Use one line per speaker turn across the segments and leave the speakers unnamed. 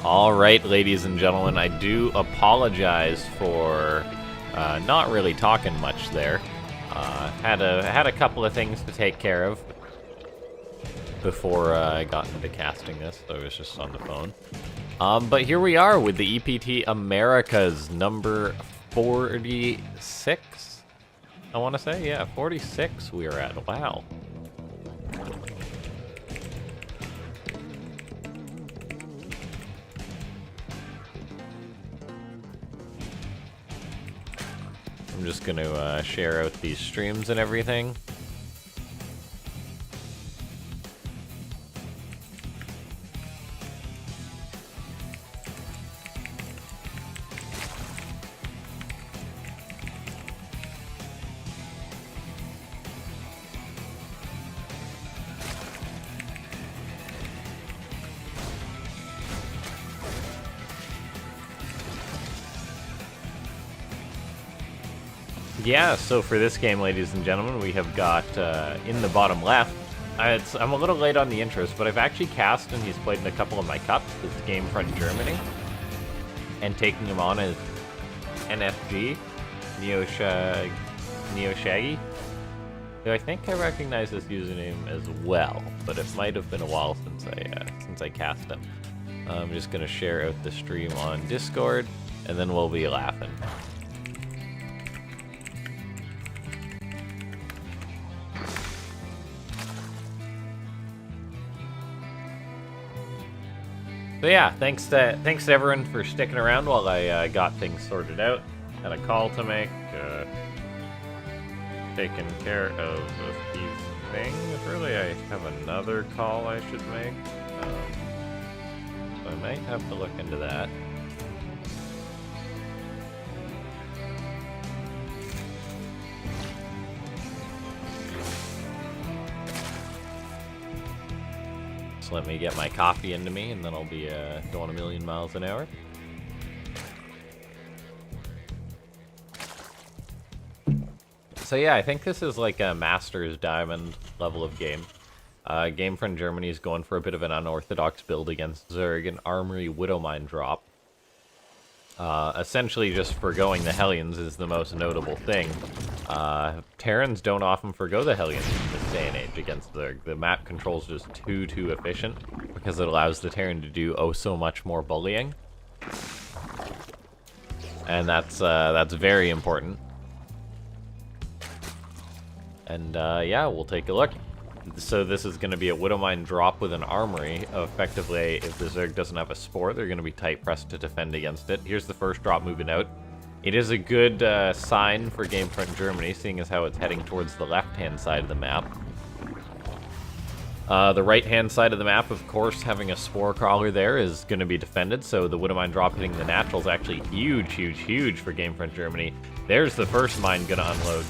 Alright, ladies and gentlemen, I do apologize for not really talking much there. Had a couple of things to take care of before I got into casting this, so I was just on the phone. But here we are with the EPT Americas number 46, I want to say. Yeah, 46 we are at. Wow. I'm just going to share out these streams and everything. Yeah, so for this game, ladies and gentlemen, we have got, in the bottom left, I'm a little late on the intros, but I've actually cast and he's played in a couple of my cups, this Gamefront Germany, and taking him on as NFG, Shaggy, who I think I recognize this username as well, but it might have been a while since I cast him. I'm just going to share out the stream on Discord, and then we'll be laughing. So yeah, thanks to everyone for sticking around while I got things sorted out. Had a call to make, taking care of a few things. Really, I have another call I should make. So I might have to look into that. Let me get my coffee into me, and then I'll be going a million miles an hour. So yeah, I think this is like a Master's Diamond level of game. Gamefront Germany is going for a bit of an unorthodox build against Zerg, an Armory Widowmine drop. Essentially just forgoing the Hellions is the most notable thing. Terrans don't often forgo the Hellions in this day and age against Zerg. The map control's just too efficient because it allows the Terran to do oh so much more bullying. And that's very important. And yeah, we'll take a look. So this is going to be a Widowmine drop with an Armory. Effectively, if the Zerg doesn't have a Spore, they're going to be tight pressed to defend against it. Here's the first drop moving out. It is a good sign for Gamefront Germany, seeing as how it's heading towards the left-hand side of the map. The right-hand side of the map, of course, having a Spore Crawler there is going to be defended, so the Widowmine drop hitting the natural is actually huge for Gamefront Germany. There's the first mine going to unload.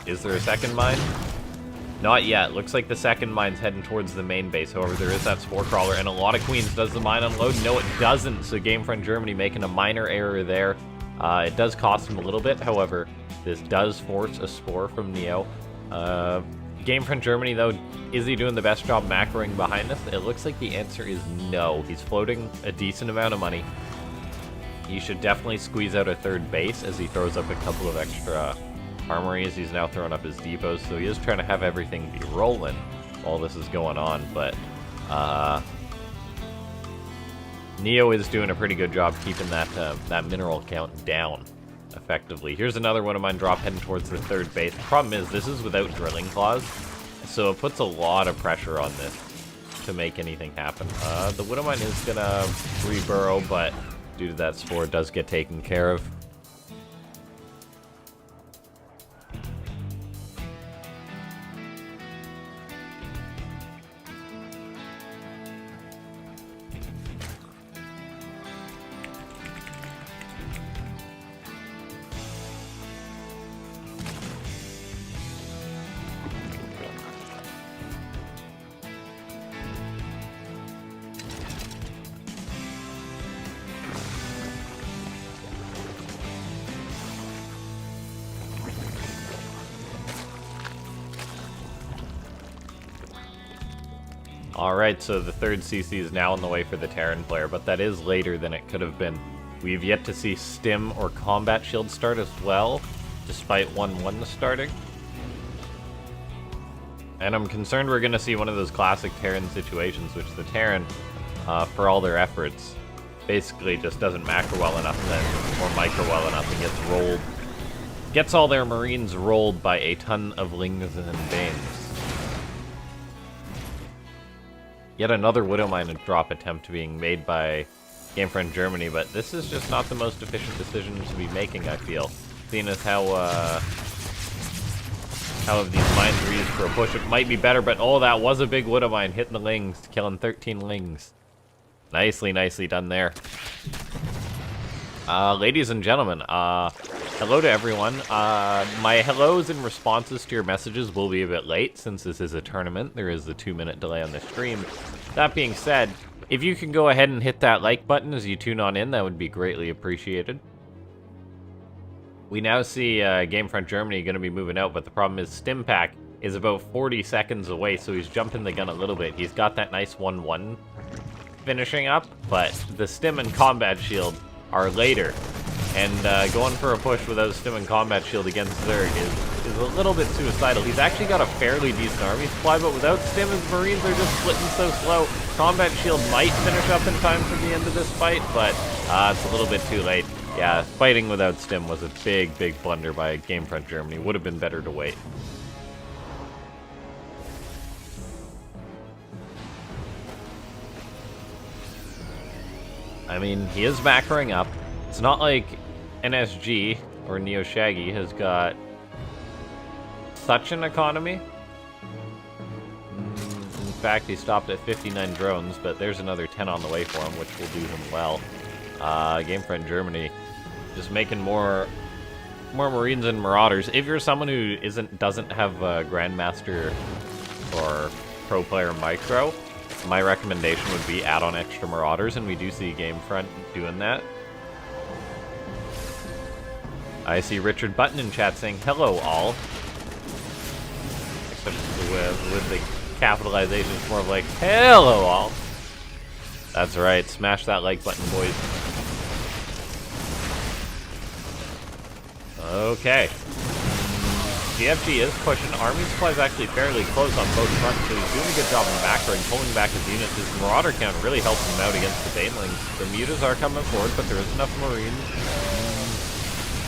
Is there a second mine? Not yet. Looks like the second mine's heading towards the main base. However, there is that Spore Crawler, and a lot of Queens. Does the mine unload? No, it doesn't. So Gamefront Germany making a minor error there. It does cost him a little bit. However, this does force a Spore from Neo. Gamefront Germany, though, is he doing the best job macroing behind this? It looks like the answer is no. He's floating a decent amount of money. He should definitely squeeze out a third base as he throws up a couple of extra armories. He's now throwing up his depots, so he is trying to have everything be rolling while this is going on, but Neo is doing a pretty good job keeping that mineral count down effectively. Here's another Widowmine drop heading towards the third base. The problem is this is without drilling claws, so it puts a lot of pressure on this to make anything happen. The Widowmine is gonna re-burrow, but due to that Spore, it does get taken care of. Alright, so the third CC is now on the way for the Terran player, but that is later than it could have been. We've yet to see Stim or Combat Shield start as well, despite 1-1 starting. And I'm concerned we're going to see one of those classic Terran situations, which the Terran, for all their efforts, basically just doesn't macro well enough then, or micro well enough and gets rolled. Gets all their Marines rolled by a ton of Lings and Banes. Yet another Widowmine drop attempt being made by Gamefriend Germany, but this is just not the most efficient decision to be making, I feel. Seeing as how of these mines are used for a push, it might be better, but oh, that was a big Widowmine hitting the Lings, killing 13 Lings. Nicely, nicely done there. Ladies and gentlemen, hello to everyone. My hellos and responses to your messages will be a bit late, since this is a tournament. There is a 2-minute delay on the stream. That being said, if you can go ahead and hit that like button as you tune on in, that would be greatly appreciated. We now see Gamefront Germany going to be moving out, but the problem is Stimpack is about 40 seconds away, so he's jumping the gun a little bit. He's got that nice 1-1 finishing up, but the Stim and Combat Shield are later. And going for a push without Stim and Combat Shield against Zerg is a little bit suicidal. He's actually got a fairly decent army supply, but without Stim, his Marines are just splitting so slow. Combat Shield might finish up in time for the end of this fight, but it's a little bit too late. Yeah, fighting without Stim was a big, big blunder by Gamefront Germany. Would have been better to wait. I mean, he is macroing up. It's not like NSG or Neo Shaggy has got such an economy. In fact, he stopped at 59 drones, but there's another 10 on the way for him, which will do him well. Gamefront Germany just making more Marines and Marauders. If you're someone who doesn't have a Grandmaster or Pro Player Micro, my recommendation would be add on extra Marauders, and we do see Gamefront doing that. I see Richard Button in chat saying, hello all. Except with the capitalization, it's more of like, hello all. That's right, smash that like button, boys. Okay. GFG is pushing. Army supply is actually fairly close on both fronts, so he's doing a good job in macroing, pulling back his units. His Marauder count really helps him out against the Banelings. The Mutas are coming forward, but there is enough Marines.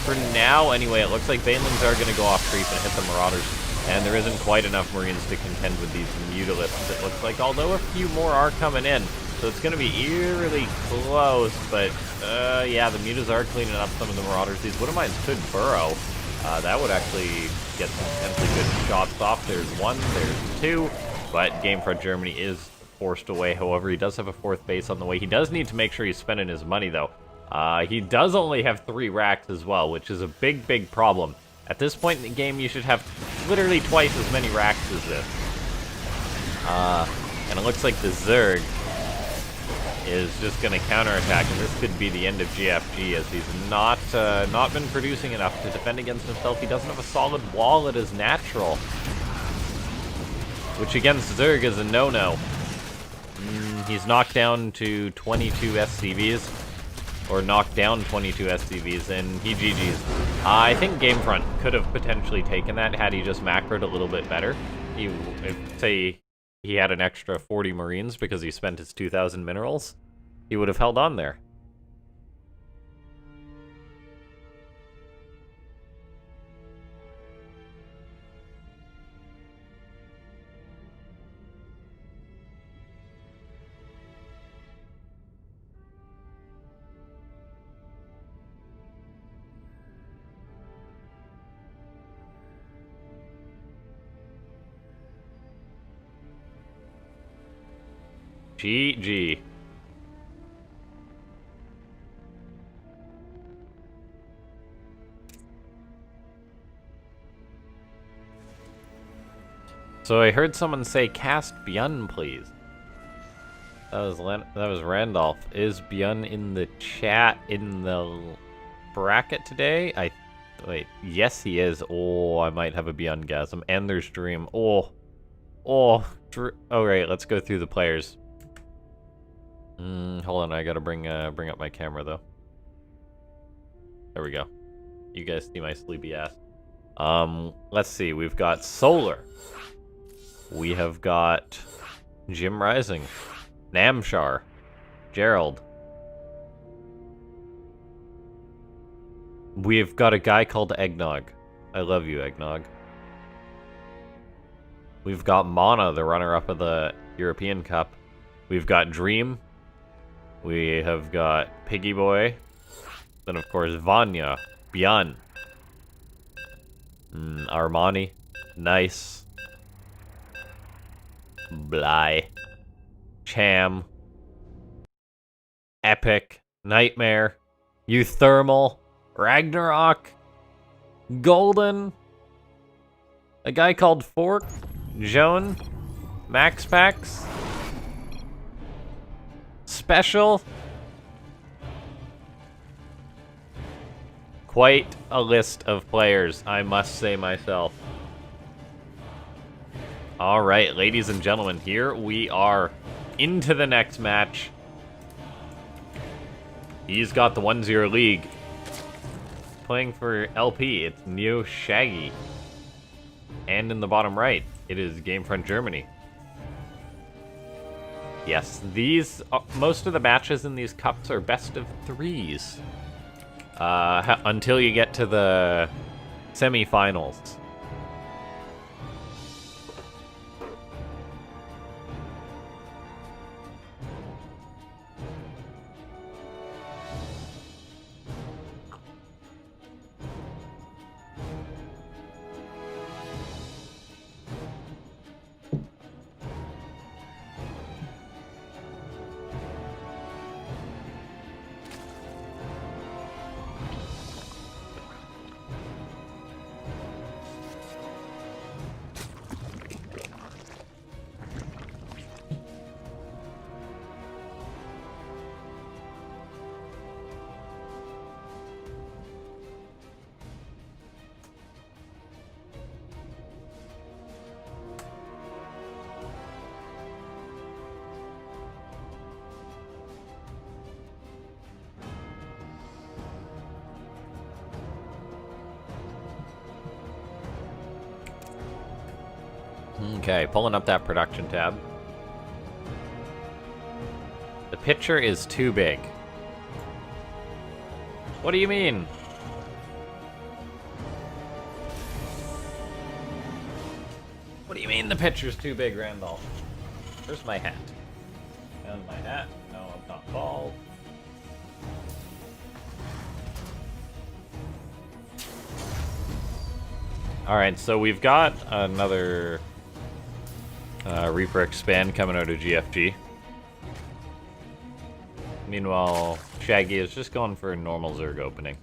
For now, anyway, it looks like Banelings are going to go off creep and hit the Marauders, and there isn't quite enough Marines to contend with these Mutalisks, it looks like, although a few more are coming in. So it's going to be eerily close, but yeah, the Mutas are cleaning up some of the Marauders. These Widowmines could burrow. That would actually get some potentially good shots off. There's one, there's two, but Gamefront Germany is forced away. However, he does have a fourth base on the way. He does need to make sure he's spending his money, though. He does only have 3 racks as well, which is a big, big problem. At this point in the game, you should have literally twice as many racks as this. And it looks like the Zerg is just going to counterattack, and this could be the end of GFG, as he's not been producing enough to defend against himself. He doesn't have a solid wall at his natural, which against Zerg is a no-no. He's knocked down to 22 SCVs, or knocked down 22 SCVs, and he GG's. I think Gamefront could have potentially taken that had he just macroed a little bit better. Say he had an extra 40 Marines because he spent his 2,000 minerals, he would have held on there. GG. So I heard someone say, cast Byun, please. That was Randolph. Is Byun in the chat in the bracket today? Wait, yes he is. Oh, I might have a Byun-gasm. And there's Dream. Oh, Oh, right, let's go through the players. Hold on, I gotta bring up my camera, though. There we go. You guys see my sleepy ass. Let's see, we've got Solar. We have got Jim Rising. Namshar. Gerald. We've got a guy called Eggnog. I love you, Eggnog. We've got Mana, the runner-up of the European Cup. We've got Dream. We have got Piggy Boy. Then, of course, Vanya. Björn. Armani. Nice. Bly. Cham. Epic. Nightmare. Euthermal. Ragnarok. Golden. A guy called Fork. Joan. Max Pax. Special. Quite a list of players, I must say myself. Alright, ladies and gentlemen, here we are into the next match. He's got the 1-0 league. Playing for LP, it's Neo Shaggy. And in the bottom right, it is Gamefront Germany. Yes, these most of the matches in these cups are best of 3s. Until you get to the semi-finals. Okay, pulling up that production tab. The picture is too big. What do you mean? What do you mean the picture's too big, Randolph? Where's my hat? Found my hat. No, I'm not bald. Alright, so we've got another Reaper Expand coming out of GFG. Meanwhile, Shaggy is just going for a normal Zerg opening.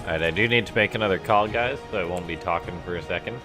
Alright, I do need to make another call, guys, so I won't be talking for a second.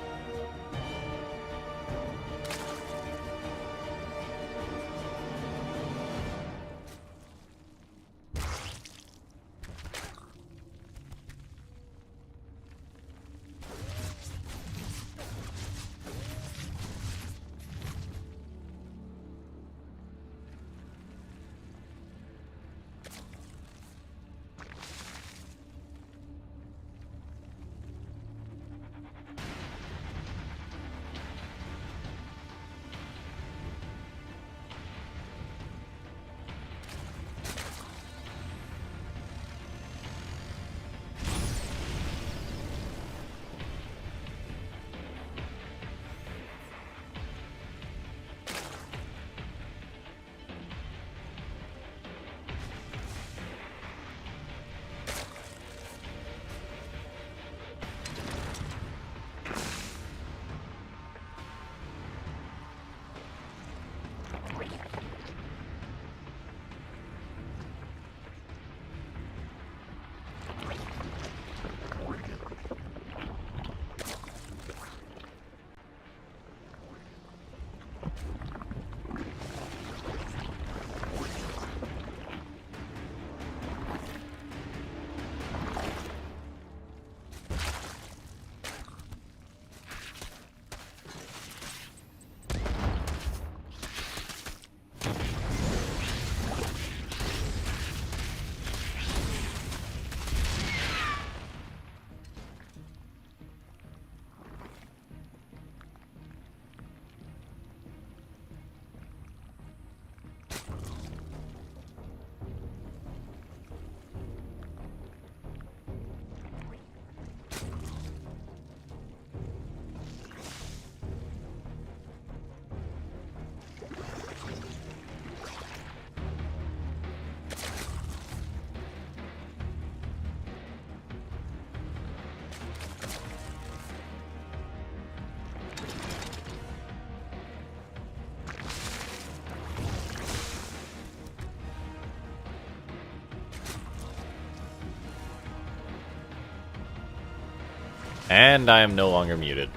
And I am no longer muted.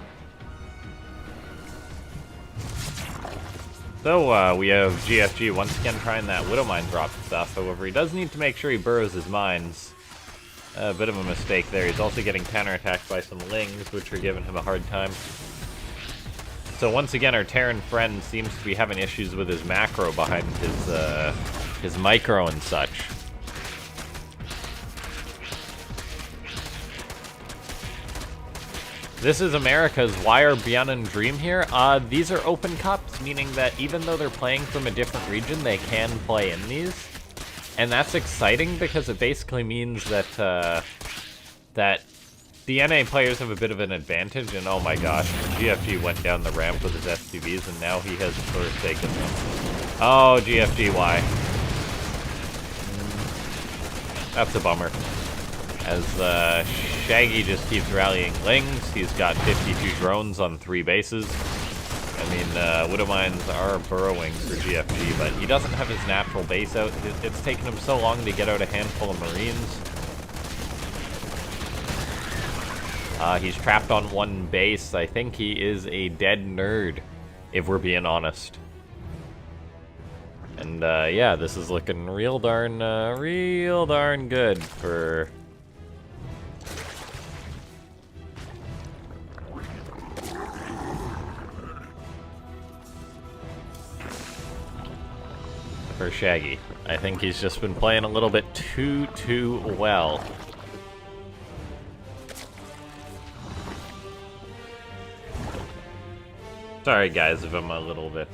So, we have GFG once again trying that Widow Mine drop stuff. However, he does need to make sure he burrows his mines. A bit of a mistake there. He's also getting counterattacked by some Lings, which are giving him a hard time. So once again, our Terran friend seems to be having issues with his macro behind his micro and such. This is America's Why Are Bian and Dream here? These are open cups, meaning that even though they're playing from a different region, they can play in these. And that's exciting because it basically means that, that the NA players have a bit of an advantage, and oh my gosh, GFG went down the ramp with his SUVs, and now he has sort of taken them. Oh, GFG, why? That's a bummer. As Shaggy just keeps rallying Lings, he's got 52 drones on 3 bases. I mean, Widow Mines are burrowing for GFG, but he doesn't have his natural base out. It's taken him so long to get out a handful of Marines. He's trapped on 1 base. I think he is a dead nerd, if we're being honest. And, yeah, this is looking real darn good for... for Shaggy. I think he's just been playing a little bit too well. Sorry guys if I'm a little bit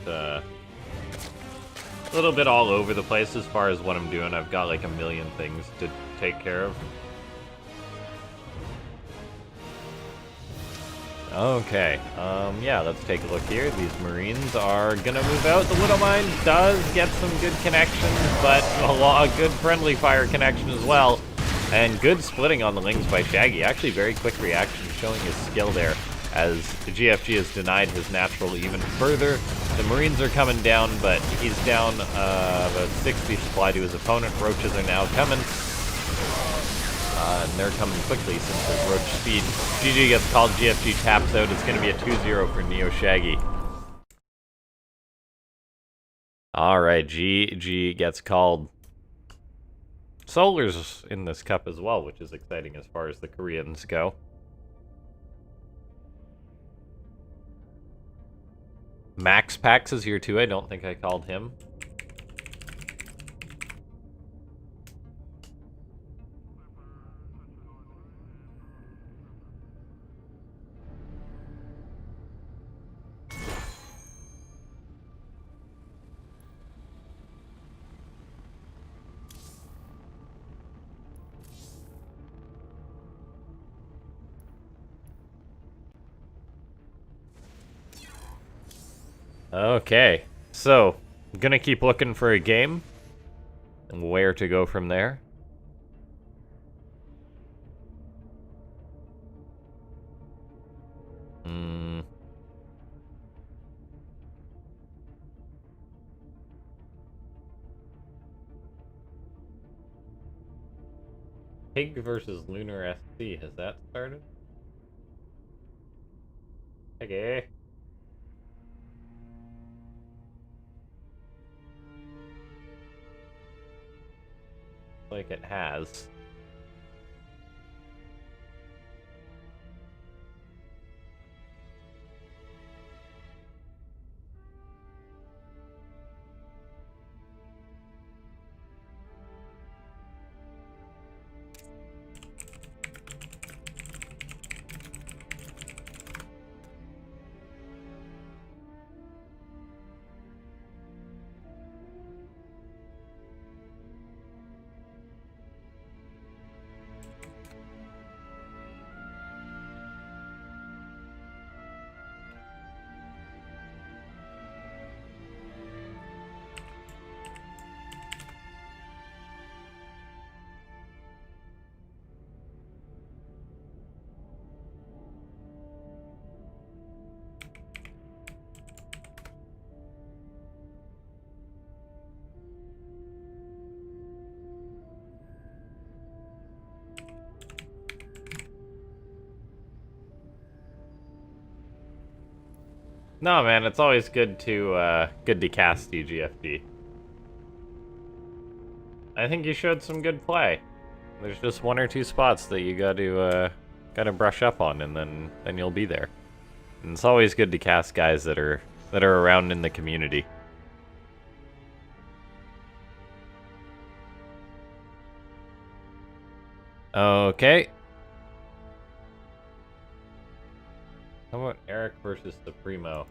all over the place as far as what I'm doing. I've got like a million things to take care of. Okay, yeah, let's take a look here. These Marines are gonna move out. The Widow Mine does get some good connections, but a good friendly fire connection as well. And good splitting on the Lings by Shaggy. Actually, very quick reaction, showing his skill there, as the GFG has denied his natural even further. The Marines are coming down, but he's down about 60 supply to his opponent. Roaches are now coming. And they're coming quickly since there's roach speed. GG gets called, GFG taps out. It's going to be a 2-0 for Neo Shaggy. Alright, GG gets called. Solar's in this cup as well, which is exciting as far as the Koreans go. Max Pax is here too. I don't think I called him. Okay, so, I'm gonna keep looking for a game, and where to go from there. Pig versus Lunar SC, has that started? Okay. Like it has. No, man, it's always good to cast EGFD. I think you showed some good play. There's just one or two spots that you gotta brush up on, and then you'll be there. And it's always good to cast guys that are around in the community. Okay. How about Eric versus Supremo?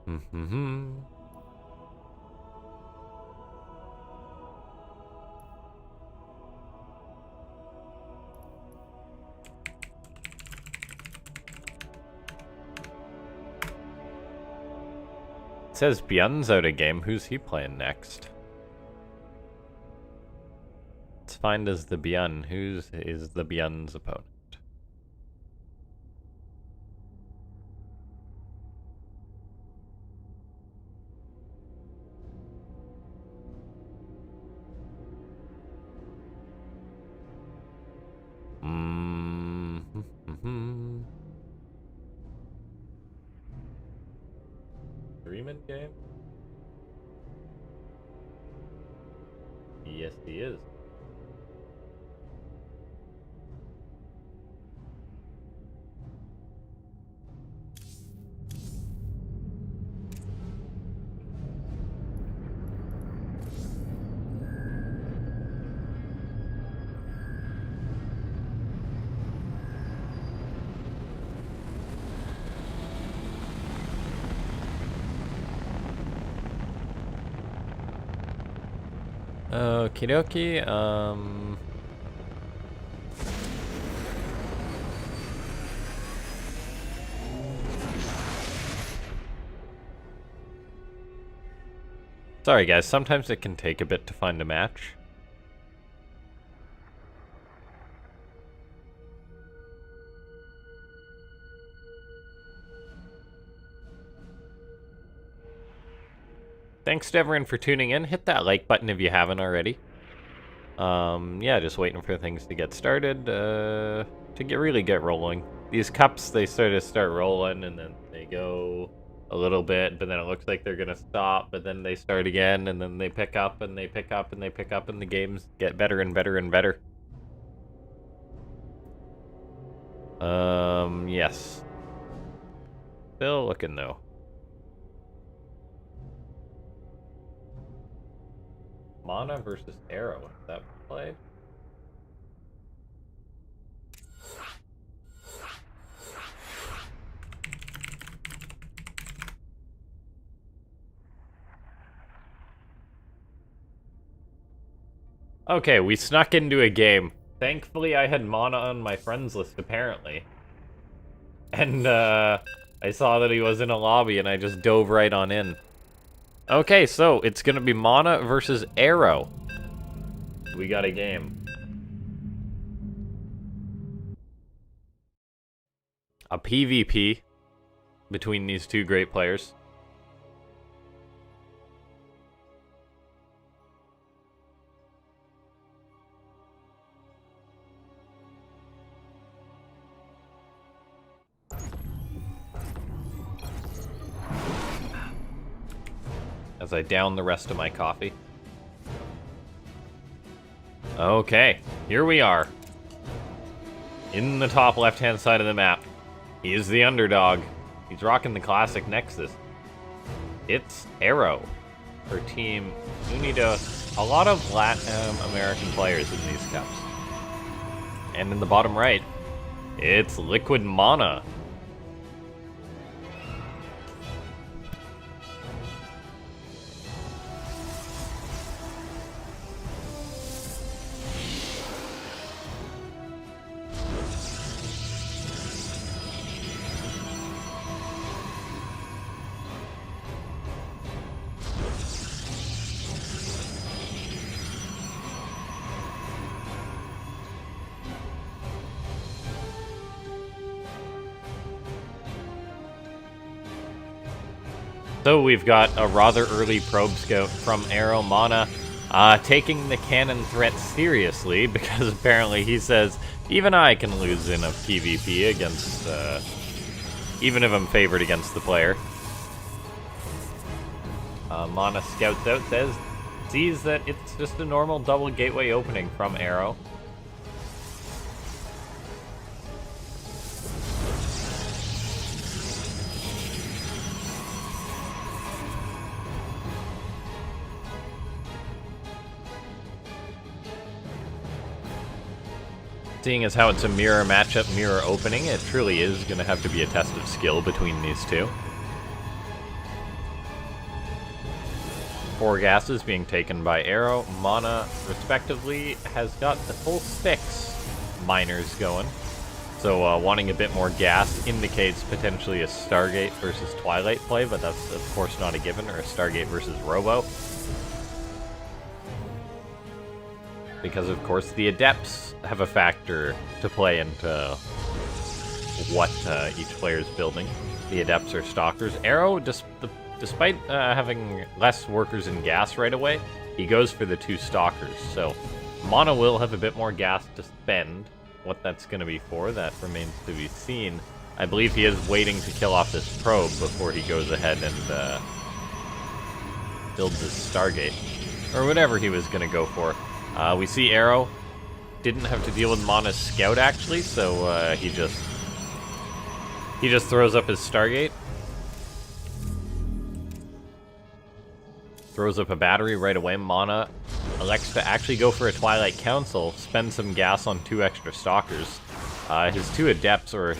Mm-hmm. It says Bjorn's out of game. Who's he playing next? Let's find as the Bjorn. Who's is the Bjorn's opponent? Mm-hmm. 3-man game? Yes, he is. Okie dokie, sorry guys, sometimes it can take a bit to find a match. Thanks to everyone for tuning in. Hit that like button if you haven't already. Yeah, just waiting for things to get started, to really get rolling. These cups, they sort of start rolling, and then they go a little bit, but then it looks like they're gonna stop, but then they start again, and then they pick up, and they pick up, and they pick up, and the games get better and better and better. Yes. Still looking, though. Mana versus Arrow. Is that play? Okay, we snuck into a game. Thankfully, I had Mana on my friends list, apparently. And, I saw that he was in a lobby, and I just dove right on in. Okay, so it's gonna be Mana versus Arrow. We got a game. A PvP between these two great players. As I down the rest of my coffee. Okay, here we are. In the top left-hand side of the map. He is the underdog. He's rocking the classic Nexus. It's Arrow for Team Unidos. A lot of Latin American players in these cups. And in the bottom right, it's Liquid Mana. So we've got a rather early probe scout from Arrow. Mana taking the cannon threat seriously, because apparently he says, even I can lose in a PvP against, even if I'm favored against the player. Mana scouts out, sees that it's just a normal double gateway opening from Arrow. Seeing as how it's a mirror matchup, mirror opening, it truly is going to have to be a test of skill between these two. 4 gases being taken by Arrow. Mana, respectively, has got the full 6 miners going. So wanting a bit more gas indicates potentially a Stargate versus Twilight play, but that's of course not a given, or a Stargate versus Robo. Because of course the Adepts have a factor to play into what each player is building. The Adepts are Stalkers. Arrow, despite having less workers in gas right away, he goes for the 2 Stalkers. So Mana will have a bit more gas to spend. What that's going to be for, that remains to be seen. I believe he is waiting to kill off this probe before he goes ahead and builds his Stargate. Or whatever he was going to go for. We see Arrow didn't have to deal with Mana's scout, actually, so he just throws up his Stargate. Throws up a battery right away. Mana elects to actually go for a Twilight Council, spend some gas on 2 extra Stalkers. His 2 Adepts are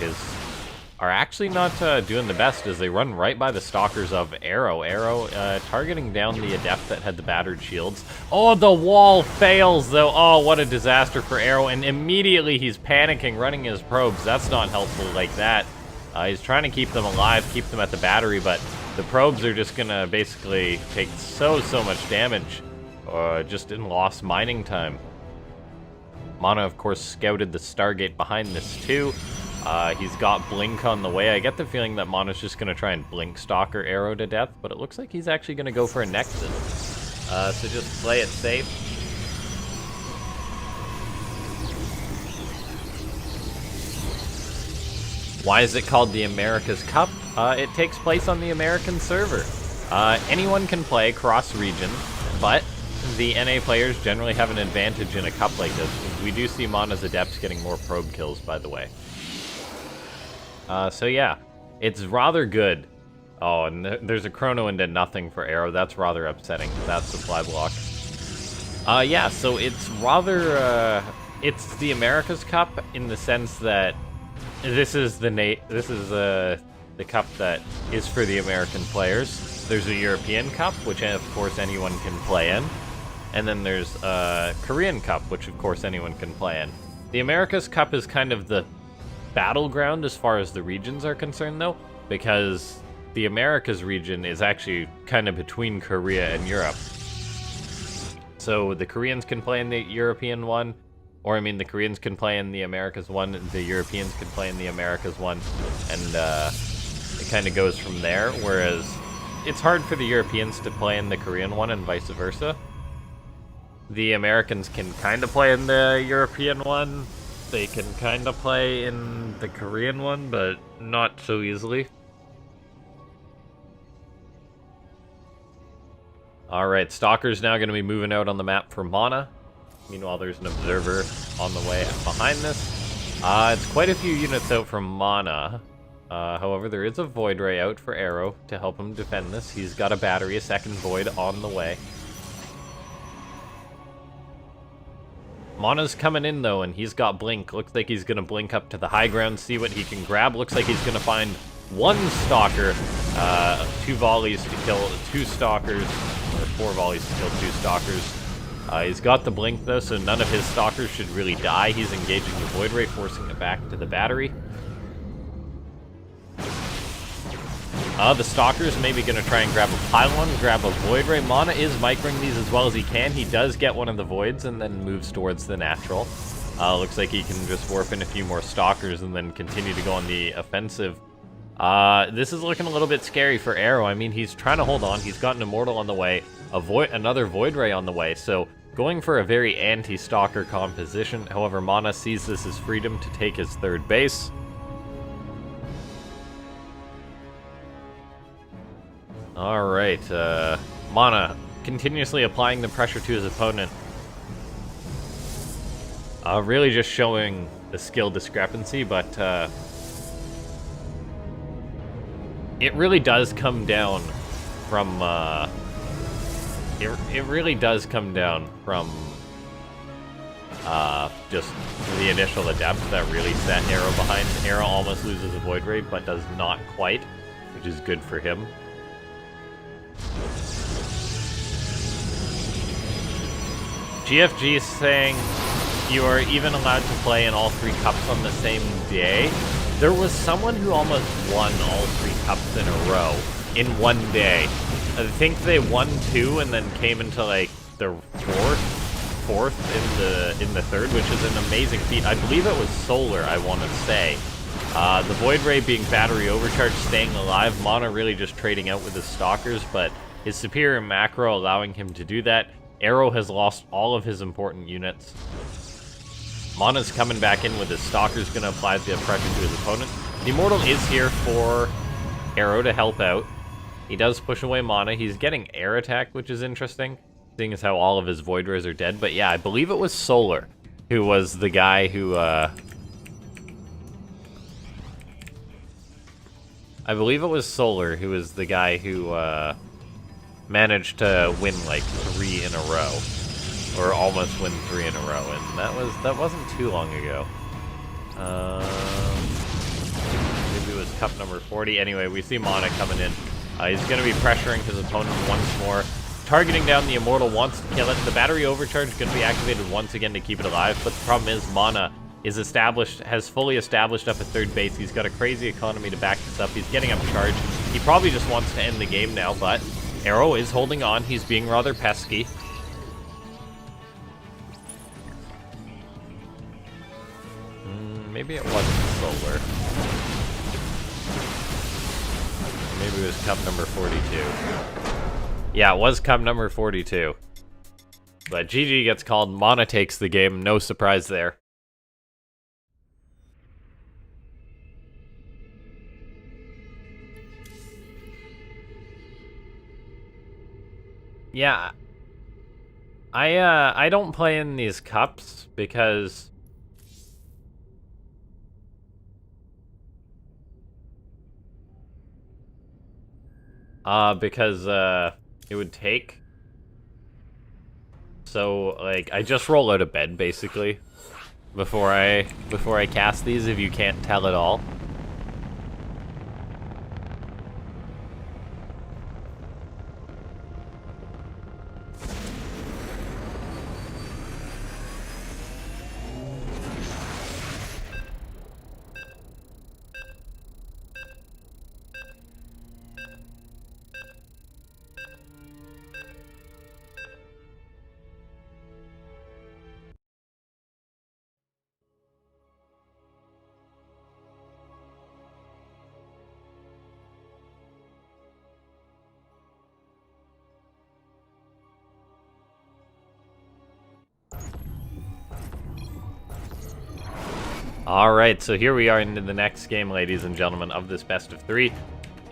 actually not doing the best, as they run right by the Stalkers of Arrow. Arrow targeting down the Adept that had the battered shields. Oh, the wall fails, though. Oh, what a disaster for Arrow, and immediately he's panicking, running his probes. That's not helpful like that. He's trying to keep them alive, keep them at the battery, but the probes are just gonna basically take so much damage, just in lost mining time. Mana, of course, scouted the Stargate behind this too. He's got Blink on the way. I get the feeling that Mana's just gonna try and Blink Stalker Arrow to death, but it looks like he's actually gonna go for a Nexus. So just play it safe. Why is it called the America's Cup? It takes place on the American server. Anyone can play cross-region, but the NA players generally have an advantage in a cup like this. We do see Mana's Adepts getting more probe kills, by the way. So yeah, it's rather good. Oh, and there's a chrono into nothing for Arrow. That's rather upsetting. That supply block. Yeah, so it's rather, it's the America's Cup in the sense that this is the cup that is for the American players. There's a European Cup, which of course anyone can play in. And then there's a Korean Cup, which of course anyone can play in. The America's Cup is kind of the battleground as far as the regions are concerned, though, because the Americas region is actually kind of between Korea and Europe. So the Koreans can play in the European one, or I mean the Koreans can play in the Americas one, the Europeans can play in the Americas one, and it kind of goes from there, whereas it's hard for the Europeans to play in the Korean one and vice versa. The Americans can kind of play in the European one, they can kind of play in the Korean one, but not so easily. Alright, Stalker's now going to be moving out on the map for Mana. Meanwhile, there's an Observer on the way behind this. It's quite a few units out from Mana. However, there is a Void Ray out for Arrow to help him defend this. He's got a battery, a second Void on the way. Mana's coming in, though, and he's got Blink. Looks like he's going to blink up to the high ground, see what he can grab. Looks like he's going to find 1 Stalker, 2 volleys to kill 2 Stalkers, or 4 volleys to kill 2 Stalkers. He's got the Blink, though, so none of his Stalkers should really die. He's engaging the Void Ray, forcing it back to the battery. The Stalker's maybe going to try and grab a Pylon, grab a Void Ray. Mana is microing these as well as he can. He does get one of the Voids and then moves towards the Natural. Looks like he can just warp in a few more Stalkers and then continue to go on the offensive. This is looking a little bit scary for Arrow. I mean, he's trying to hold on. He's got an Immortal on the way, another Void Ray on the way, so going for a very anti-Stalker composition. However, Mana sees this as freedom to take his third base. Alright, Mana continuously applying the pressure to his opponent. Really just showing the skill discrepancy, but it really does come down from, it really does come down from, just the initial attempt that really set Arrow behind. Arrow almost loses a Void Ray, but does not quite, which is good for him. GFG is saying you are even allowed to play in all 3 cups on the same day. There was someone who almost won all 3 cups in a row in one day. I think they won 2 and then came into like the fourth in the third, which is an amazing feat. I believe it was Solar, I want to say. The Void Ray being battery overcharged, staying alive. Mana really just trading out with his Stalkers, but his superior macro allowing him to do that. Arrow has lost all of his important units. Mana's coming back in with his Stalkers, going to apply the pressure to his opponent. The Immortal is here for Arrow to help out. He does push away Mana. He's getting air attack, which is interesting, seeing as how all of his Void Rays are dead. But yeah, I believe it was Solar who was the guy who, I believe it was Solar who was the guy who, managed to win like 3 in a row, or almost win 3 in a row, and that wasn't too long ago. Maybe it was cup number 40. Anyway, we see Mana coming in. He's going to be pressuring his opponent once more, targeting down the Immortal, wants to kill it. The battery overcharge is going to be activated once again to keep it alive, but the problem is Mana is has fully established up a third base. He's got a crazy economy to back this up. He's getting up charge. He probably just wants to end the game now, but Arrow is holding on. He's being rather pesky. Maybe it wasn't Solar. Maybe it was cup number 42. Yeah, it was cup number 42. But GG gets called. Mana takes the game. No surprise there. Yeah, I don't play in these cups because it would take. So like I just roll out of bed basically before I cast these, if you can't tell at all. Alright, so here we are into the next game, ladies and gentlemen, of this best of 3.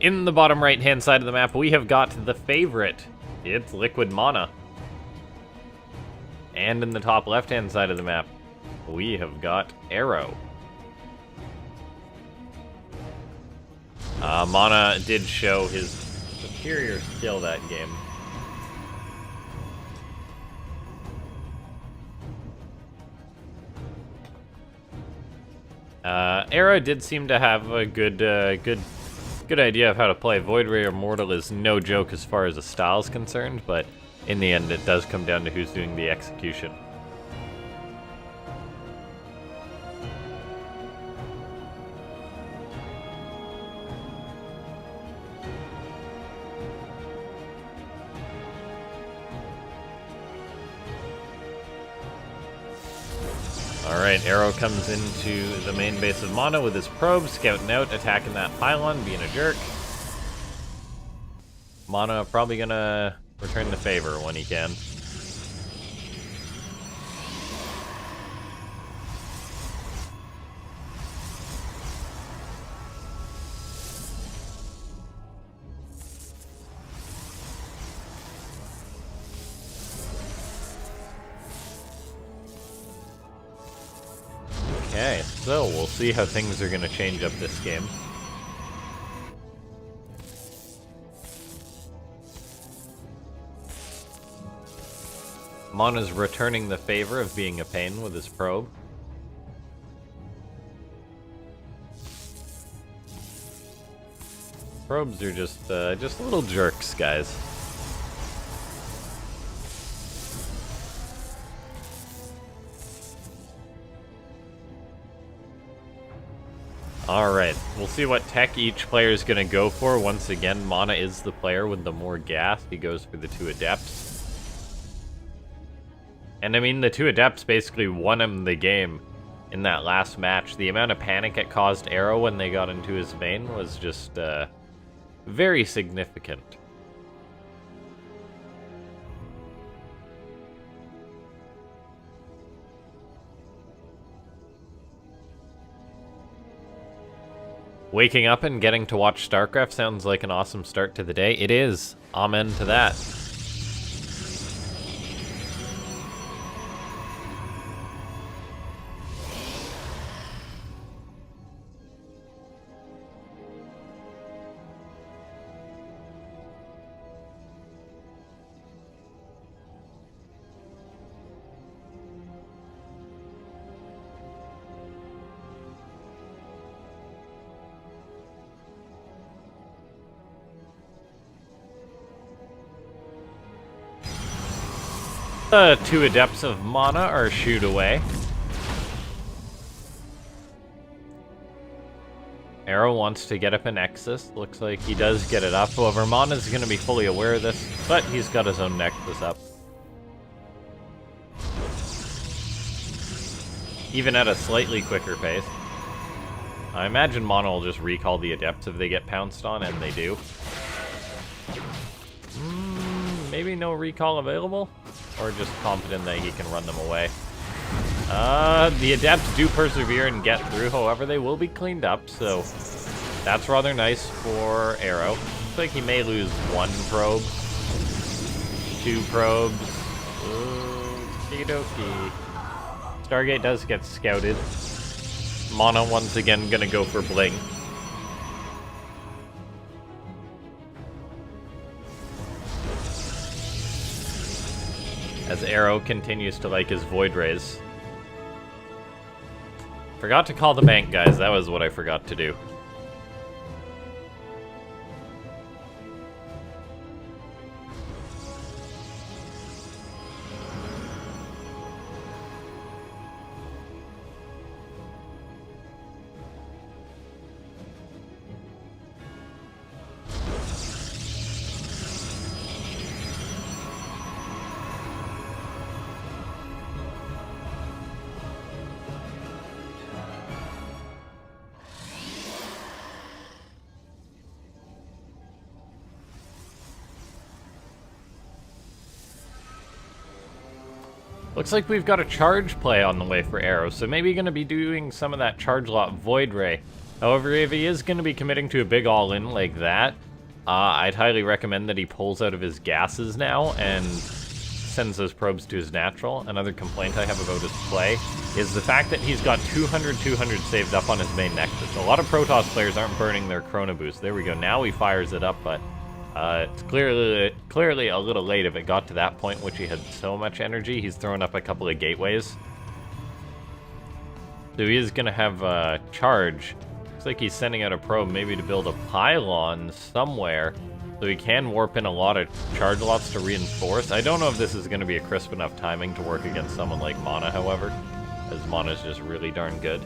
In the bottom right-hand side of the map, we have got the favorite. It's Liquid Mana. And in the top left-hand side of the map, we have got Arrow. Mana did show his superior skill that game. Arrow did seem to have a good idea of how to play. Void Ray Immortal is no joke as far as the style is concerned, but in the end it does come down to who's doing the execution. Alright, Arrow comes into the main base of Mana with his probe, scouting out, attacking that pylon, being a jerk. Mana probably gonna return the favor when he can. Okay, so we'll see how things are gonna change up this game. Mana's returning the favor of being a pain with his probe. Probes are just little jerks, guys. Alright, we'll see what tech each player is going to go for. Once again, Mana is the player with the more gas. He goes for the 2 Adepts. And I mean, the 2 Adepts basically won him the game in that last match. The amount of panic it caused Arrow when they got into his vein was just very significant. Waking up and getting to watch Starcraft sounds like an awesome start to the day. It is. Amen to that. The 2 Adepts of Mana are shooed away. Arrow wants to get up a Nexus. Looks like he does get it up. However, Mana's going to be fully aware of this, but he's got his own Nexus up. Even at a slightly quicker pace. I imagine Mana will just recall the Adepts if they get pounced on, and they do. Maybe no recall available? Or just confident that he can run them away. The Adepts do persevere and get through, however, they will be cleaned up, so that's rather nice for Arrow. Looks like he may lose 1 probe. 2 probes. Okie-dokie. Stargate does get scouted. Mana once again gonna go for Bling. As Arrow continues to like his Void Rays. Forgot to call the bank, guys. That was what I forgot to do. Looks like we've got a charge play on the way for Arrow, so maybe going to be doing some of that charge lot Void Ray. However, if he is going to be committing to a big all-in like that, I'd highly recommend that he pulls out of his gases now and sends those probes to his natural. Another complaint I have about his play is the fact that he's got 200 saved up on his main Nexus. A lot of Protoss players aren't burning their Chrono Boost. There we go, now he fires it up, but it's clearly a little late if it got to that point, which he had so much energy. He's throwing up a couple of gateways. So he is going to have a charge. Looks like he's sending out a probe maybe to build a pylon somewhere, so he can warp in a lot of charge lots to reinforce. I don't know if this is going to be a crisp enough timing to work against someone like Mana, however, as Mana's just really darn good.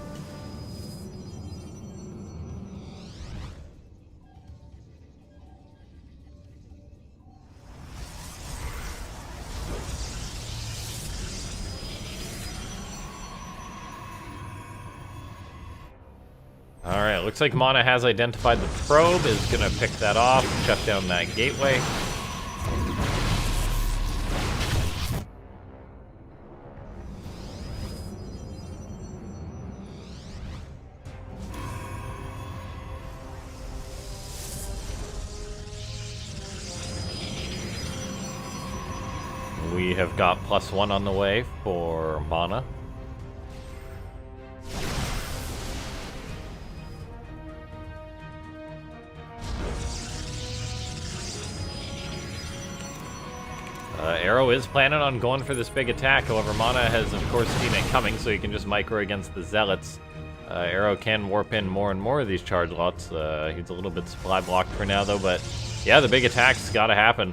Alright, looks like Mana has identified the probe, is gonna pick that off, shut down that gateway. We have got +1 on the way for Mana. Arrow is planning on going for this big attack, however Mana has of course seen it coming, so he can just micro against the Zealots. Arrow can warp in more and more of these charge lots. He's a little bit supply blocked for now though, but yeah, the big attack's gotta happen.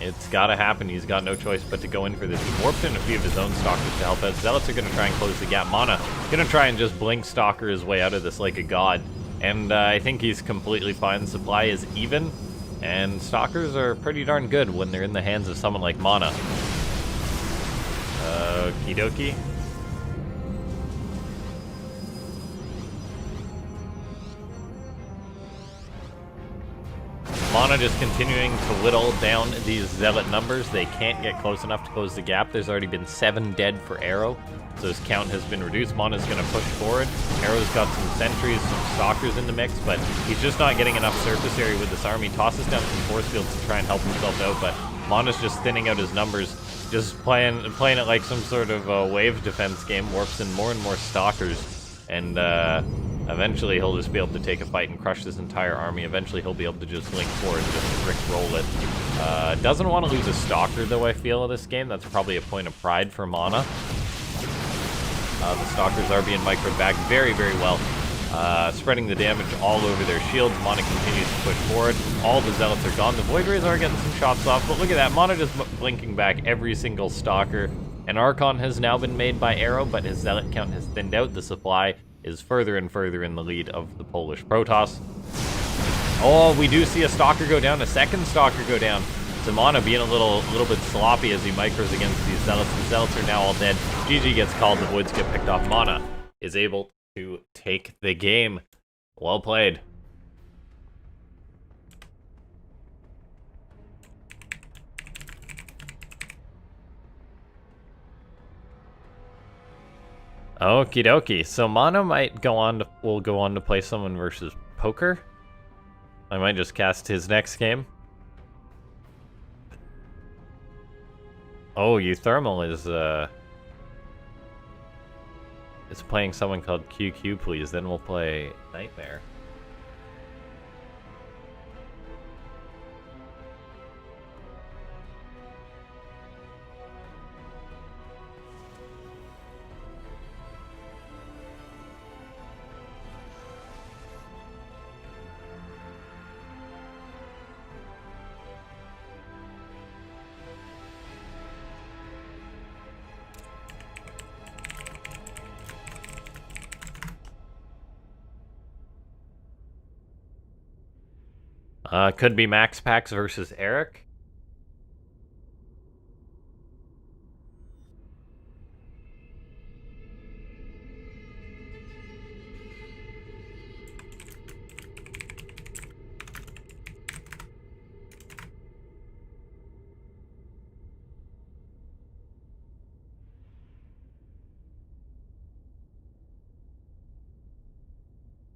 It's gotta happen. He's got no choice but to go in for this. He warped in a few of his own Stalkers to help out. Zealots are gonna try and close the gap. Mana gonna try and just blink Stalker his way out of this like a god. And I think he's completely fine. Supply is even. And Stalkers are pretty darn good when they're in the hands of someone like Mana. Okie dokie. Mana just continuing to whittle down these Zealot numbers. They can't get close enough to close the gap. There's already been 7 dead for Arrow, so his count has been reduced. Mana's going to push forward. Arrow's got some sentries, some stalkers in the mix, but he's just not getting enough surface area with this army. Tosses down some force fields to try and help himself out, but Mana's just thinning out his numbers, just playing it like some sort of wave defense game. Warps in more and more stalkers, and eventually he'll just be able to take a fight and crush this entire army. Eventually he'll be able to just link forward and just rick-roll it. Doesn't want to lose a stalker though, I feel, in this game. That's probably a point of pride for Mana. The stalkers are being microed back very, very well. Spreading the damage all over their shields. Mana continues to push forward. All the Zealots are gone. The Void Rays are getting some shots off, but look at that. Mana just blinking back every single stalker. An Archon has now been made by Arrow, but his Zealot count has thinned out. The supply is further and further in the lead of the Polish Protoss. Oh, we do see a Stalker go down, a second Stalker go down. So Mana being a little bit sloppy as he micros against these Zealots. The Zealots are now all dead. GG gets called, the Voids get picked off. Mana is able to take the game. Well played. Okie dokie. So Mana might will go on to play someone versus Poker. I might just cast his next game. Oh, Euthermal is playing someone called QQ, please. Then we'll play Nightmare. Could be Max Pax versus Eric.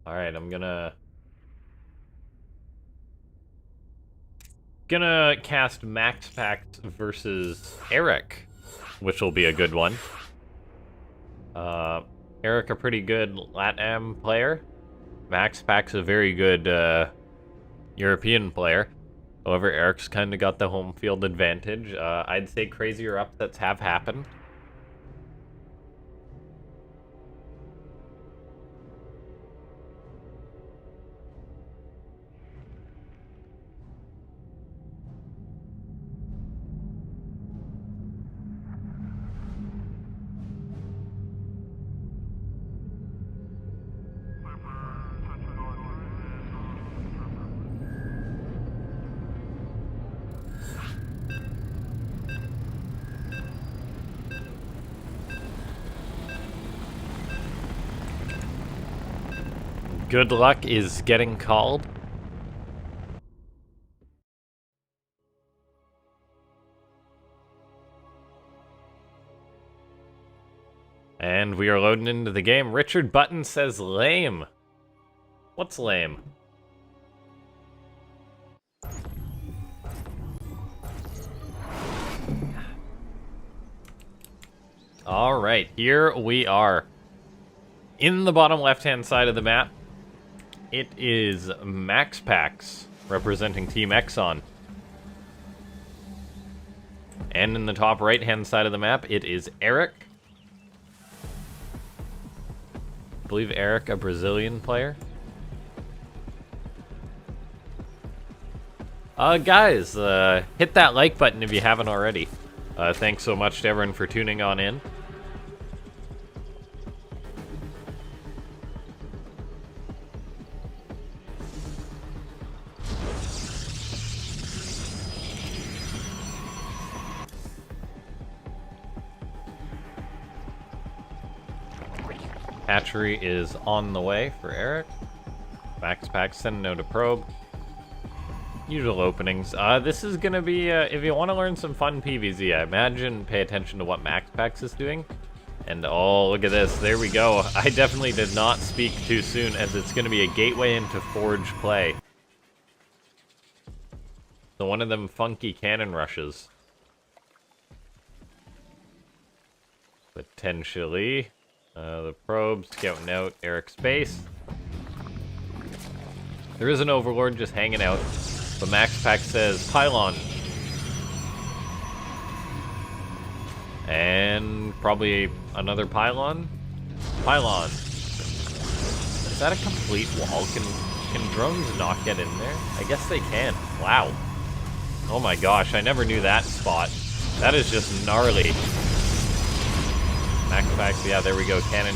Alright, I'm gonna cast Max Pact versus Eric, which will be a good one. Eric, a pretty good LaughNgamez player. Max Pact's a very good European player. However, Eric's kind of got the home field advantage. I'd say crazier upsets have happened. Good luck is getting called. And we are loading into the game. Richard Button says lame. What's lame? Alright, here we are. In the bottom left-hand side of the map, it is Max Packs, representing Team Exxon. And in the top right-hand side of the map, it is Eric. I believe Eric, a Brazilian player. Guys, hit that like button if you haven't already. Thanks so much to everyone for tuning on in. Hatchery is on the way for Eric. Max Pack sending out a probe. Usual openings. This is gonna be, if you want to learn some fun PvZ, I imagine pay attention to what Max Packs is doing. And oh, look at this. There we go. I definitely did not speak too soon, as it's gonna be a gateway into Forge play. So one of them funky cannon rushes. Potentially. The probes scouting out Eric's base. There is an Overlord just hanging out, but Max Pack says pylon. And probably another pylon. Pylon. Is that a complete wall? Can drones not get in there? I guess they can. Wow. Oh my gosh, I never knew that spot. That is just gnarly. Max Packs, yeah, there we go. Cannon.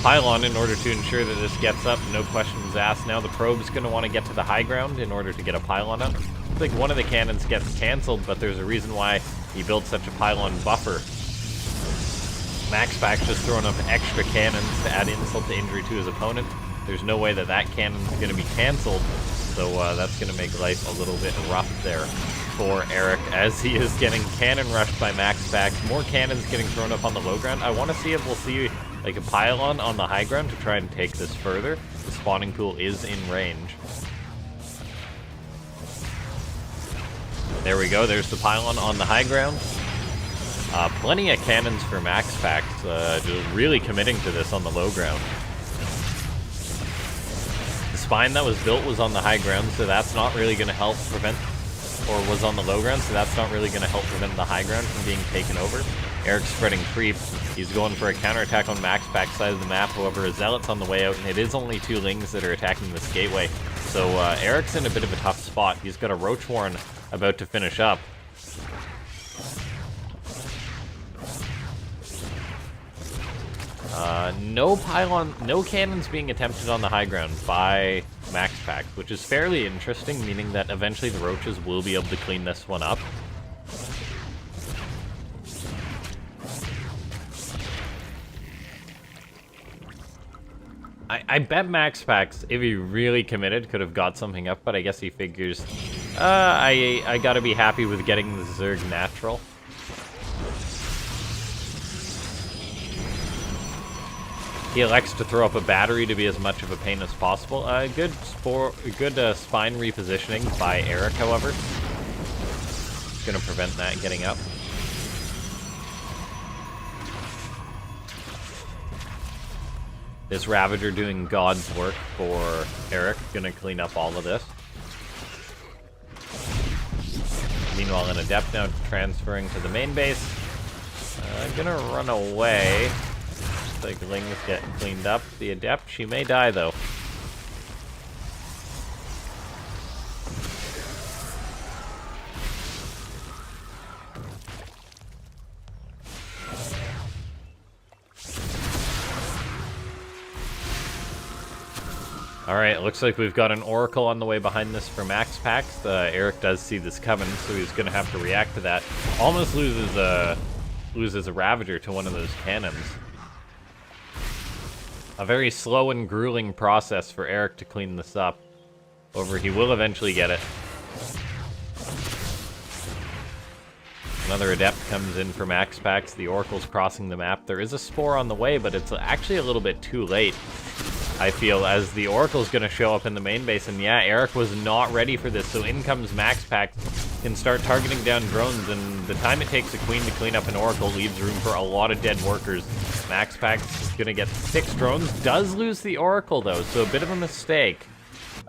Pylon in order to ensure that this gets up. No questions asked. Now the probe's going to want to get to the high ground in order to get a pylon up. I think one of the cannons gets cancelled, but there's a reason why he built such a pylon buffer. Max Pack's just throwing up extra cannons to add insult to injury to his opponent. There's no way that that cannon's going to be cancelled, so that's going to make life a little bit rough there for Eric, as he is getting cannon rushed by Max Pack. More cannons getting thrown up on the low ground. I want to see if we'll see like a pylon on the high ground to try and take this further. The spawning pool is in range. There we go. There's the pylon on the high ground. Plenty of cannons for Max Pack. Just really committing to this on the low ground. The spine that was built was on the high ground, so that's not really going to help prevent, or was on the low ground, so that's not really going to help prevent the high ground from being taken over. Eric's spreading creep. He's going for a counterattack on Max Pack's side of the map. However, a Zealot's on the way out, and it is only 2 Lings that are attacking this gateway. So Eric's in a bit of a tough spot. He's got a Roach Warren about to finish up. No cannons being attempted on the high ground by Max Pack, which is fairly interesting, meaning that eventually the Roaches will be able to clean this one up. I bet Max Packs, if he really committed, could have got something up, but I guess he figures, I gotta be happy with getting the Zerg natural. He elects to throw up a battery to be as much of a pain as possible. Good spine repositioning by Eric, however. It's going to prevent that getting up. This Ravager doing God's work for Eric. Going to clean up all of this. Meanwhile, an Adept now transferring to the main base. Gonna run away. Like Ling's getting cleaned up. The Adept, she may die though. Alright, it looks like we've got an Oracle on the way behind this for Max Packs. Eric does see this coming, so he's gonna have to react to that. Almost loses a Ravager to one of those cannons. A very slow and grueling process for Eric to clean this up. However, he will eventually get it. Another Adept comes in for Max Packs. The Oracle's crossing the map. There is a Spore on the way, but it's actually a little bit too late, I feel, as the Oracle's going to show up in the main base. And yeah, Eric was not ready for this, so in comes Max Packs, can start targeting down drones, and the time it takes a Queen to clean up an Oracle leaves room for a lot of dead workers. Max Packs is going to get 6 drones. Does lose the Oracle, though, so a bit of a mistake.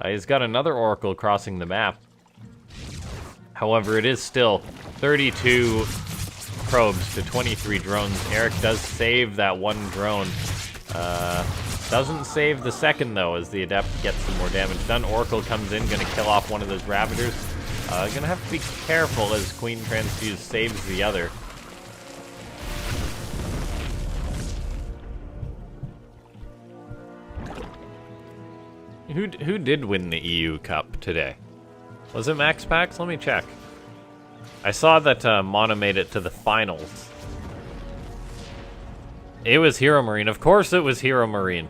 He's got another Oracle crossing the map. However, it is still 32 probes to 23 drones. Eric does save that one drone. Doesn't save the second, though, as the Adept gets some more damage done. Oracle comes in, gonna kill off one of those Ravagers. Gonna have to be careful as Queen Transfuse saves the other. Who did win the EU Cup today? Was it Max Packs? Let me check. I saw that Mono made it to the finals. It was Hero Marine. Of course it was Hero Marine.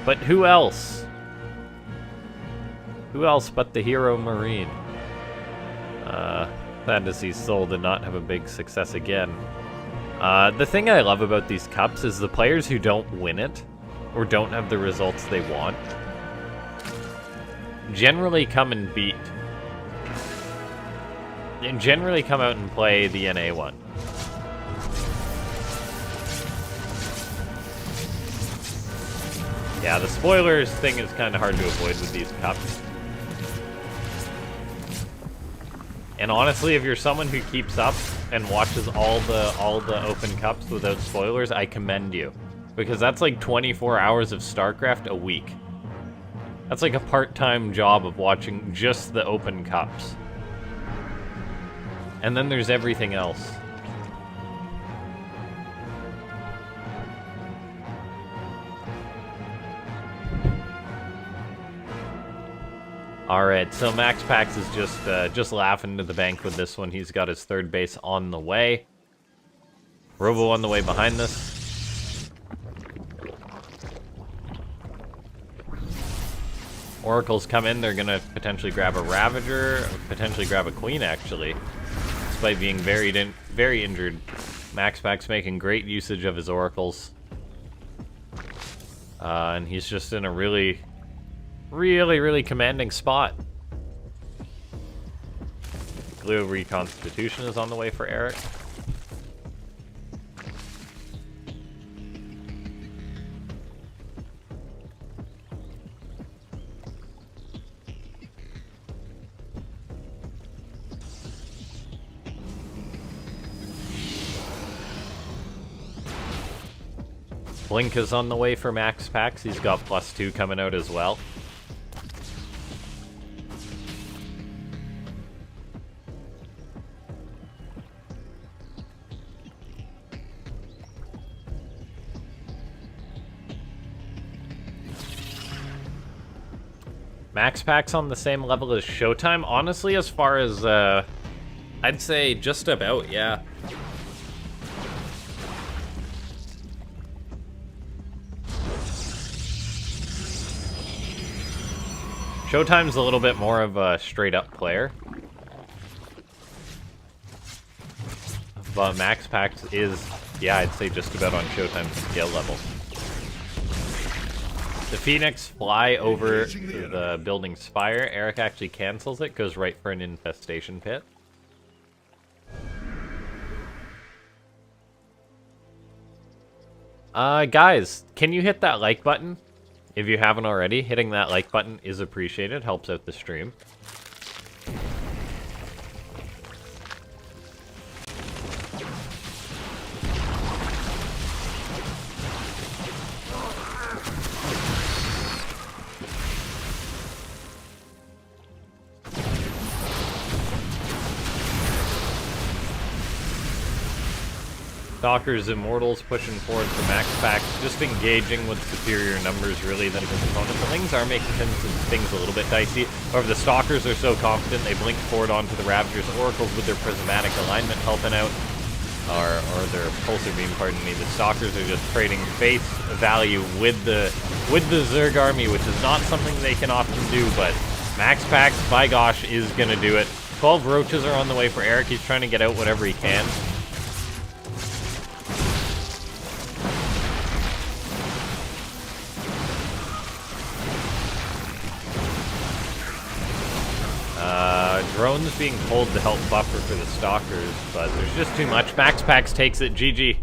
But who else? Who else but the Hero Marine? Fantasy Soul did not have a big success again. The thing I love about these cups is the players who don't win it, or don't have the results they want, generally come and beat. And generally come out and play the NA one. Yeah, the spoilers thing is kind of hard to avoid with these cups. And honestly, if you're someone who keeps up and watches all the open cups without spoilers, I commend you. Because that's like 24 hours of Starcraft a week. That's like a part-time job of watching just the open cups. And then there's everything else. Alright, so Max Pax is just laughing to the bank with this one. He's got his third base on the way. Robo on the way behind this. Oracles come in, they're gonna potentially grab a Ravager, potentially grab a Queen, actually. Despite being very injured. Max Pax making great usage of his Oracles. And he's just in a really commanding spot. Glue Reconstitution is on the way for Eric. Blink is on the way for Max Pax. He's got +2 coming out as well. Max Pack's on the same level as Showtime. Honestly, as far as, I'd say just about, yeah. Showtime's a little bit more of a straight-up player. But Max Pax is, yeah, I'd say just about on Showtime's skill level. The Phoenix fly over the building spire. Eric actually cancels it, goes right for an infestation pit. Guys, can you hit that like button? If you haven't already, hitting that like button is appreciated, helps out the stream. Stalker's Immortals pushing forward for Max Pax, just engaging with superior numbers really than his opponent. The Lings are making things a little bit dicey. However, the Stalkers are so confident they blink forward onto the Ravagers. Oracles with their prismatic alignment helping out. or their Pulsar Beam, pardon me. The Stalkers are just trading face value with the Zerg army, which is not something they can often do, but Max Pax, by gosh, is gonna do it. 12 roaches are on the way for Eric. He's trying to get out whatever he can. Drones being pulled to help buffer for the Stalkers, but there's just too much. Max Pax takes it. GG.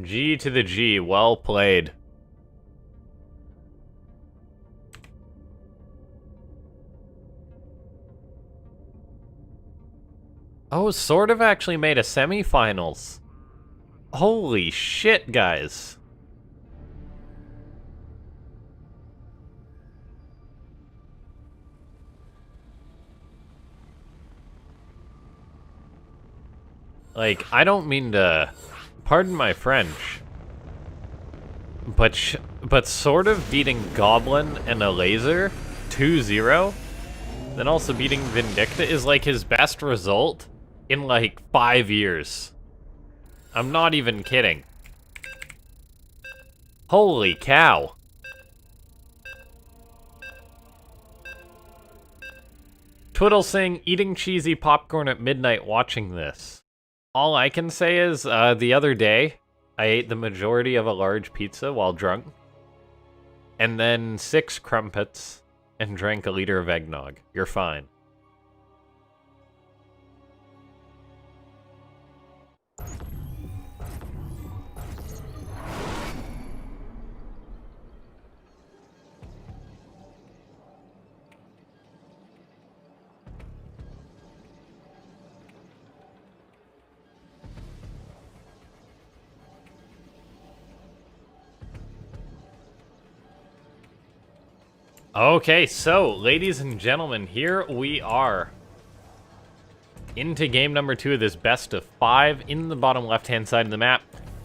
G to the G. Well played. Oh, sort of actually made a semifinals. Holy shit, guys. Like, I don't mean to... Pardon my French. But sort of beating Goblin and a Laser 2-0, then also beating Vindicta is like his best result in like 5 years. I'm not even kidding. Holy cow. Twiddle saying, eating cheesy popcorn at midnight watching this. All I can say is, the other day, I ate the majority of a large pizza while drunk, and then 6 crumpets, and drank a liter of eggnog. You're fine. Okay, so, ladies and gentlemen, here we are. Into game number 2 of this best of 5 in the bottom left-hand side of the map.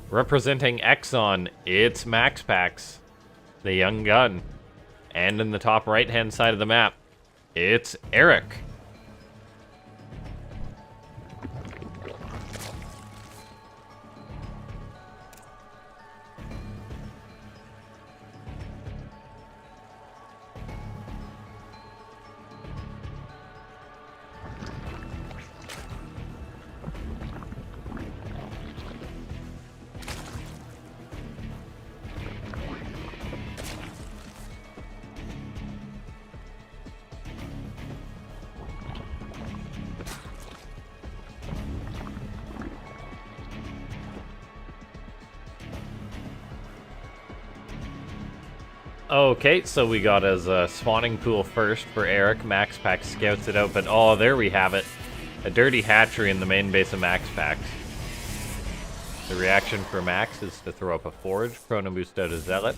Representing Exxon, it's Max Pax, the young gun. And in the top right-hand side of the map, it's Eric. Okay, so we got his spawning pool first for Eric. Max Pax scouts it out, but oh, there we have it. A dirty hatchery in the main base of Max Pax. The reaction for Max is to throw up a forge, chrono boost out a zealot.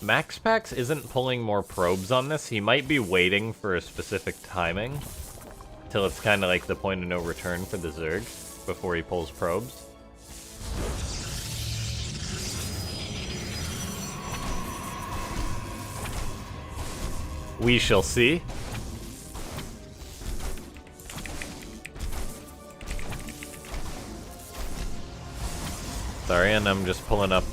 Max Pax isn't pulling more probes on this. He might be waiting for a specific timing. Till it's kind of like the point of no return for the Zerg before he pulls probes. We shall see. Sorry, and I'm just pulling up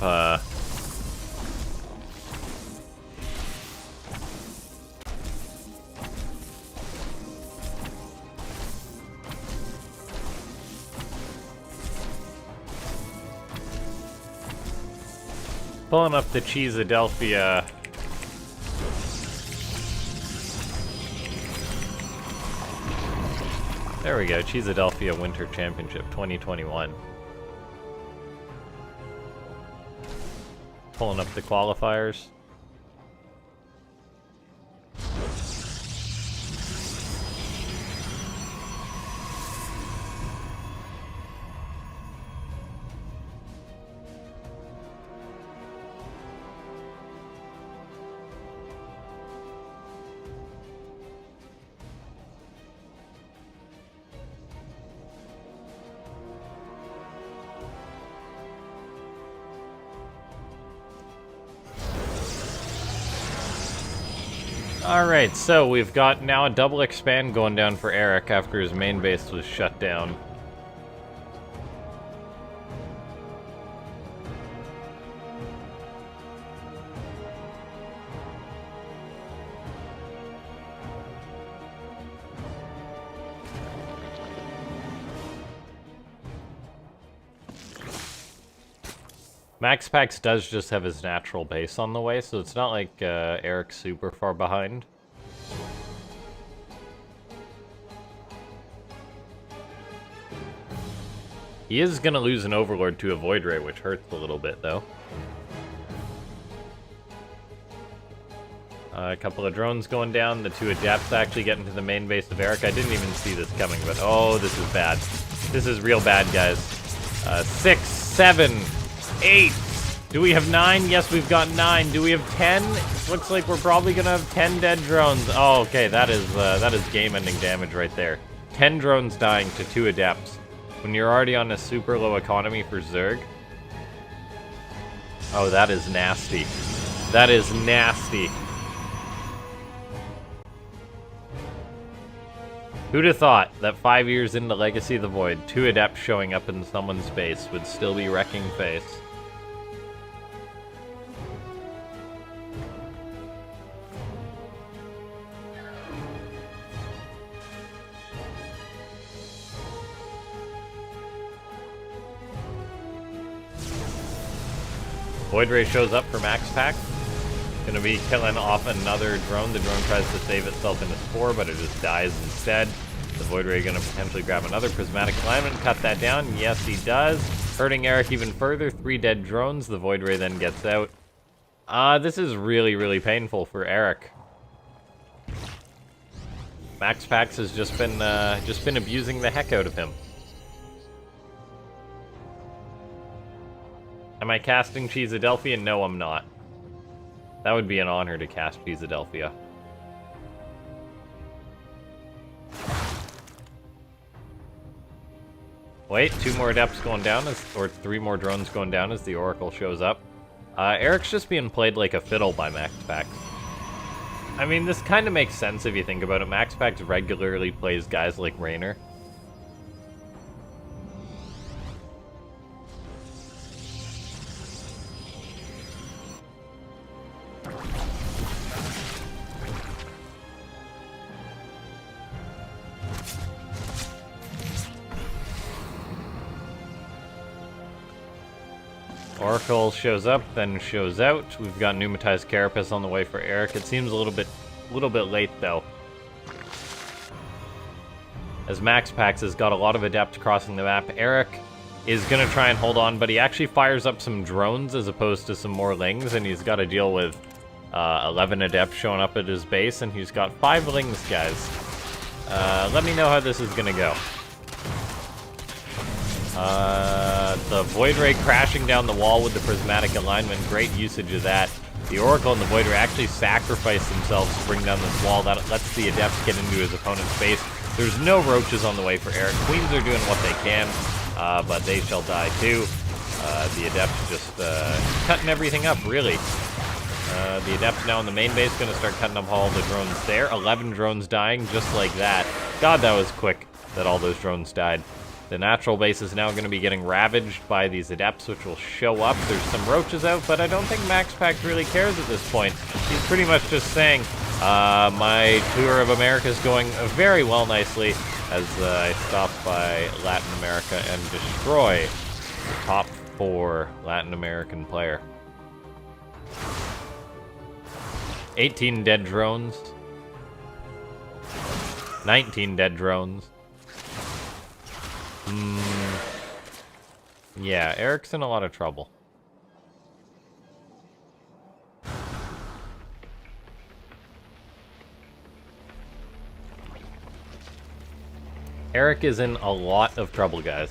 pulling up the Cheesadelphia. There we go, Cheesadelphia Winter Championship 2021. Pulling up the qualifiers. Alright, so we've got now a double expand going down for Eric after his main base was shut down. MaxPax does just have his natural base on the way, so it's not like Eric's super far behind. He is going to lose an Overlord to a Void Ray, which hurts a little bit, though. A couple of drones going down, the 2 Adepts actually getting to the main base of Eric. I didn't even see this coming, but oh, this is bad. This is real bad, guys. 6, 7... 8. Do we have 9? Yes, we've got 9. Do we have 10? Looks like we're probably gonna have 10 dead drones. Oh, okay, that is game-ending damage right there. 10 drones dying to 2 Adepts. When you're already on a super low economy for Zerg. Oh, that is nasty. That is nasty. Who'd have thought that 5 years into Legacy of the Void, 2 Adepts showing up in someone's base would still be wrecking face? Void Ray shows up for MaxPax. Gonna be killing off another drone. The drone tries to save itself in a spore, but it just dies instead. The Void Ray gonna potentially grab another prismatic alignment, cut that down. Yes, he does. Hurting Eric even further. 3 dead drones. The Void Ray then gets out. This is really, really painful for Eric. MaxPax has just been abusing the heck out of him. Am I casting Cheesadelphia? No, I'm not. That would be an honor to cast Cheesadelphia. Wait, 2 more Adepts going down, or 3 more drones going down as the Oracle shows up. Eric's just being played like a fiddle by MaxPax. I mean, this kind of makes sense if you think about it. MaxPax regularly plays guys like Raynor. Oracle shows up, then shows out. We've got Pneumatized Carapace on the way for Eric. It seems a little bit late though, as MaxPax has got a lot of Adepts crossing the map. Eric is gonna try and hold on, but he actually fires up some drones as opposed to some more Lings, and he's got to deal with 11 Adepts showing up at his base, and he's got 5 Lings, guys. Let me know how this is gonna go. The Void Ray crashing down the wall with the Prismatic Alignment, great usage of that. The Oracle and the Void Ray actually sacrifice themselves to bring down this wall. That lets the Adepts get into his opponent's base. There's no Roaches on the way for Eric. Queens are doing what they can, but they shall die too. The Adepts just cutting everything up, really. The Adepts now in the main base going to start cutting up all the drones there. 11 drones dying just like that. God, that was quick that all those drones died. The natural base is now going to be getting ravaged by these Adepts, which will show up. There's some Roaches out, but I don't think MaxPax really cares at this point. He's pretty much just saying, my tour of America is going very well nicely as I stop by Latin America and destroy the top 4 Latin American player. 18 dead drones. 19 dead drones. Yeah, Eric's in a lot of trouble. Eric is in a lot of trouble, guys.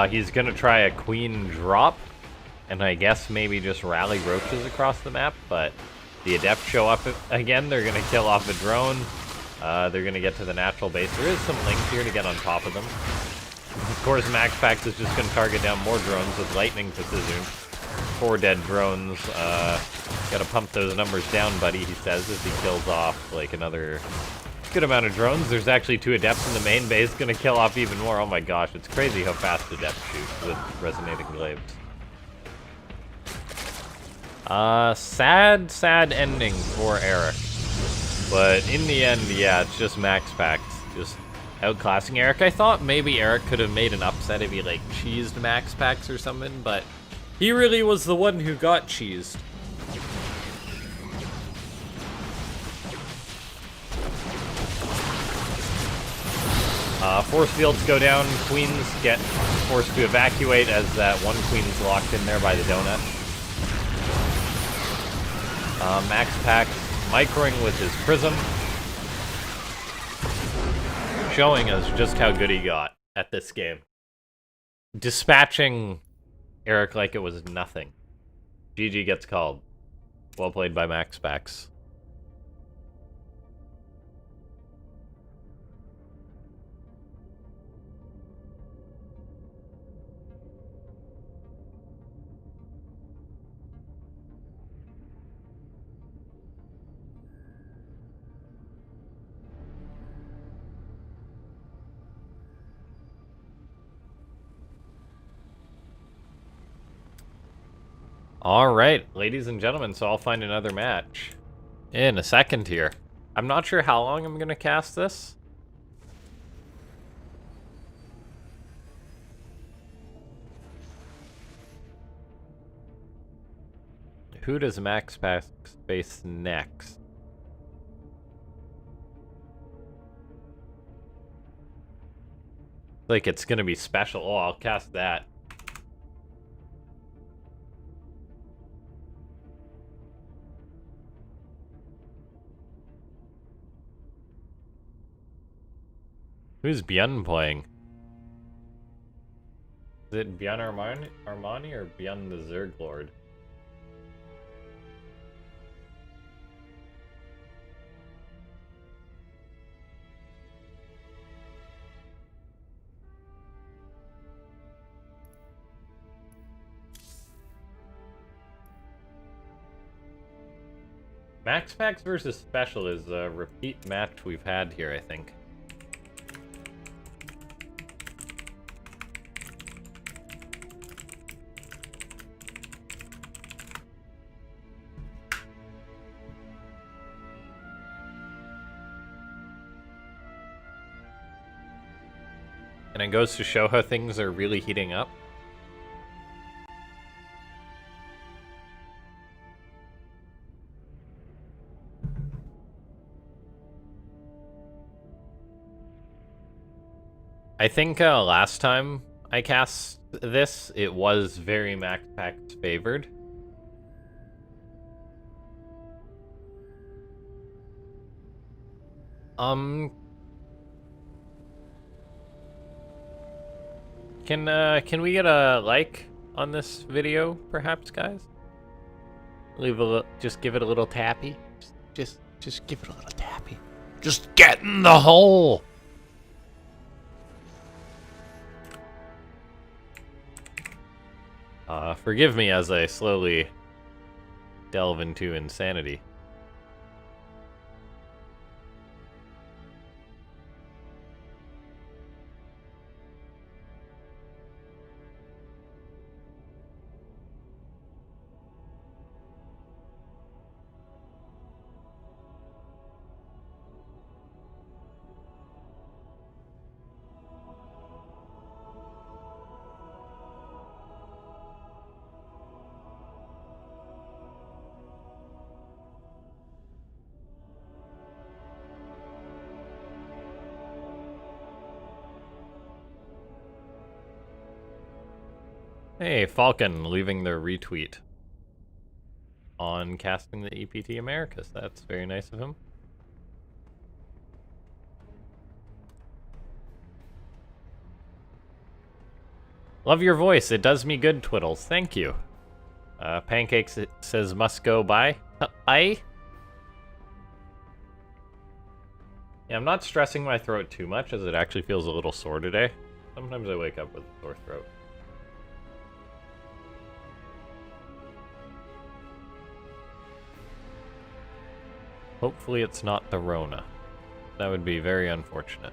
He's gonna try a queen drop, and I guess maybe just rally Roaches across the map, but the Adepts show up again. They're gonna kill off a drone. They're gonna get to the natural base. There is some Lings here to get on top of them. Of course, Max Pax is just going to target down more drones with lightning precision. 4 dead drones. Gotta pump those numbers down, buddy, he says, as he kills off, like, another good amount of drones. There's actually 2 Adepts in the main base, gonna kill off even more. Oh my gosh, it's crazy how fast Adepts shoot with resonating glaives. Sad ending for Eric. But in the end, yeah, it's just Max Pax just outclassing Eric. I thought maybe Eric could have made an upset if he, like, cheesed Max Pax or something, but he really was the one who got cheesed. Force fields go down, queens get forced to evacuate as that one queen's locked in there by the donut. Max Pax microing with his prism, showing us just how good he got at this game. Dispatching Eric like it was nothing. GG gets called. Well played by Max Pax. Alright, ladies and gentlemen, so I'll find another match in a second here. I'm not sure how long I'm going to cast this. Who does Max Pax face next? Like it's going to be special. Oh, I'll cast that. Who's Bjorn playing? Is it Bjorn Armani or Bjorn the Zerg Lord? Max Pax versus Special is a repeat match we've had here, I think. And it goes to show how things are really heating up. I think last time I cast this, it was very Max Pax favored. Can we get a like on this video, perhaps, guys? Leave a just give it a little tappy. Just give it a little tappy. Just get in the hole. Forgive me as I slowly delve into insanity. Hey, Falcon leaving the retweet on casting the EPT Americas. That's very nice of him. Love your voice. It does me good, Twiddles. Thank you. Pancakes it says must go by. Bye. Yeah, I'm not stressing my throat too much as it actually feels a little sore today. Sometimes I wake up with a sore throat. Hopefully it's not the Rona. That would be very unfortunate.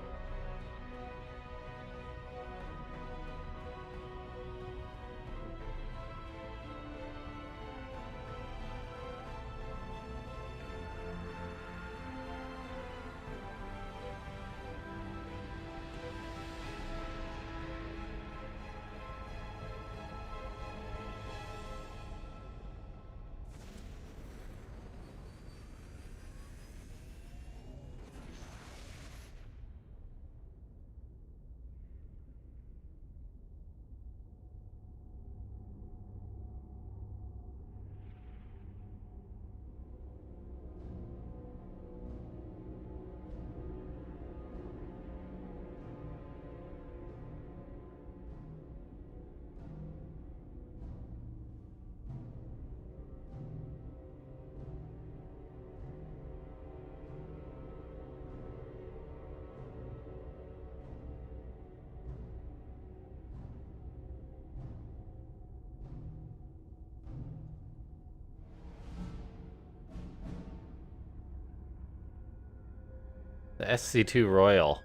The SC2 Royal.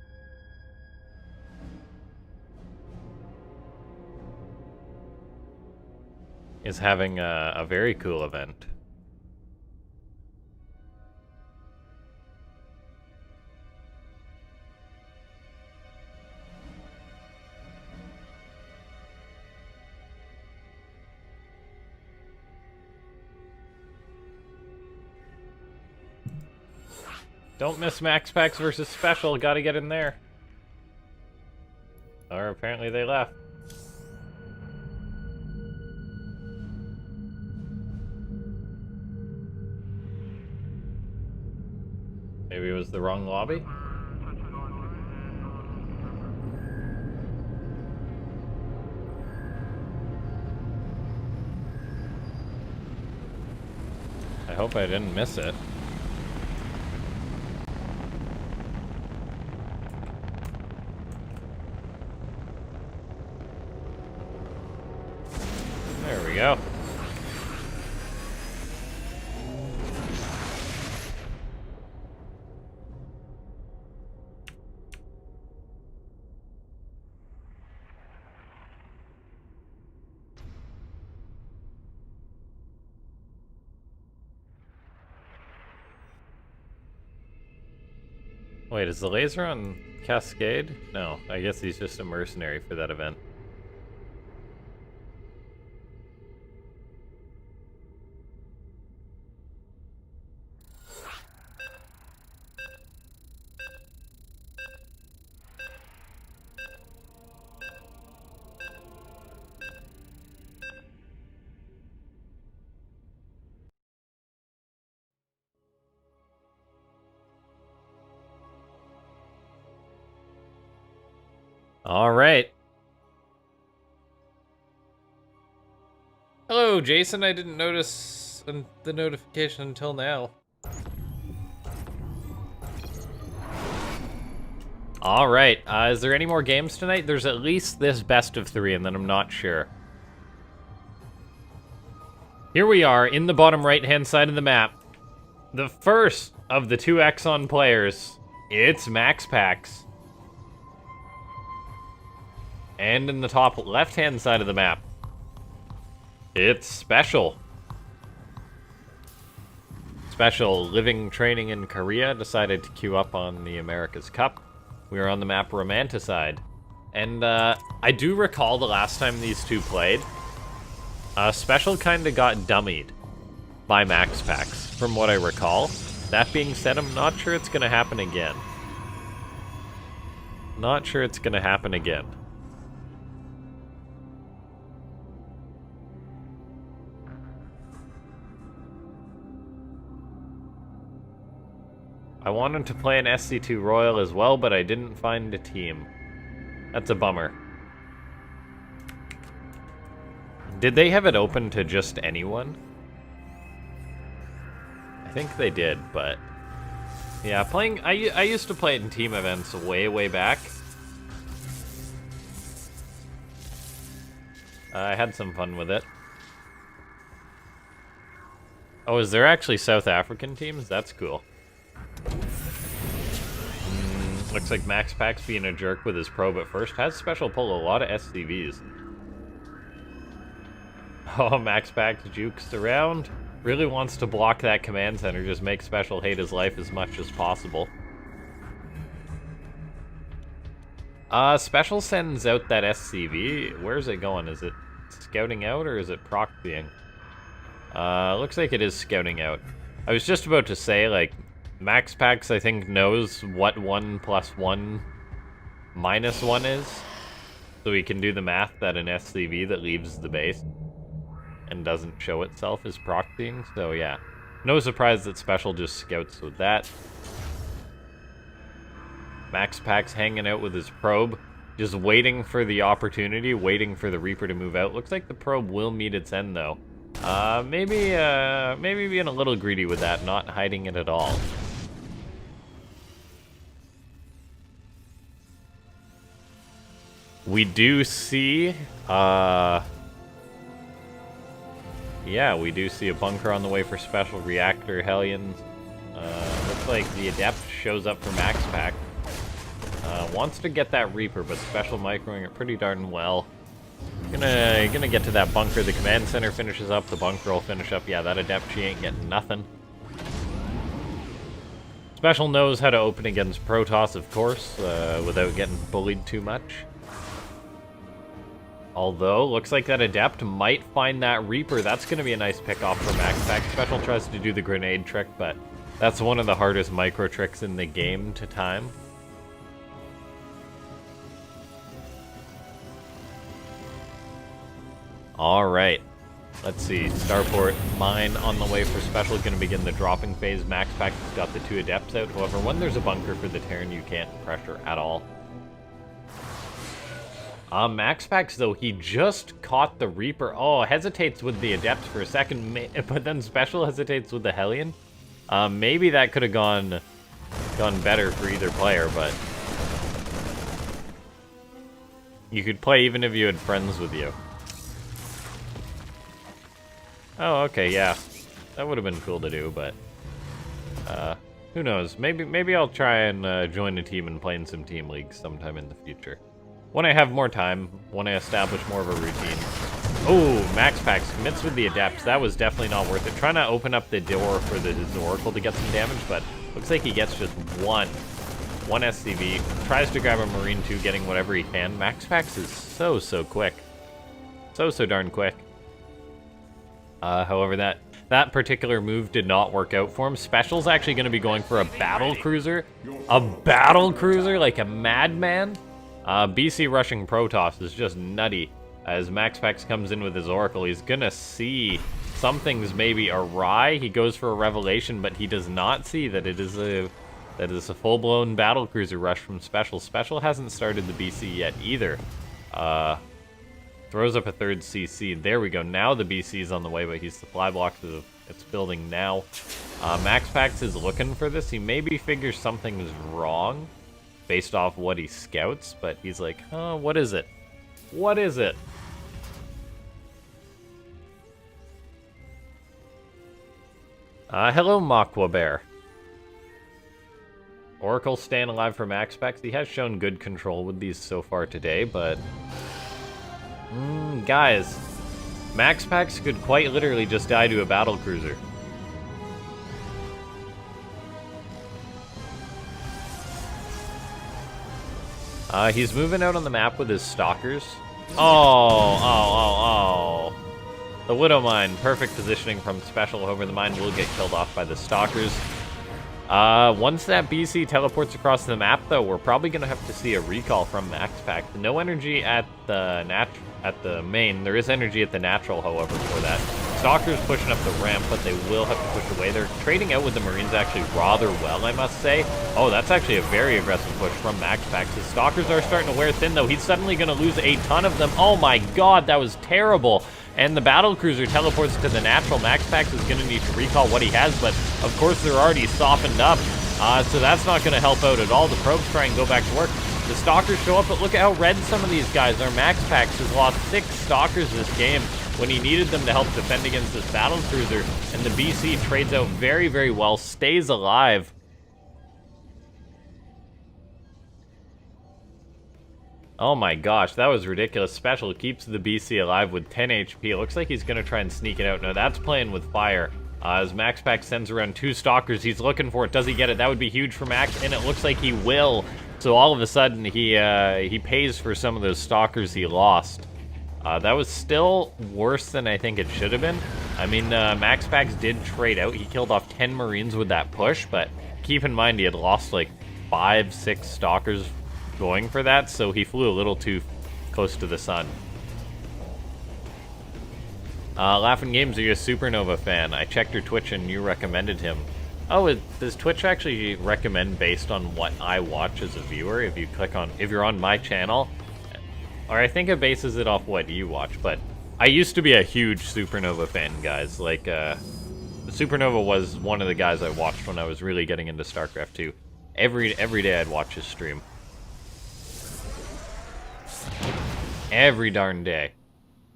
Is having a very cool event. Don't miss Max Packs versus Special, gotta get in there. Or apparently they left. Maybe it was the wrong lobby? I hope I didn't miss it. There we go. Wait, is the laser on Cascade? No, I guess he's just a mercenary for that event. All right. Hello, Jason. I didn't notice the notification until now. All right. Is there any more games tonight? There's at least this best of 3, and then I'm not sure. Here we are in the bottom right-hand side of the map. The first of the 2 Exxon players. It's Max Packs. And in the top left-hand side of the map, it's Special. Special, living training in Korea, decided to queue up on the America's Cup. We were on the map Romanticide. And I do recall the last time these two played, Special kind of got dummied by Max Packs, from what I recall. That being said, I'm not sure it's going to happen again. Not sure it's going to happen again. I wanted to play an SC2 Royal as well, but I didn't find a team. That's a bummer. Did they have it open to just anyone? I think they did, but... yeah, playing... I used to play it in team events way, way back. I had some fun with it. Oh, is there actually South African teams? That's cool. Looks like Max Pack's being a jerk with his probe at first. Has special pull a lot of SCVs. Oh, Max Pack jukes around. Really wants to block that command center. Just make special hate his life as much as possible. Special sends out that SCV. Where's it going? Is it scouting out or is it proxying? Looks like it is scouting out. I was just about to say, like, Max Pax, I think, knows what 1 + 1 - 1 is. So he can do the math that an SCV that leaves the base and doesn't show itself is proxying. So yeah, no surprise that Special just scouts with that. Max Pax hanging out with his probe, just waiting for the opportunity, waiting for the Reaper to move out. Looks like the probe will meet its end, though. Maybe being a little greedy with that, not hiding it at all. We do see, yeah, we do see a bunker on the way for Special Reactor Hellions. Looks like the Adept shows up for Max Pack. Wants to get that Reaper, but Special microing it pretty darn well. Gonna get to that bunker. The command center finishes up. The bunker will finish up. Yeah, that Adept, she ain't getting nothing. Special knows how to open against Protoss, of course, without getting bullied too much. Although, looks like that Adept might find that Reaper. That's gonna be a nice pick-off for Max Pack. Special tries to do the grenade trick, but that's one of the hardest micro tricks in the game to time. Alright, let's see. Starport mine on the way for Special. Going to begin the dropping phase. Max Pack has got the 2 Adepts out. However, when there's a bunker for the Terran, you can't pressure at all. Max Pax, though, he just caught the Reaper. Oh, hesitates with the Adepts for a second, but then Special hesitates with the Hellion. Maybe that could have gone better for either player, but you could play even if you had friends with you. Oh, okay, yeah. That would have been cool to do, but who knows? Maybe I'll try and join a team and play in some team leagues sometime in the future. When I have more time, when I establish more of a routine. Oh, Max Pax commits with the Adepts. That was definitely not worth it. Trying to open up the door for his Oracle to get some damage, but looks like he gets just one SCV. Tries to grab a Marine too, getting whatever he can. Max Pax is so quick. So darn quick. However, that particular move did not work out for him. Special's actually going to be going for a battle cruiser. A battle cruiser like a madman. BC rushing Protoss is just nutty. As Max Pax comes in with his Oracle, he's going to see something's maybe awry. He goes for a revelation, but he does not see that it is a full-blown battle cruiser rush from Special. Special hasn't started the BC yet either. Throws up a 3rd CC. There we go. Now the BC is on the way, but he's supply blocked. It's building now. Max Pax is looking for this. He maybe figures something is wrong based off what he scouts, but he's like, huh, what is it? What is it? Hello, Makwa Bear. Oracle staying alive for Max Pax. He has shown good control with these so far today, but guys, Max Pax could quite literally just die to a battle cruiser. He's moving out on the map with his Stalkers. Oh. The Widow Mine, perfect positioning from Special. However, the mine will get killed off by the Stalkers. Once that BC teleports across the map, though, we're probably going to have to see a recall from Max Pack. No energy at the main. There is energy at the natural, however, for that. Stalkers pushing up the ramp, but they will have to push away. They're trading out with the Marines actually rather well, I must say. Oh, that's actually a very aggressive push from Max Pack. His Stalkers are starting to wear thin, though. He's suddenly going to lose a ton of them. Oh my god, that was terrible. And the battle cruiser teleports to the natural. Max Pax is going to need to recall what he has, but of course they're already softened up. So that's not going to help out at all. The probes try and go back to work. The Stalkers show up, but look at how red some of these guys are. Max Pax has lost 6 Stalkers this game when he needed them to help defend against this battle cruiser, and the BC trades out very, very well, stays alive. Oh my gosh, that was ridiculous. Special keeps the BC alive with 10 HP. It looks like he's going to try and sneak it out. No, that's playing with fire. As Max Pax sends around 2 Stalkers, he's looking for it. Does he get it? That would be huge for Max, and it looks like he will. So all of a sudden, he pays for some of those Stalkers he lost. That was still worse than I think it should have been. I mean, Max Pax did trade out. He killed off 10 Marines with that push, but keep in mind he had lost like 5, 6 Stalkers going for that, so he flew a little too close to the sun. LaughNgamez, are you a Supernova fan? I checked your Twitch and you recommended him. Oh, does Twitch actually recommend based on what I watch as a viewer? If you're on my channel, or I think it bases it off what you watch. But I used to be a huge Supernova fan, guys. Like, Supernova was one of the guys I watched when I was really getting into Starcraft 2. Every day I'd watch his stream. Every darn day.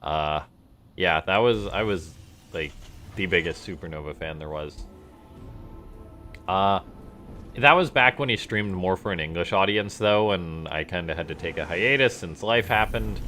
Yeah, I was like the biggest Supernova fan there was. That was back when he streamed more for an English audience, though, and I kind of had to take a hiatus since life happened.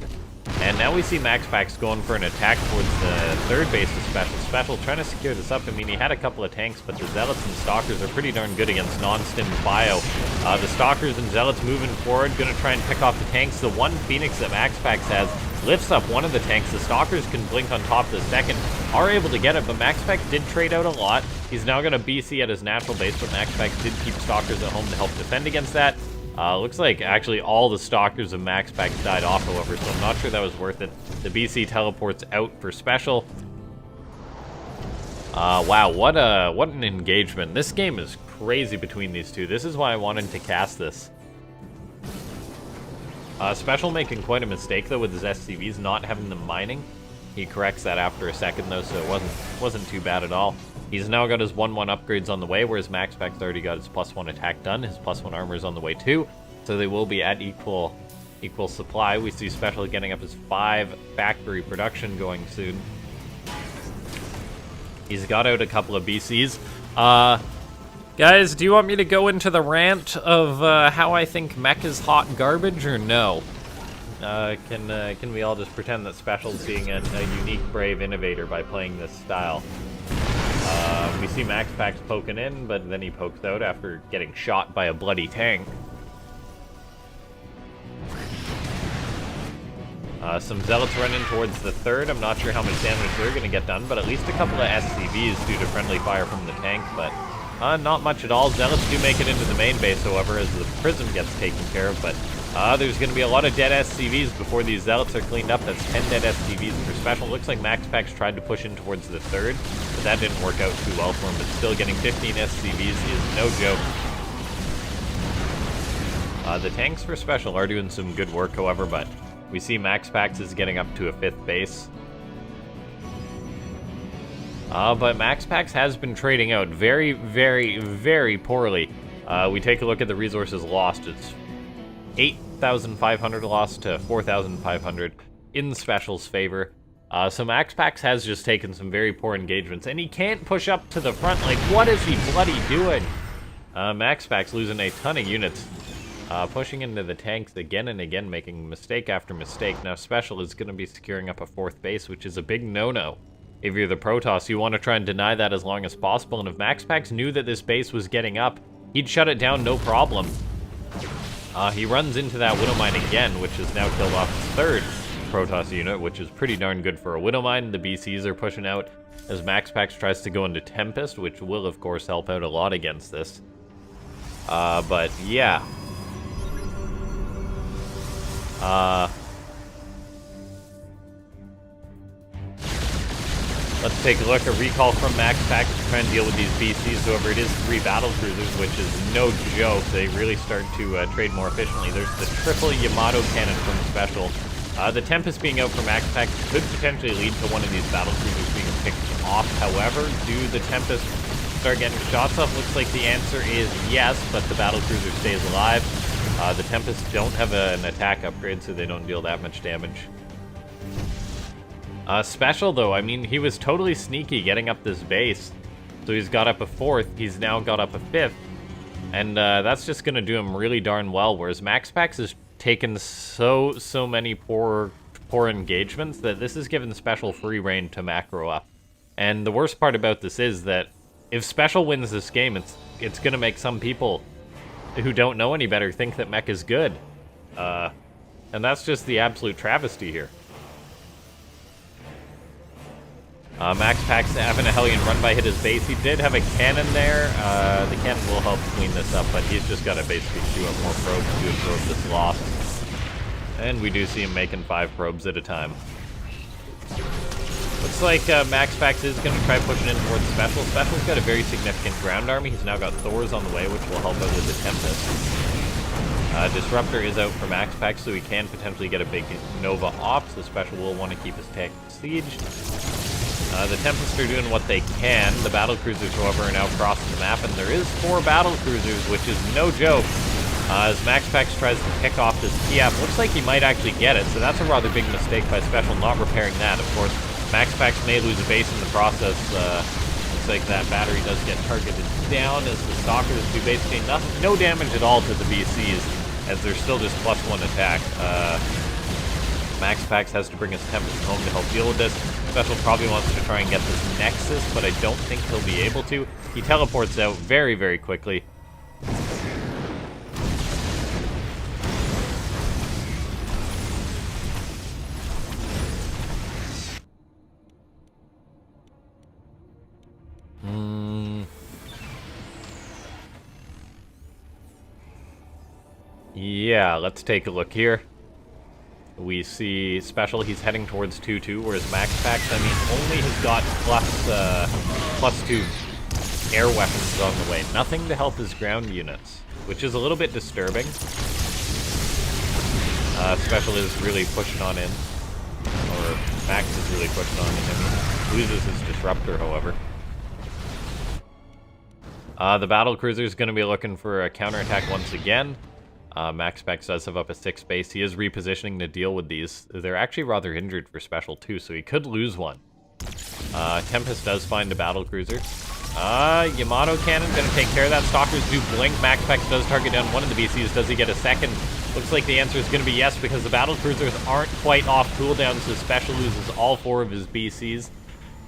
And now we see Max Pax going for an attack towards the 3rd base of Special. Special trying to secure this up. I mean, he had a couple of tanks, but the Zealots and Stalkers are pretty darn good against non-stim bio. The Stalkers and Zealots moving forward, gonna try and pick off the tanks. The one Phoenix that Max Pax has lifts up one of the tanks. The Stalkers can blink on top of the second, are able to get it, but Max Pax did trade out a lot. He's now gonna BC at his natural base, but Max Pax did keep Stalkers at home to help defend against that. Looks like actually all the Stalkers of Max Pax died off, however, so I'm not sure that was worth it. The BC teleports out for Special. Wow, what an engagement. This game is crazy between these two. This is why I wanted to cast this. Special making quite a mistake, though, with his SCVs not having them mining. He corrects that after a second, though, so it wasn't too bad at all. He's now got his 1-1 upgrades on the way, whereas Max Pax already got his +1 attack done. His +1 armor is on the way too, so they will be at equal supply. We see Special getting up his 5 factory production going soon. He's got out a couple of BCs. Guys, do you want me to go into the rant of how I think mech is hot garbage, or no? Can we all just pretend that Special's being a unique, brave innovator by playing this style? We see Max Pax poking in, but then he pokes out after getting shot by a bloody tank. Some Zealots running towards the 3rd. I'm not sure how much damage they're going to get done, but at least a couple of SCVs due to friendly fire from the tank, but not much at all. Zealots do make it into the main base, however, as the Prism gets taken care of, but there's going to be a lot of dead SCVs before these Zealots are cleaned up. That's 10 dead SCVs for Special. Looks like Max Pax tried to push in towards the 3rd, but that didn't work out too well for him, but still getting 15 SCVs is no joke. The tanks for Special are doing some good work, however, but we see Max Pax is getting up to a 5th base. But Max Pax has been trading out very, very, very poorly. We take a look at the resources lost. It's 8,500 lost to 4,500 in Special's favor. So Max Pax has just taken some very poor engagements, and he can't push up to the front. Like, what is he bloody doing? Max Pax losing a ton of units. Pushing into the tanks again and again, making mistake after mistake. Now Special is going to be securing up a 4th base, which is a big no-no. If you're the Protoss, you want to try and deny that as long as possible, and if Max Pax knew that this base was getting up, he'd shut it down no problem. He runs into that Widowmine again, which has now killed off his 3rd Protoss unit, which is pretty darn good for a Widowmine. The BCs are pushing out as Max Pax tries to go into Tempest, which will, of course, help out a lot against this. But, yeah. Let's take a look. A recall from Max Pax to try and deal with these BCs. However, it is 3 battle cruisers, which is no joke. They really start to trade more efficiently. There's the triple Yamato cannon from Special. The Tempest being out for Max Pax could potentially lead to one of these battle cruisers being picked off. However, do the Tempest start getting shots off? Looks like the answer is yes, but the battle cruiser stays alive. The Tempests don't have an attack upgrade, so they don't deal that much damage. Special, though, I mean, he was totally sneaky getting up this base. So he's got up a 4th, he's now got up a 5th. And that's just going to do him really darn well, whereas MaxPax has taken so many poor engagements that this has given Special free reign to macro up. And the worst part about this is that if Special wins this game, it's going to make some people who don't know any better think that Mech is good. And that's just the absolute travesty here. MaxPax having a Hellion run-by hit his base. He did have a cannon there. The cannon will help clean this up, but he's just got to basically shoot up more probes to absorb this loss. And we do see him making 5 probes at a time. Looks like MaxPax is going to try pushing in towards Special. Special's got a very significant ground army. He's now got Thors on the way, which will help out with the Tempest. Disruptor is out for MaxPax, so he can potentially get a big Nova off, so Special will want to keep his tech siege. The Tempests are doing what they can. The battlecruisers, however, are now crossing the map, and there is 4 battlecruisers, which is no joke. As MaxPax tries to pick off this Kiev, looks like he might actually get it, so that's a rather big mistake by Special not repairing that. Of course, MaxPax may lose a base in the process. Looks like that battery does get targeted down as the Stalkers do basically no damage at all to the BCs, as they're still just +1 attack. MaxPax has to bring his Tempest home to help deal with this. Special probably wants to try and get this Nexus, but I don't think he'll be able to. He teleports out very, very quickly. Yeah, let's take a look here. We see Special, he's heading towards 2-2, whereas MaxPax, I mean, only has got +2 air weapons on the way. Nothing to help his ground units, which is a little bit disturbing. Special is really pushing on in. Or Max is really pushing on in, I mean. Loses his Disruptor, however. The battlecruiser is going to be looking for a counterattack once again. MaxPax does have up a 6 base. He is repositioning to deal with these. They're actually rather injured for Special too, so he could lose one. Tempest does find a battlecruiser. Yamato Cannon gonna take care of that. Stalkers do blink. MaxPax does target down one of the BCs. Does he get a second? Looks like the answer is gonna be yes, because the battlecruisers aren't quite off cooldown, so Special loses all 4 of his BCs.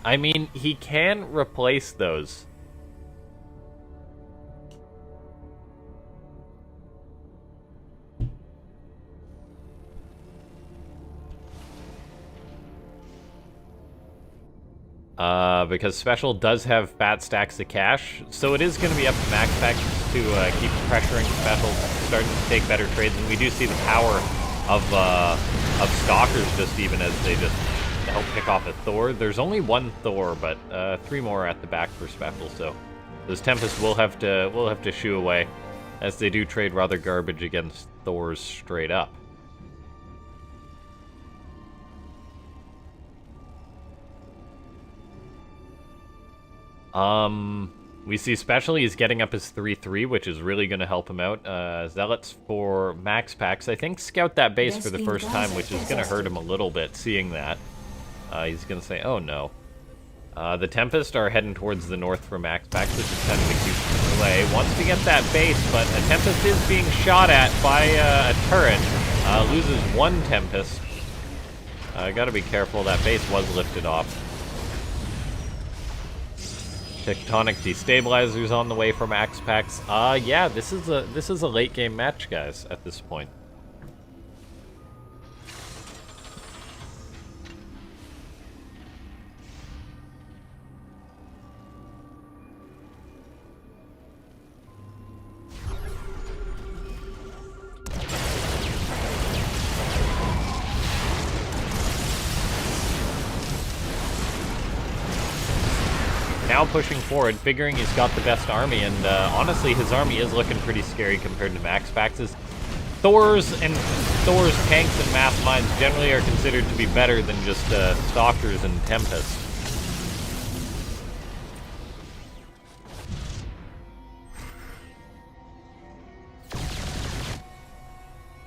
I mean, he can replace those. Because Special does have fat stacks of cash, so it is going to be up to MaxPax to keep pressuring Special, starting to take better trades, and we do see the power of Stalkers just even as they just help pick off a Thor. There's only 1 Thor, but 3 more at the back for Special, so those Tempests will have to shoo away, as they do trade rather garbage against Thors straight up. We see Special, he's getting up his 3-3, which is really going to help him out. Zealots for MaxPax, I think, scout that base for the first time, which is going to hurt him a little bit, seeing that. He's going to say, oh no. The Tempest are heading towards the north for MaxPax, which is kind of a cute play. Wants to get that base, but a Tempest is being shot at by a turret. Loses 1 Tempest. Gotta be careful, that base was lifted off. Tectonic Destabilizers on the way for MaxPax. Yeah, this is a late game match, guys, at this point. Now pushing forward, figuring he's got the best army, and honestly, his army is looking pretty scary compared to MaxPax's. Thor's tanks and mass mines generally are considered to be better than just Stalkers and Tempests.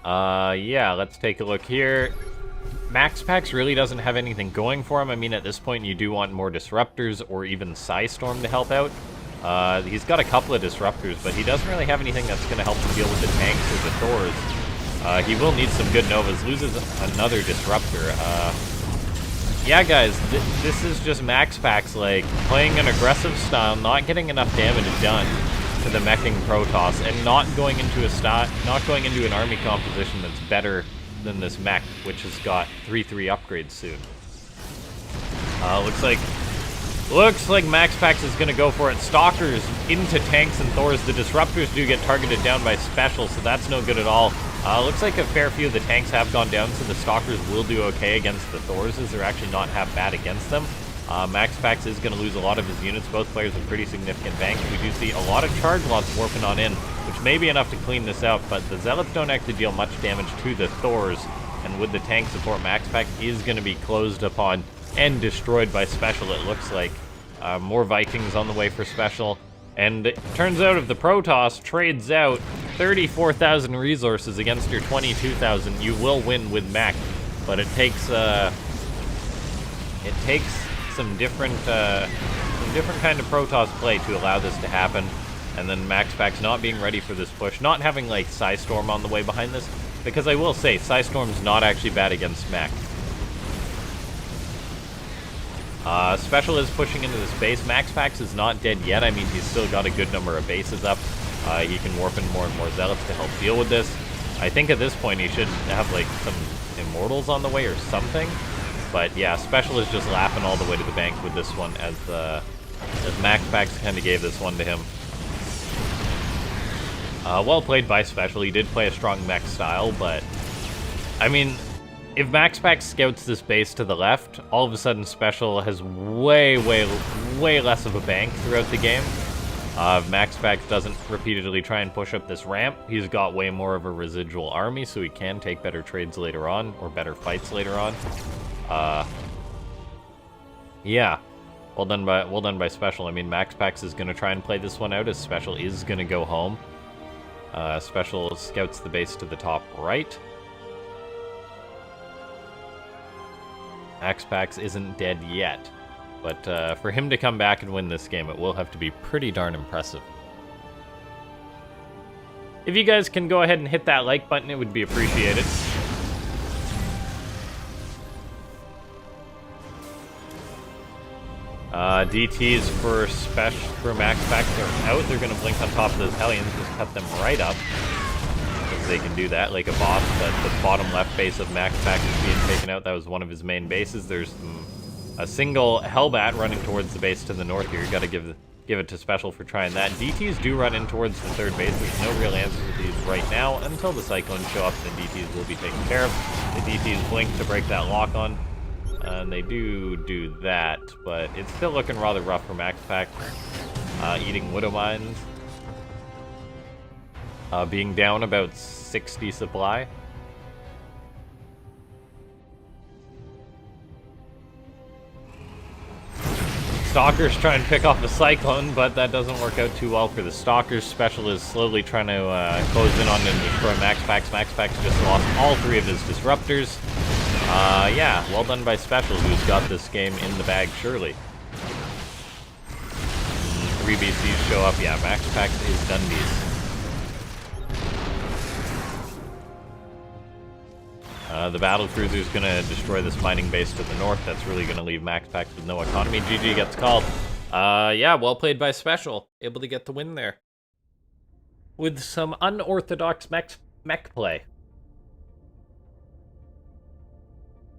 Yeah, let's take a look here. Max Pax really doesn't have anything going for him. I mean, at this point, you do want more Disruptors or even Psystorm to help out. He's got a couple of Disruptors, but he doesn't really have anything that's going to help him deal with the tanks or the Thors. He will need some good Novas. Loses another Disruptor. Yeah, guys, this is just Max Pax, like, playing an aggressive style, not getting enough damage done to the meching Protoss, and not going into an army composition that's better than this mech, which has got 3/3 upgrades soon. Looks like Max Pax is gonna go for it. Stalkers into tanks and Thors. The Disruptors do get targeted down by Special, so that's no good at all. Looks like a fair few of the tanks have gone down, so the Stalkers will do okay against the Thors, as they're actually not half bad against them. Max Pax is going to lose a lot of his units. Both players with pretty significant banks. We do see a lot of charge lots warping on in, which may be enough to clean this out, but the Zealots don't actually deal much damage to the Thors, and with the tank support, Max Pax is going to be closed upon and destroyed by Special, it looks like. More Vikings on the way for Special, and it turns out if the Protoss trades out 34,000 resources against your 22,000, you will win with mech, but it takes some different kind of Protoss play to allow this to happen, and then Max Pax not being ready for this push, not having like Psystorm on the way behind this, because I will say Psystorm's not actually bad against mech. Special is pushing into this base. Max Pax is not dead yet. I mean, he's still got a good number of bases up. He can warp in more and more Zealots to help deal with this. I think at this point he should have like some Immortals on the way or something. But yeah, Special is just laughing all the way to the bank with this one, as Max Pax kind of gave this one to him. Well played by Special. He did play a strong mech style, but I mean, if Max Pax scouts this base to the left, all of a sudden Special has way less of a bank throughout the game. If Max Pax doesn't repeatedly try and push up this ramp, he's got way more of a residual army, so he can take better trades later on, or better fights later on. Yeah, well done by Special. I mean, Max Pax is gonna try and play this one out, as Special is gonna go home. Special scouts the base to the top right. Max Pax isn't dead yet, but for him to come back and win this game, it will have to be pretty darn impressive. If you guys can go ahead and hit that like button, it would be appreciated. DTs for Max Pax are out. They're going to blink on top of those Hellions, just cut them right up. Because they can do that like a boss. But the bottom left base of Max Pax is being taken out. That was one of his main bases. There's a single Hellbat running towards the base to the north here. You got to give it to Special for trying that. DTs do run in towards the third base. There's no real answer to these right now. Until the Cyclones show up, the DTs will be taken care of. The DTs blink to break that lock on. And they do that, but it's still looking rather rough for Max Pax. Eating Widow Mines. Being down about 60 supply. Stalkers try and pick off the Cyclone, but that doesn't work out too well for the Stalkers. Special is slowly trying to close in on and destroy Max Pax. Max Pax just lost all 3 of his Disruptors. Yeah, well done by Special, who's got this game in the bag, surely. 3 BCs show up. Yeah, Max Pax is Dundies. The battle cruiser is going to destroy this mining base to the north. That's really going to leave Max Pax with no economy. GG gets called. Yeah, well played by Special. Able to get the win there. With some unorthodox mech play.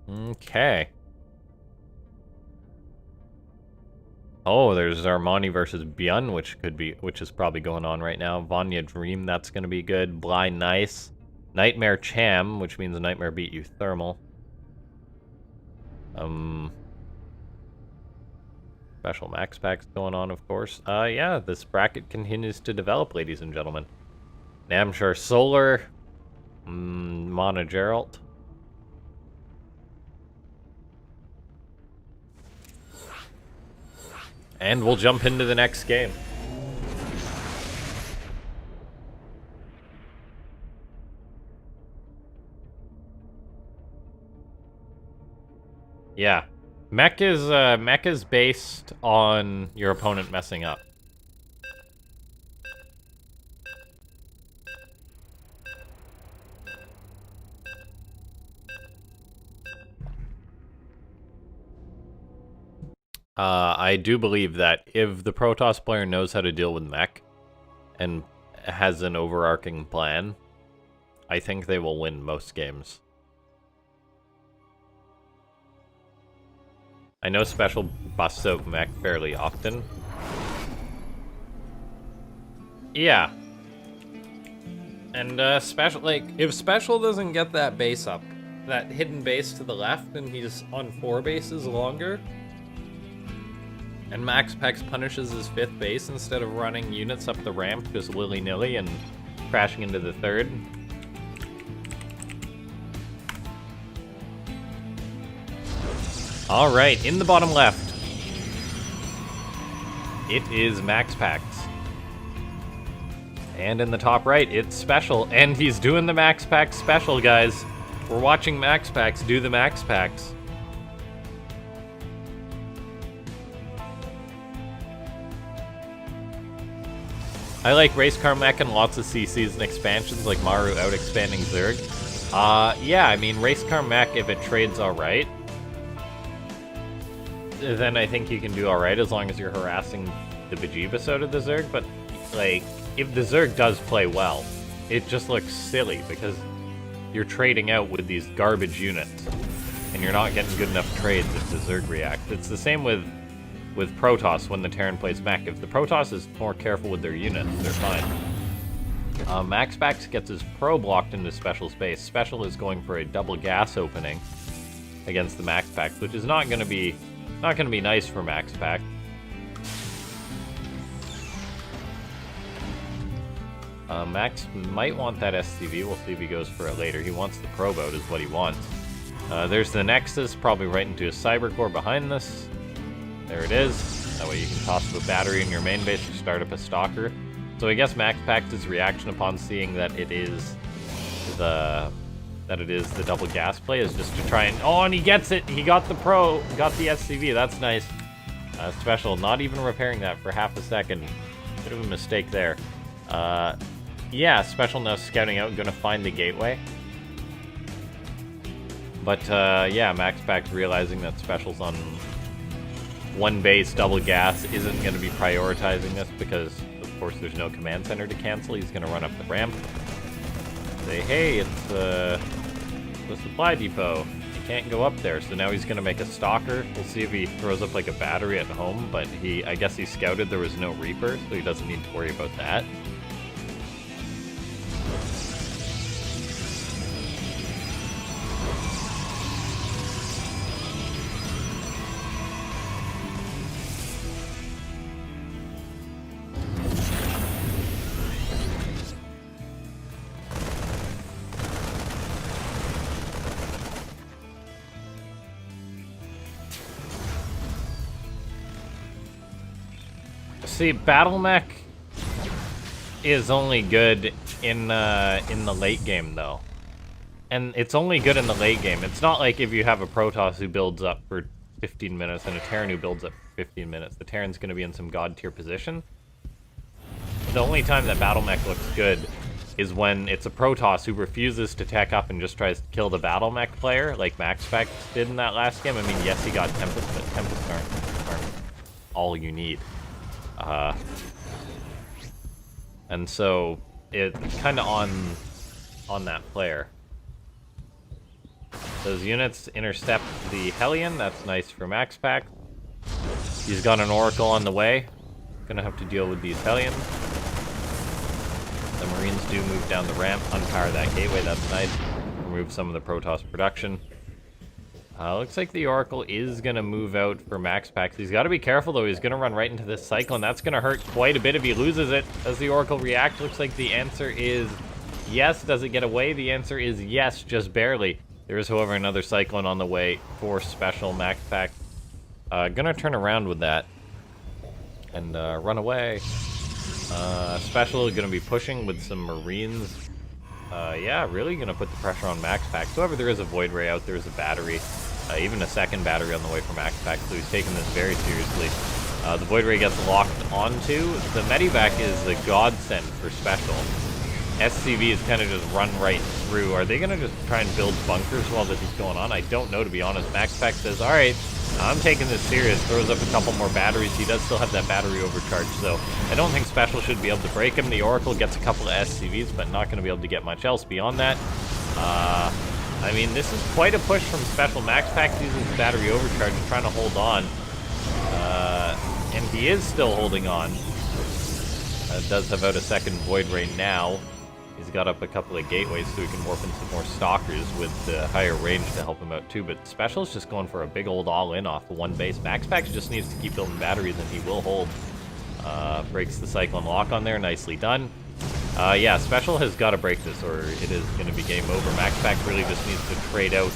Okay. Oh, there's Armani versus Byun, which is probably going on right now. Vanya Dream, that's going to be good. Blind Nice. Nightmare Cham, which means Nightmare beat you thermal. Special Max Pax going on, of course. Yeah, this bracket continues to develop, ladies and gentlemen. Namshar Solar. Mana Geralt. And we'll jump into the next game. Yeah. Mech is based on your opponent messing up. I do believe that if the Protoss player knows how to deal with mech and has an overarching plan, I think they will win most games. I know Special busts out mech fairly often. Yeah. And Special, like, if Special doesn't get that base up, that hidden base to the left, and he's on 4 bases longer, and Max Pex punishes his 5th base instead of running units up the ramp just willy-nilly and crashing into the 3rd. Alright, in the bottom left, it is Max Pax. And in the top right, it's Special, and he's doing the Max Pax special, guys. We're watching Max Pax do the Max Pax. I like race car mech and lots of CCs and expansions like Maru out expanding Zerg. Yeah, I mean, race car mech, if it trades alright, then I think you can do alright as long as you're harassing the bejeebus out of the Zerg, but, like, if the Zerg does play well, it just looks silly because you're trading out with these garbage units, and you're not getting good enough trades if the Zerg react. It's the same with Protoss when the Terran plays mech. If the Protoss is more careful with their units, they're fine. Max Pax gets his Pro blocked into Special space. Special is going for a double gas opening against the Max Pax, which is not gonna be nice for Max Pax. Max might want that SCV. We'll see if he goes for it later. He wants the probe out is what he wants. There's the Nexus, probably right into a Cyber Core behind this. There it is. That way you can toss up a battery in your main base to start up a Stalker. So I guess Max Pax's reaction upon seeing that it is the double gas play is just to try and... Oh, and he gets it! He got the Pro, got the SCV. That's nice. Special, not even repairing that for half a second. Bit of a mistake there. Yeah, Special now scouting out, gonna find the gateway. But, yeah, Max Pax realizing that Special's on 1 base, double gas, isn't gonna be prioritizing this because, of course, there's no command center to cancel. He's gonna run up the ramp. Say, hey, it's the supply depot. You can't go up there. So now he's gonna make a Stalker. We'll see if he throws up like a battery at home, but I guess he scouted there was no Reaper, so he doesn't need to worry about that. See, Battle Mech is only good in the late game, though. And it's only good in the late game. It's not like if you have a Protoss who builds up for 15 minutes and a Terran who builds up for 15 minutes. The Terran's going to be in some god-tier position. The only time that Battle Mech looks good is when it's a Protoss who refuses to tech up and just tries to kill the Battle Mech player, like Max Pax did in that last game. I mean, yes, he got Tempest, but Tempests aren't all you need. And so it's kind of on that player. Those units intercept the Hellion. That's nice for Max Pax. He's got an Oracle on the way. Gonna have to deal with these Hellions. The Marines do move down the ramp, unpower that gateway. That's nice. Remove some of the Protoss production. Looks like the Oracle is going to move out for Max Pax. He's got to be careful, though. He's going to run right into this Cyclone. That's going to hurt quite a bit if he loses it. Does the Oracle react? Looks like the answer is yes. Does it get away? The answer is yes, just barely. There is, however, another Cyclone on the way for Special. Max Pax gonna turn around with that and run away. Special gonna be pushing with some Marines. Yeah, really gonna put the pressure on Max Pax. However, there is a Void Ray out, there is a battery. even a second battery on the way from MaxPax, so he's taking this very seriously. The Void Ray gets locked onto. The Medivac is a godsend for Special. SCVs kind of just run right through. Are they going to just try and build bunkers while this is going on? I don't know, to be honest. MaxPax says, alright, I'm taking this serious. Throws up a couple more batteries. He does still have that battery overcharge, so I don't think Special should be able to break him. The Oracle gets a couple of SCVs, but not going to be able to get much else beyond that. I mean, this is quite a push from Special. MaxPax uses the battery overcharge, trying to hold on. And he is still holding on. Does have out a second Void Ray now. He's got up a couple of gateways so he can warp in some more stalkers with the higher range to help him out too. But Special's just going for a big old all-in off the one base. MaxPax just needs to keep building batteries and he will hold. Breaks the Cyclone lock on there. Nicely done. Yeah, Special has got to break this or it is going to be game over. MaxPax really just needs to trade out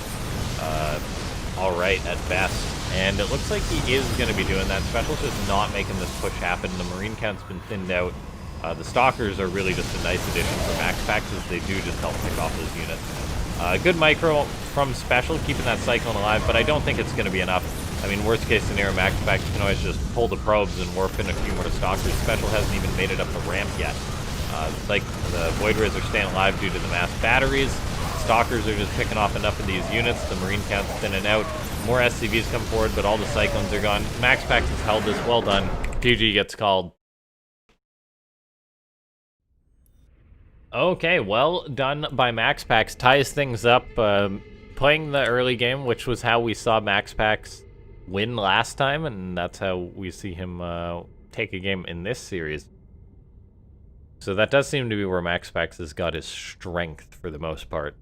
alright at best. And it looks like he is going to be doing that. Special's just not making this push happen. The Marine count's been thinned out. The Stalkers are really just a nice addition for MaxPax as they do just help pick off those units. Good micro from Special, keeping that Cyclone alive, but I don't think it's going to be enough. I mean, worst case scenario, MaxPax can always just pull the probes and warp in a few more Stalkers. Special hasn't even made it up the ramp yet. The Void Rays are staying alive due to the mass batteries. Stalkers are just picking off enough of these units. The Marine count's thinning out. More SCVs come forward, but all the Cyclones are gone. MaxPax has held this. Well done. GG gets called. Okay, well done by MaxPax. Ties things up. Playing the early game, which was how we saw MaxPax win last time, and that's how we see him take a game in this series. So that does seem to be where MaxPax has got his strength for the most part.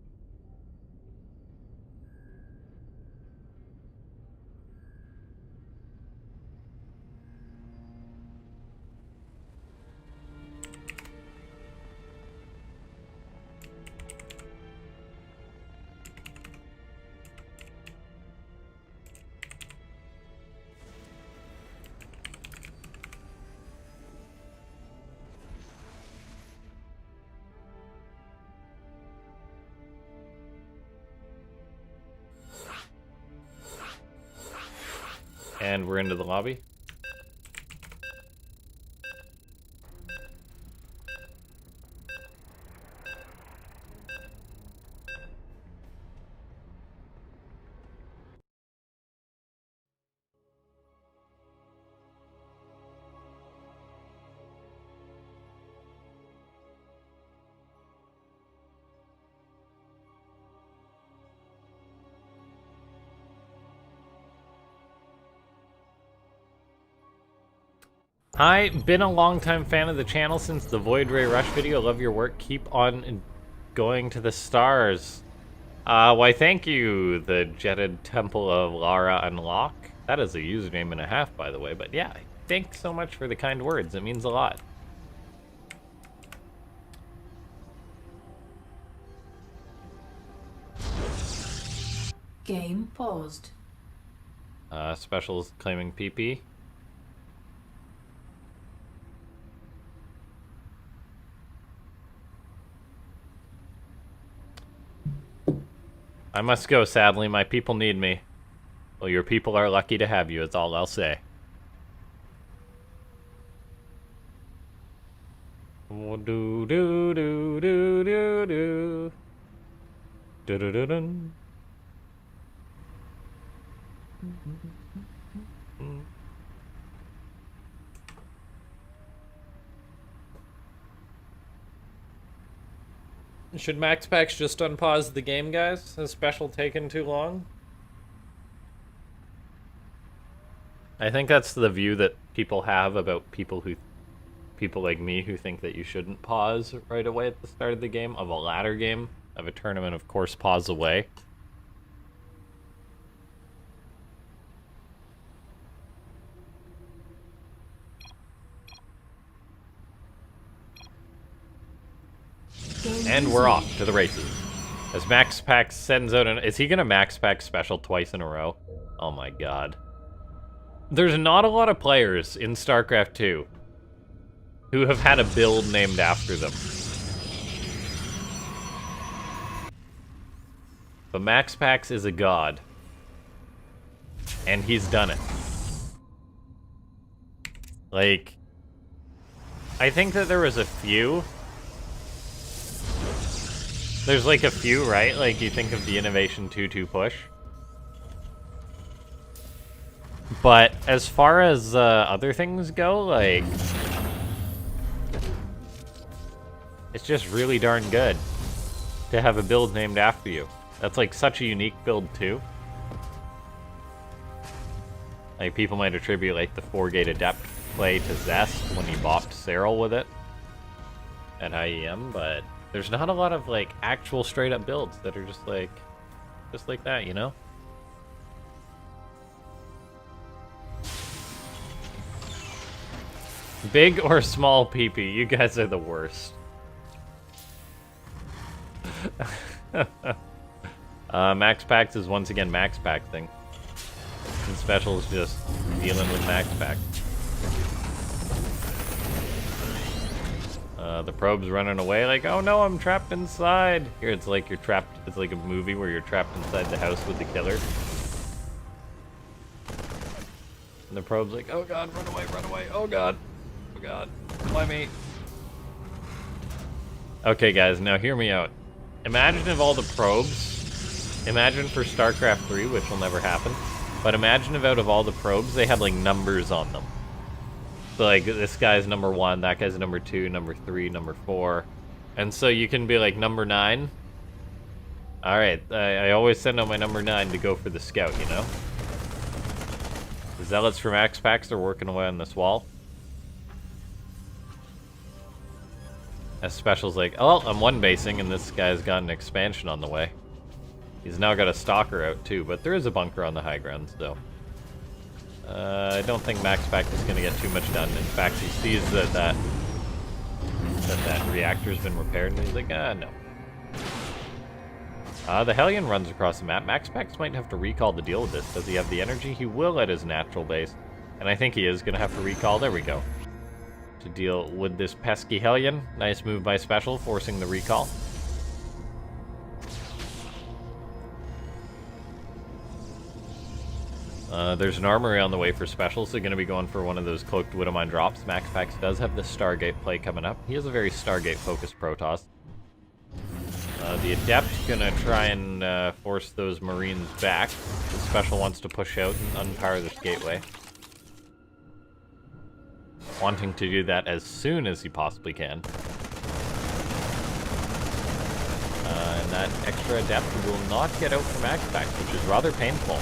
And we're into the lobby. Hi, been a long-time fan of the channel since the Void Ray Rush video. Love your work. Keep on going to the stars. Why, thank you, the Jetted Temple of Lara Unlock. That is a username and a half, by the way. But yeah, thanks so much for the kind words. It means a lot.
Game paused.
Specials claiming PP. I must go, sadly. My people need me. Well, your people are lucky to have you, is all I'll say. Do do do do do do do do do dun. Should MaxPax just unpause the game, guys? Has Special taken too long? I think that's the view that people have about people like me who think that you shouldn't pause right away at the start of the game, of a ladder game, of a tournament, of course, pause away. And we're off to the races. As MaxPax sends out an... Is he gonna MaxPax Special twice in a row? Oh my god. There's not a lot of players in Starcraft 2 who have had a build named after them. But MaxPax is a god. And he's done it. Like, I think that there was a few. There's like a few, right? Like, you think of the Innovation 2-2 push. But as far as other things go, like, it's just really darn good to have a build named after you. That's like such a unique build too. Like, people might attribute like the 4-gate Adept play to Zest when he bopped Serral with it at IEM, but there's not a lot of like actual straight up builds that are just like that, you know? Big or small PP, you guys are the worst. Max Packs is once again Max Pack thing. And Special is just dealing with Max Pack. The probe's running away like, oh no, I'm trapped inside. Here it's like you're trapped, it's like a movie where you're trapped inside the house with the killer. And the probe's like, oh god, run away, oh god. Oh god, why me? Okay guys, now hear me out. Imagine if all the probes, imagine for Starcraft 3, which will never happen, but imagine if out of all the probes, they had like numbers on them. So like, this guy's number 1, that guy's number 2, number 3, number 4. And so you can be like, number 9. Alright, I always send out my number 9 to go for the scout, you know? The Zealots from Max Packs are working away on this wall. As Special's like, oh, I'm one-basing, and this guy's got an expansion on the way. He's now got a Stalker out, too, but there is a bunker on the high ground, so... I don't think Max Pack is going to get too much done. In fact, he sees that reactor's been repaired, and he's like, no. The Hellion runs across the map. Max Pax might have to recall to deal with this. Does he have the energy? He will at his natural base. And I think he is going to have to recall. There we go. To deal with this pesky Hellion. Nice move by Special, forcing the recall. There's an armory on the way for Special, so going to be going for one of those Cloaked Widowmine drops. Max Pax does have the Stargate play coming up. He is a very Stargate-focused Protoss. The Adept gonna try and force those Marines back. The Special wants to push out and unpower this gateway. Wanting to do that as soon as he possibly can. And that extra Adept will not get out from Max Pax, which is rather painful.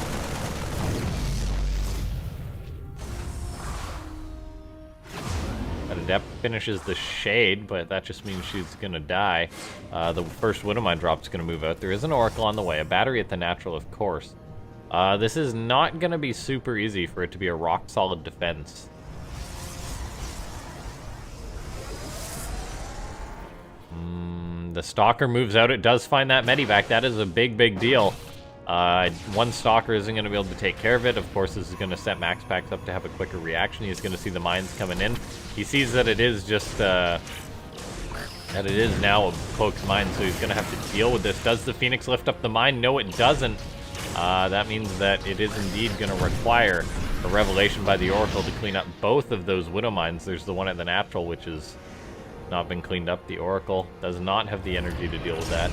That Adept finishes the Shade, but that just means she's gonna die. The first Widowmine drop's gonna move out. There is an Oracle on the way, a battery at the natural, of course. This is not gonna be super easy for it to be a rock-solid defense. The Stalker moves out. It does find that Medivac. That is a big, big deal. One Stalker isn't going to be able to take care of it. Of course, this is going to set Max Pax up to have a quicker reaction. He's going to see the mines coming in. He sees that it is just, that it is now a cloaked mine, so he's going to have to deal with this. Does the Phoenix lift up the mine? No, it doesn't. That means that it is indeed going to require a revelation by the Oracle to clean up both of those Widow mines. There's the one at the natural, which has not been cleaned up. The Oracle does not have the energy to deal with that.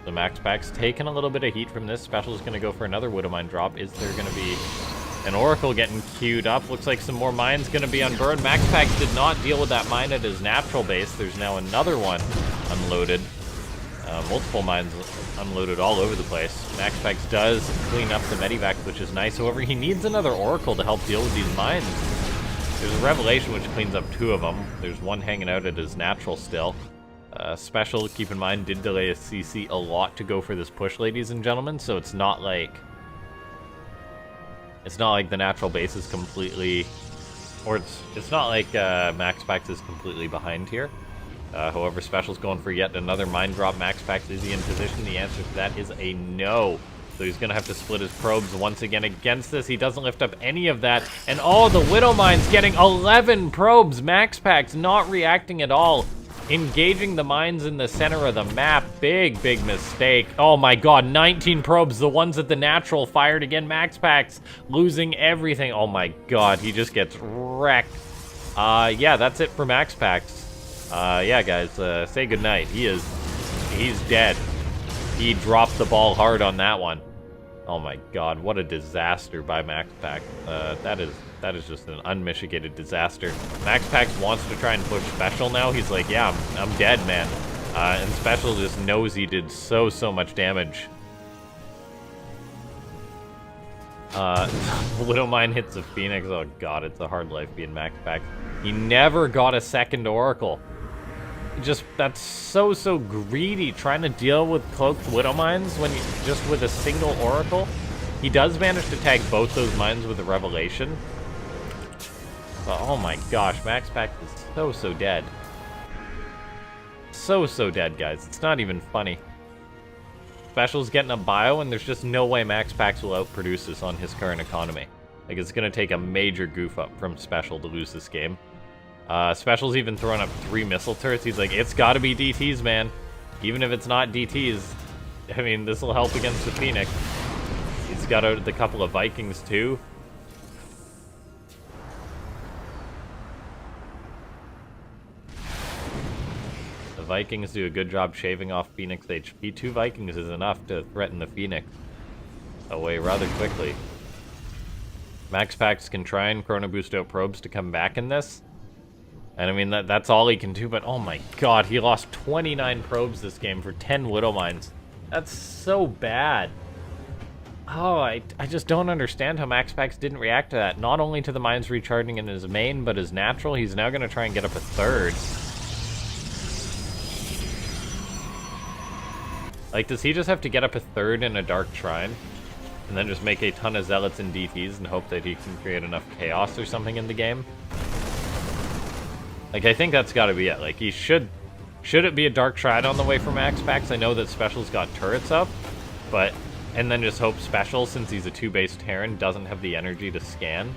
The Max Pack's taking a little bit of heat from this. Special's going to go for another Widowmine drop. Is there going to be an Oracle getting queued up? Looks like some more mines going to be unburned. Max Pack did not deal with that mine at his natural base. There's now another one unloaded. Multiple mines unloaded all over the place. Max Pack does clean up the Medivac, which is nice. However, he needs another Oracle to help deal with these mines. There's a Revelation which cleans up 2 of them. There's one hanging out at his natural still. Special, keep in mind, did delay his CC a lot to go for this push, ladies and gentlemen, so it's not like the natural base is completely, or it's not like Max Pax is completely behind here. However, Special's going for yet another mine drop. Max Pax, is he in position? The answer to that is a no. So he's going to have to split his probes once again against this. He doesn't lift up any of that. And the Widow Mine's getting 11 probes. Max Pax not reacting at all. Engaging the mines in the center of the map. Big mistake. Oh my god, 19 probes. The ones at the natural fired again. MaxPax losing everything. Oh my god, he just gets wrecked. Yeah, that's it for MaxPax. Yeah, guys, say goodnight. He's dead. He dropped the ball hard on that one. Oh my god, what a disaster by MaxPax. That is just an unmitigated disaster. MaxPax wants to try and push Special now. He's like, yeah, I'm dead, man. And Special just knows he did so much damage. Widowmine hits a Phoenix. Oh god, it's a hard life being MaxPax. He never got a second Oracle. Just, that's so greedy, trying to deal with cloaked Widowmines when you just with a single Oracle. He does manage to tag both those mines with a Revelation. But, oh my gosh, MaxPax is so dead. So dead, guys. It's not even funny. Special's getting a bio, and there's just no way MaxPax will outproduce this on his current economy. Like, it's gonna take a major goof up from Special to lose this game. Special's even throwing up 3 missile turrets. He's like, it's gotta be DTs, man. Even if it's not DTs, I mean, this will help against the Phoenix. He's got out the couple of Vikings, too. The Vikings do a good job shaving off Phoenix HP. 2 Vikings is enough to threaten the Phoenix away rather quickly. MaxPax can try and Chrono Boost out probes to come back in this. And I mean, that's all he can do, but oh my god, he lost 29 probes this game for 10 Widowmines. That's so bad. Oh, I just don't understand how MaxPax didn't react to that. Not only to the mines recharging in his main, but his natural. He's now going to try and get up a 3rd. Like, does he just have to get up a 3rd in a Dark Shrine? And then just make a ton of Zealots and DTs and hope that he can create enough chaos or something in the game? Like, I think that's got to be it. Like, he should it be a Dark Shrine on the way for MaxPax? I know that Special's got turrets up, but... And then just hope Special, since he's a 2-base Terran, doesn't have the energy to scan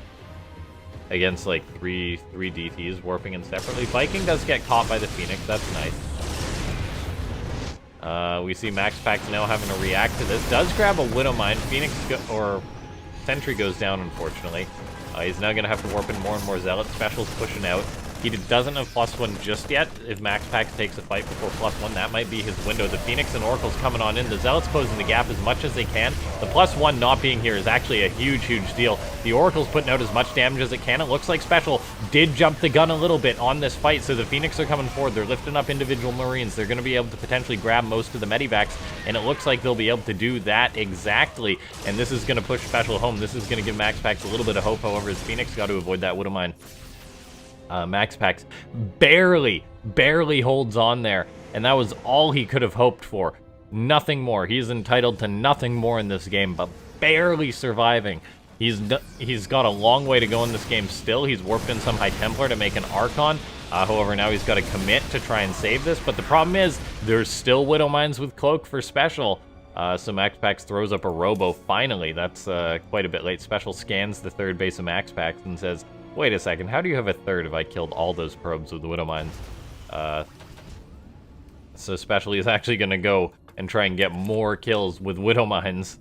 against, like, three DTs warping in separately. Viking does get caught by the Phoenix. That's nice. We see MaxPax now having to react to this. Does grab a Widowmine. Phoenix, or Sentry goes down, unfortunately. He's now going to have to warp in more and more Zealots. Special's pushing out. He doesn't have +1 just yet. If MaxPax takes a fight before +1, that might be his window. The Phoenix and Oracle's coming on in. The Zealots closing the gap as much as they can. The +1 not being here is actually a huge deal. The Oracle's putting out as much damage as it can. It looks like Special did jump the gun a little bit on this fight, so the Phoenix are coming forward. They're lifting up individual Marines. They're going to be able to potentially grab most of the medivacs, and it looks like they'll be able to do that exactly. And this is going to push Special home. This is going to give MaxPax a little bit of hope. However, his Phoenix got to avoid that Widowmine. MaxPax barely holds on there, and that was all he could have hoped for. Nothing more. He's entitled to nothing more in this game, but barely surviving. He's got a long way to go in this game still. He's warped in some High Templar to make an Archon. However, now he's got to commit to try and save this, but the problem is there's still Widowmines with Cloak for Special. So MaxPax throws up a Robo finally. That's quite a bit late. Special scans the 3rd base of MaxPax and says, wait a second, how do you have a 3rd if I killed all those probes with the Widowmines? So Special is actually going to go and try and get more kills with Widowmines.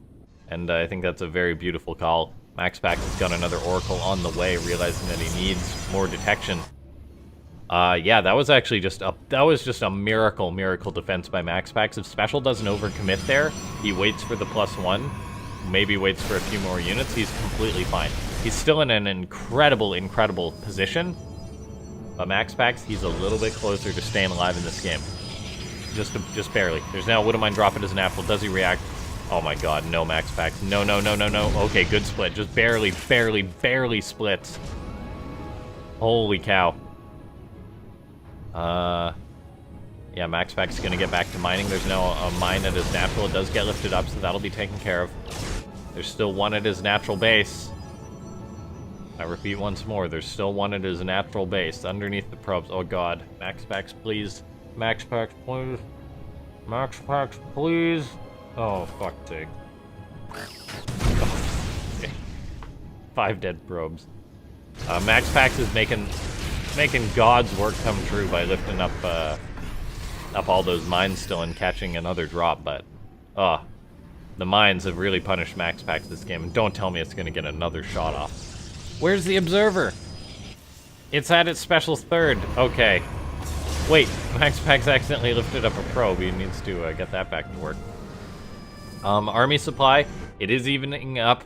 And I think that's a very beautiful call. MaxPax has got another Oracle on the way, realizing that he needs more detection. Yeah, that was actually just a miracle defense by MaxPax. If Special doesn't overcommit there, he waits for the +1, maybe waits for a few more units, he's completely fine. He's still in an incredible position, but MaxPax, he's a little bit closer to staying alive in this game. Just barely. There's now a Widowmine dropping his natural. Does he react? Oh my god, no MaxPax. No. Okay, good split. Just barely splits. Holy cow. Yeah, MaxPax is going to get back to mining. There's now a mine at his natural. It does get lifted up, so that'll be taken care of. There's still one at his natural base. I repeat once more, there's still one at his natural base, underneath the probes. Oh god. MaxPax, please. MaxPax, please. MaxPax, please. Oh, fuck's sake. Oh, 5 dead probes. MaxPax is making God's work come true by lifting up up all those mines still and catching another drop, but the mines have really punished MaxPax this game, and don't tell me it's gonna get another shot off. Where's the observer? It's at its special third. Okay. Wait, MaxPax accidentally lifted up a probe. He needs to get that back to work. Army supply, it is evening up.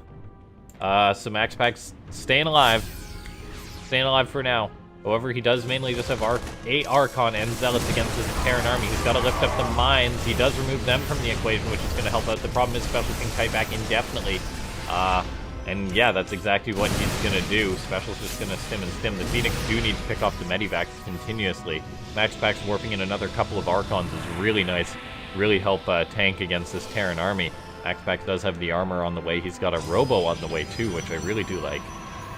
So MaxPax staying alive. Staying alive for now. However, he does mainly just have 8 Archon and Zealots against this Terran army. He's got to lift up the mines. He does remove them from the equation, which is going to help out. The problem is Special can kite back indefinitely. And yeah, that's exactly what he's going to do. Special's just going to stim and stim. The Phoenix do need to pick off the Medivacs continuously. MaxPax warping in another couple of Archons is really nice. Really help tank against this Terran army. MaxPax does have the armor on the way. He's got a Robo on the way too, which I really do like.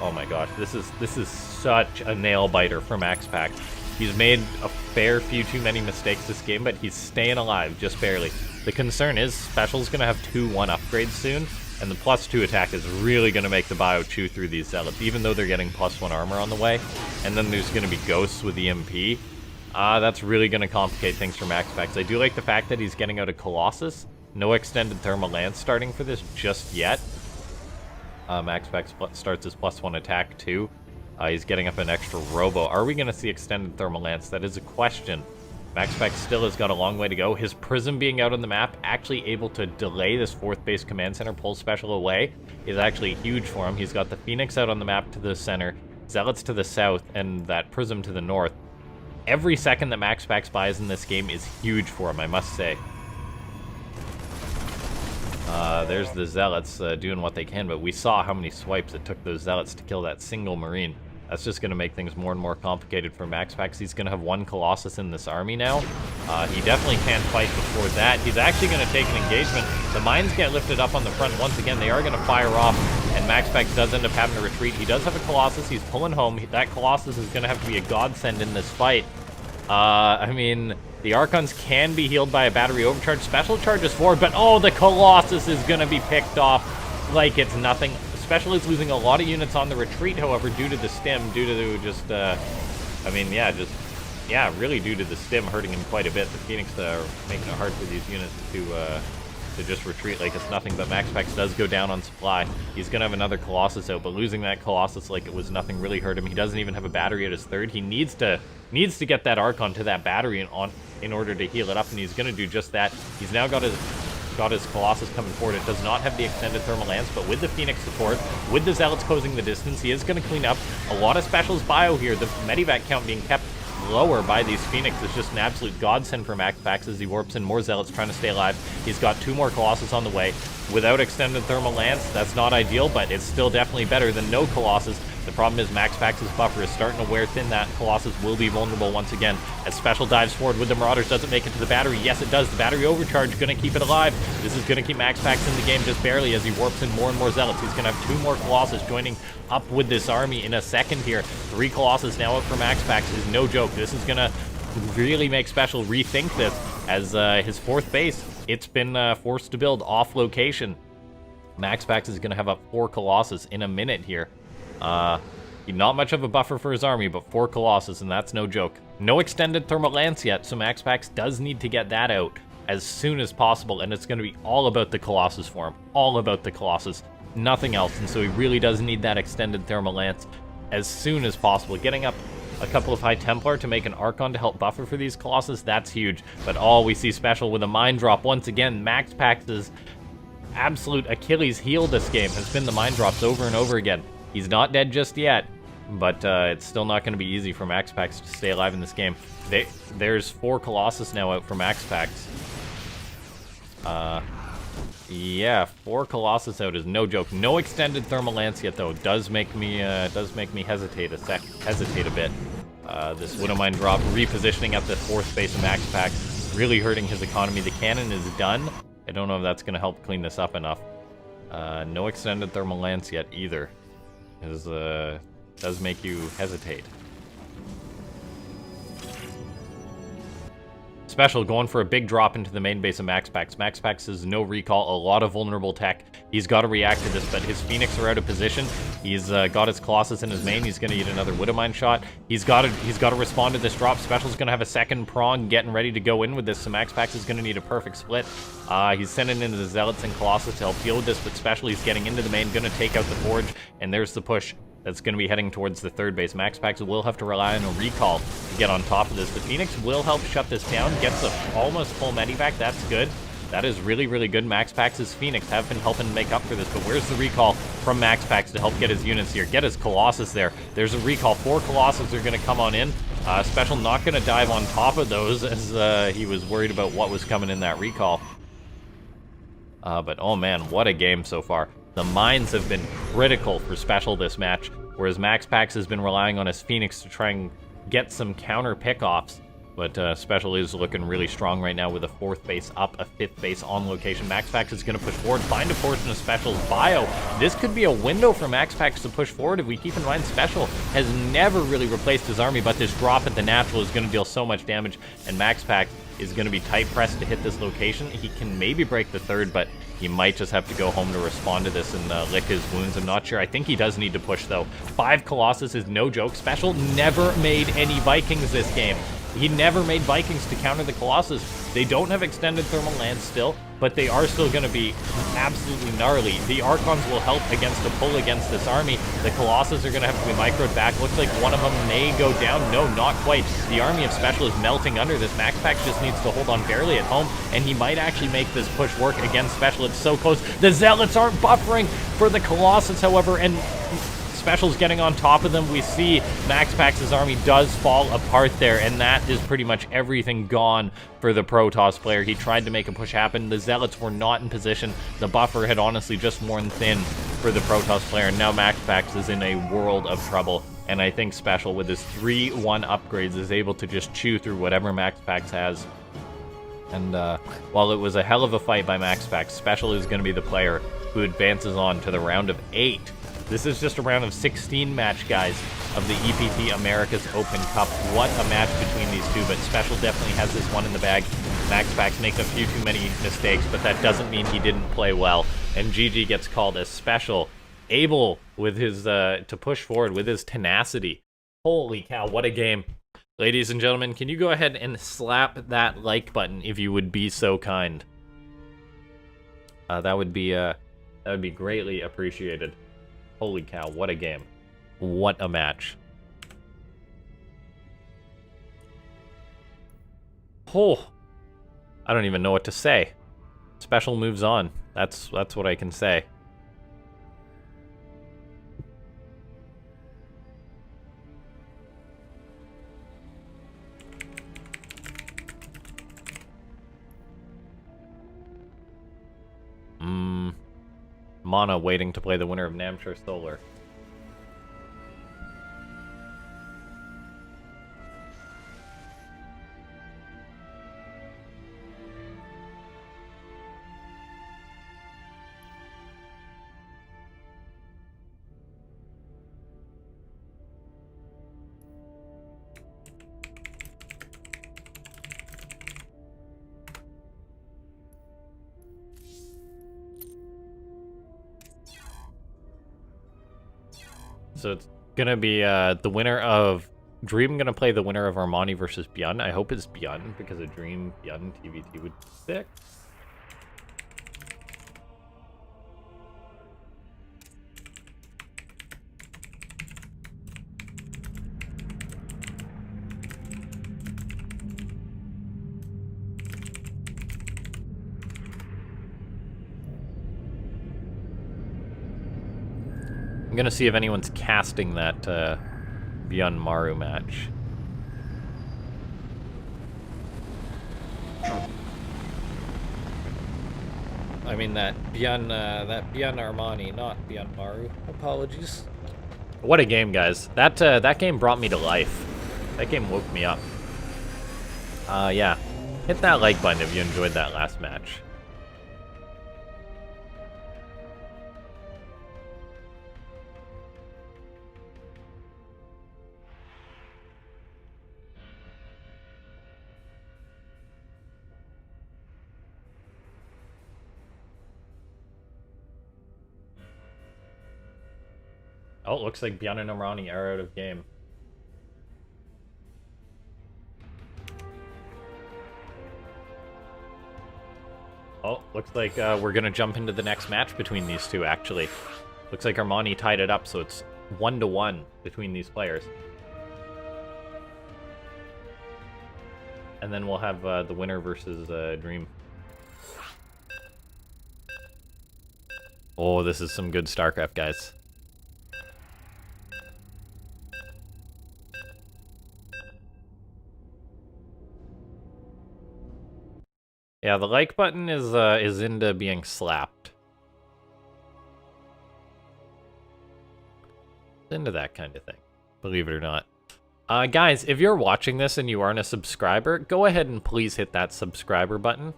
Oh my gosh, this is such a nail-biter for MaxPax. He's made a fair few too many mistakes this game, but he's staying alive, just barely. The concern is, Special's going to have 2-1 upgrades soon, and the +2 attack is really going to make the Bio chew through these Zealots, even though they're getting +1 armor on the way. And then there's going to be Ghosts with EMP. That's really going to complicate things for MaxPax. I do like the fact that he's getting out a Colossus. No extended Thermal Lance starting for this just yet. MaxPax starts his +1 attack too. He's getting up an extra Robo. Are we going to see extended Thermal Lance? That is a question. MaxPax still has got a long way to go. His Prism being out on the map, actually able to delay this 4th base command center pull Special away, is actually huge for him. He's got the Phoenix out on the map to the center, Zealots to the south, and that Prism to the north. Every second that MaxPax buys in this game is huge for him, I must say. There's the Zealots doing what they can, but we saw how many swipes it took those Zealots to kill that single Marine. That's just going to make things more and more complicated for MaxPax. He's going to have 1 Colossus in this army now. He definitely can't fight before that. He's actually going to take an engagement. The mines get lifted up on the front once again. They are going to fire off, and MaxPax does end up having to retreat. He does have a Colossus. He's pulling home. That Colossus is going to have to be a godsend in this fight. I mean, the Archons can be healed by a battery overcharge. Special charges forward, but oh, the Colossus is going to be picked off like it's nothing. Special is losing a lot of units on the retreat, however, due to the stim, due to just, really due to the stim hurting him quite a bit. The Phoenix making it hard for these units to just retreat like it's nothing, but MaxPax does go down on supply. He's going to have another Colossus out, but losing that Colossus like it was nothing really hurt him. He doesn't even have a battery at his 3rd. He needs to get that Archon to that battery in order to heal it up, and he's going to do just that. He's now got his Colossus coming forward. It does not have the extended Thermal Lance, but with the Phoenix support, with the Zealots closing the distance, he is going to clean up a lot of Special's bio here. The Medivac count being kept lower by these Phoenix is just an absolute godsend for MaxPax as he warps in more Zealots trying to stay alive. He's got 2 more Colossus on the way. Without extended Thermal Lance, that's not ideal, but it's still definitely better than no Colossus. The problem is MaxPax's buffer is starting to wear thin. That Colossus will be vulnerable once again. As Special dives forward with the Marauders, doesn't make it to the battery. Yes, it does. The battery overcharge going to keep it alive. This is going to keep MaxPax in the game just barely as he warps in more and more Zealots. He's going to have 2 more Colossus joining up with this army in a second here. 3 Colossus now out for MaxPax is no joke. This is going to really make Special rethink this as his 4th base. It's been forced to build off location. MaxPax is going to have up 4 Colossus in a minute here. Not much of a buffer for his army, but 4 Colossus, and that's no joke. No extended Thermal Lance yet, so MaxPax does need to get that out as soon as possible, and it's going to be all about the Colossus for him. All about the Colossus, nothing else, and so he really does need that extended Thermal Lance as soon as possible. Getting up a couple of High Templar to make an Archon to help buffer for these Colossus, that's huge. But we see Special with a mine drop. Once again, MaxPax's absolute Achilles heel this game has been the mine drops over and over again. He's not dead just yet, but it's still not going to be easy for MaxPax to stay alive in this game. There's 4 Colossus now out for MaxPax. Yeah, 4 Colossus out is no joke. No extended Thermal Lance yet, though. Does make me hesitate a bit. This Widowmine drop repositioning at the 4th base of MaxPax, really hurting his economy. The cannon is done. I don't know if that's going to help clean this up enough. No extended Thermal Lance yet either. Does make you hesitate. Special going for a big drop into the main base of MaxPax. MaxPax has no recall, a lot of vulnerable tech. He's got to react to this, but his Phoenix are out of position. He's got his Colossus in his main. He's going to get another Widowmine shot. He's got to respond to this drop. Special's going to have a second prong getting ready to go in with this, so MaxPax is going to need a perfect split. He's sending in the Zealots and Colossus to help deal with this, but Special, he's getting into the main, going to take out the Forge, and there's the push. That's going to be heading towards the third base. MaxPax will have to rely on a recall to get on top of this. The Phoenix will help shut this down, gets a almost full medivac. That's good. That is really, really good. MaxPax's Phoenix have been helping make up for this, but where's the recall from MaxPax to help get his units here? Get his Colossus there. There's a recall. 4 Colossus are going to come on in. Special not going to dive on top of those as he was worried about what was coming in that recall. But oh man, what a game so far. The mines have been critical for Special this match, whereas MaxPax has been relying on his Phoenix to try and get some counter pickoffs. But Special is looking really strong right now with a 4th base up, a 5th base on location. MaxPax is going to push forward, find a portion of Special's bio. This could be a window for MaxPax to push forward if we keep in mind Special has never really replaced his army, but this drop at the natural is going to deal so much damage, and MaxPax is going to be tight pressed to hit this location. He can maybe break the 3rd, but he might just have to go home to respond to this and lick his wounds. I'm not sure. I think he does need to push, though. 5 Colossus is no joke. Special never made any Vikings this game. He never made Vikings to counter the Colossus. They don't have extended thermal lands still, but they are still going to be absolutely gnarly. The Archons will help against a pull against this army. The Colossus are going to have to be microed back. Looks like one of them may go down. No, not quite. The army of Special is melting under this. MaxPax just needs to hold on barely at home, and he might actually make this push work against Special. It's so close. The Zealots aren't buffering for the Colossus, however, and Special's getting on top of them. We see MaxPax's army does fall apart there, and that is pretty much everything gone for the Protoss player. He tried to make a push happen. The Zealots were not in position. The buffer had honestly just worn thin for the Protoss player, and now MaxPax is in a world of trouble. And I think Special, with his 3-1 upgrades, is able to just chew through whatever MaxPax has. And while it was a hell of a fight by MaxPax, Special is going to be the player who advances on to the round of 8. This is just a round of 16 match, guys, of the EPT America's Open Cup. What a match between these two, but Special definitely has this one in the bag. MaxPax makes a few too many mistakes, but that doesn't mean he didn't play well. And GG gets called as Special, able with his to push forward with his tenacity. Holy cow, what a game. Ladies and gentlemen, can you go ahead and slap that like button if you would be so kind? That would be greatly appreciated. Holy cow, what a game. What a match. Oh, I don't even know what to say. Special moves on. That's what I can say. Mana waiting to play the winner of Namshar Solar. So it's gonna be the winner of Dream gonna play the winner of Armani versus Byun. I hope it's Byun because a Dream Byun TVT would be sick. I'm gonna see if anyone's casting that Byun Maru match. I mean that Byun Armani, not Byun Maru. Apologies. What a game, guys! That game brought me to life. That game woke me up. Yeah, hit that like button if you enjoyed that last match. Oh, it looks like Bjorn and Armani are out of game. Oh, looks like we're going to jump into the next match between these two, actually. Looks like Armani tied it up, so it's 1-1 between these players. And then we'll have the winner versus Dream. Oh, this is some good Starcraft, guys. Yeah, the like button is into being slapped. It's into that kind of thing, believe it or not. Guys, if you're watching this and you aren't a subscriber, go ahead and please hit that subscriber button.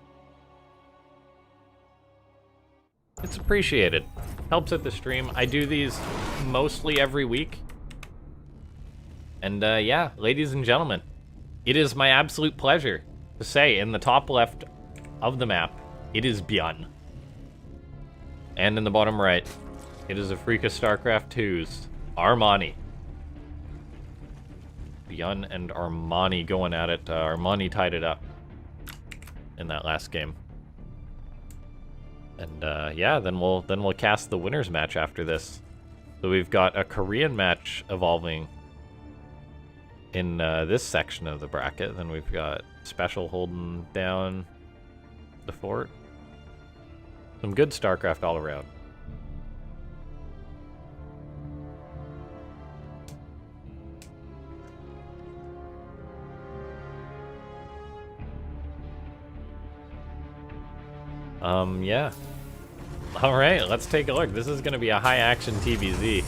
It's appreciated. Helps at the stream. I do these mostly every week. And yeah, ladies and gentlemen, it is my absolute pleasure to say in the top left of the map, it is Bjorn. And in the bottom right, it is a freak of Starcraft 2's Armani. Bjorn and Armani going at it. Armani tied it up in that last game. And yeah, then we'll cast the winners match after this. So we've got a Korean match evolving in this section of the bracket. Then we've got Special holding down the fort. Some good Starcraft all around. Yeah. All right, let's take a look. This is going to be a high-action TBZ.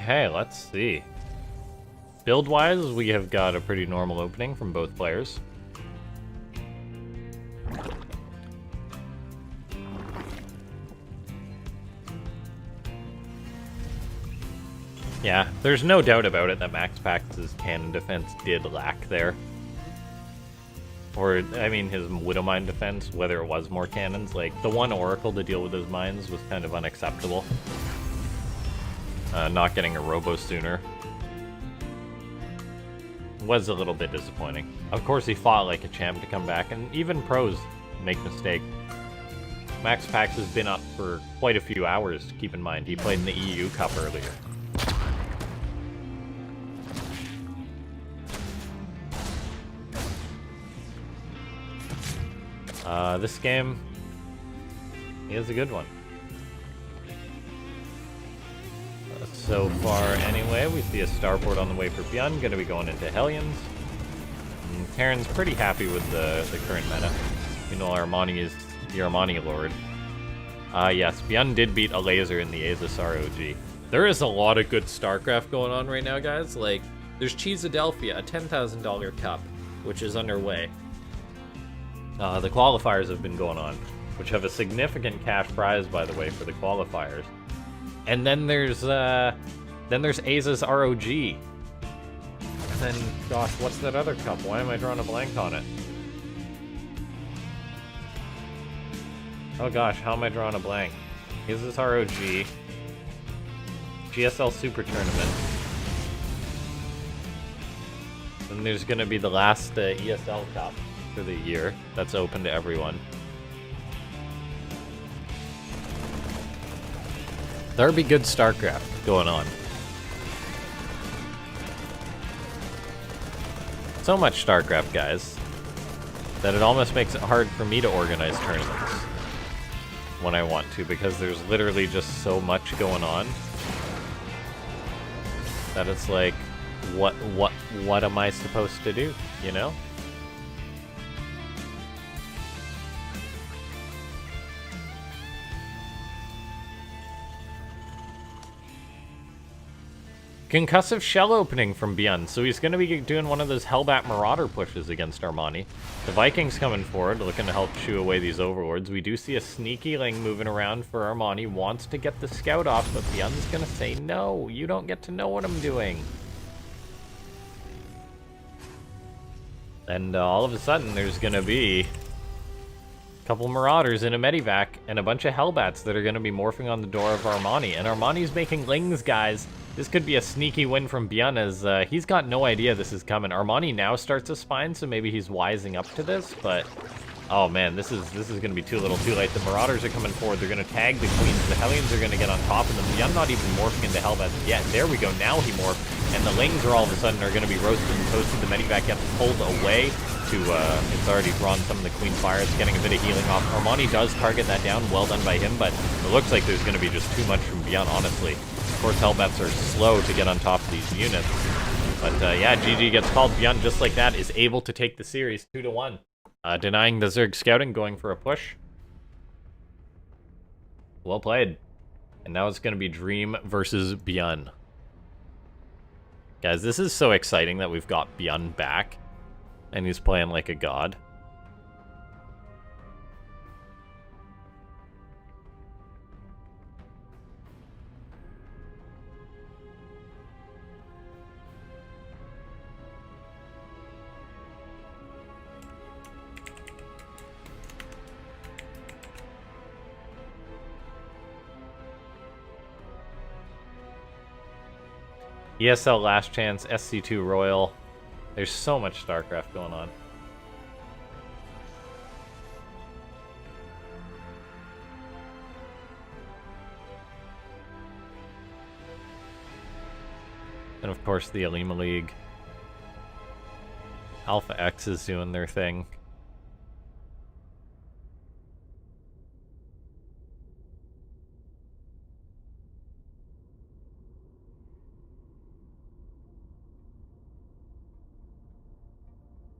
Okay, let's see. Build-wise, we have got a pretty normal opening from both players. Yeah, there's no doubt about it that Max Pax's cannon defense did lack there. Or, I mean, his Widowmine defense, whether it was more cannons. Like, the one Oracle to deal with his mines was kind of unacceptable. Not getting a Robo sooner was a little bit disappointing. Of course, he fought like a champ to come back, and even pros make mistakes. Max Pax has been up for quite a few hours, keep in mind. He played in the EU Cup earlier. This game is a good one. So far, anyway, we see a starport on the way for Bjorn, going to be going into Hellions. And Terran's pretty happy with the current meta. You know, Armani is the Armani Lord. Yes, Bjorn did beat a laser in the Azus ROG. There is a lot of good StarCraft going on right now, guys. Like, there's Cheesadelphia, a $10,000 cup, which is underway. The qualifiers have been going on, which have a significant cash prize, by the way, for the qualifiers. And then there's Azus ROG. And then, gosh, what's that other cup? Why am I drawing a blank on it? Oh gosh, how am I drawing a blank? Azus ROG. GSL Super Tournament. Then there's gonna be the last ESL Cup for the year. That's open to everyone. There'll be good StarCraft going on. So much StarCraft, guys, that it almost makes it hard for me to organize tournaments. when I want to, because there's literally just so much going on that it's like, what am I supposed to do, you know? Concussive shell opening from Beyond, so he's going to be doing one of those Hellbat Marauder pushes against Armani. The Vikings coming forward, looking to help shoo away these Overlords. We do see a sneaky Ling moving around for Armani, wants to get the scout off, but Beyond's going to say, no, you don't get to know what I'm doing. And all of a sudden, there's going to be a couple Marauders in a Medivac and a bunch of Hellbats that are going to be morphing on the door of Armani. And Armani's making Lings, guys. This could be a sneaky win from Beyond, as he's got no idea this is coming. Armani now starts a spine, so maybe he's wising up to this, but oh man, this is going to be too little too late. The Marauders are coming forward. They're going to tag the Queens. The Hellions are going to get on top of them. Beyond not even morphing into Hellbats yet. There we go. Now he morphed. And the Lings are all of a sudden are going to be roasted and toasted. The Medivac gets pulled away to, it's already drawn some of the Queen Fire. It's getting a bit of healing off. Armani does target that down. Well done by him, but it looks like there's going to be just too much from Beyond, honestly. Of course, Hellbats are slow to get on top of these units. But yeah, GG gets called. Beyond, just like that, is able to take the series 2-1. Denying the Zerg scouting, going for a push. Well played. And now it's going to be Dream versus Beyond. Guys, this is so exciting that we've got Beyond back. And he's playing like a god. ESL Last Chance, SC2 Royal. There's so much Starcraft going on. And of course the Alima League. Alpha X is doing their thing.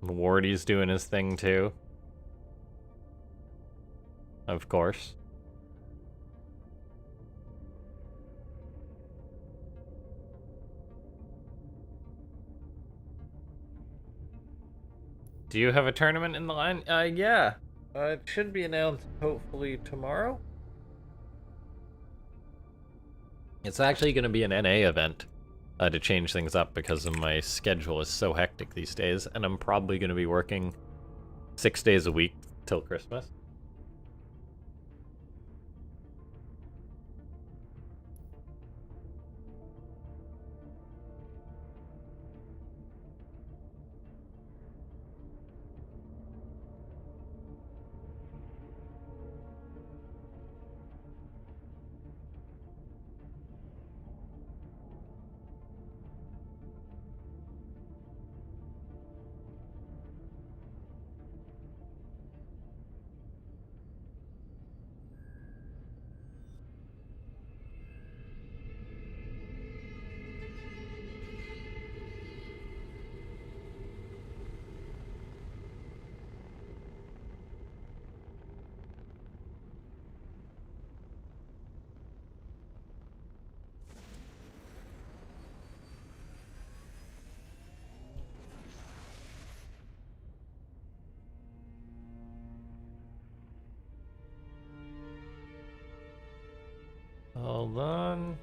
Wardy's doing his thing too. Of course. Do you have a tournament in the line? Yeah. It should be announced hopefully tomorrow. It's actually going to be an NA event. To change things up because of my schedule is so hectic these days, and I'm probably going to be working 6 days a week till Christmas. Hold on.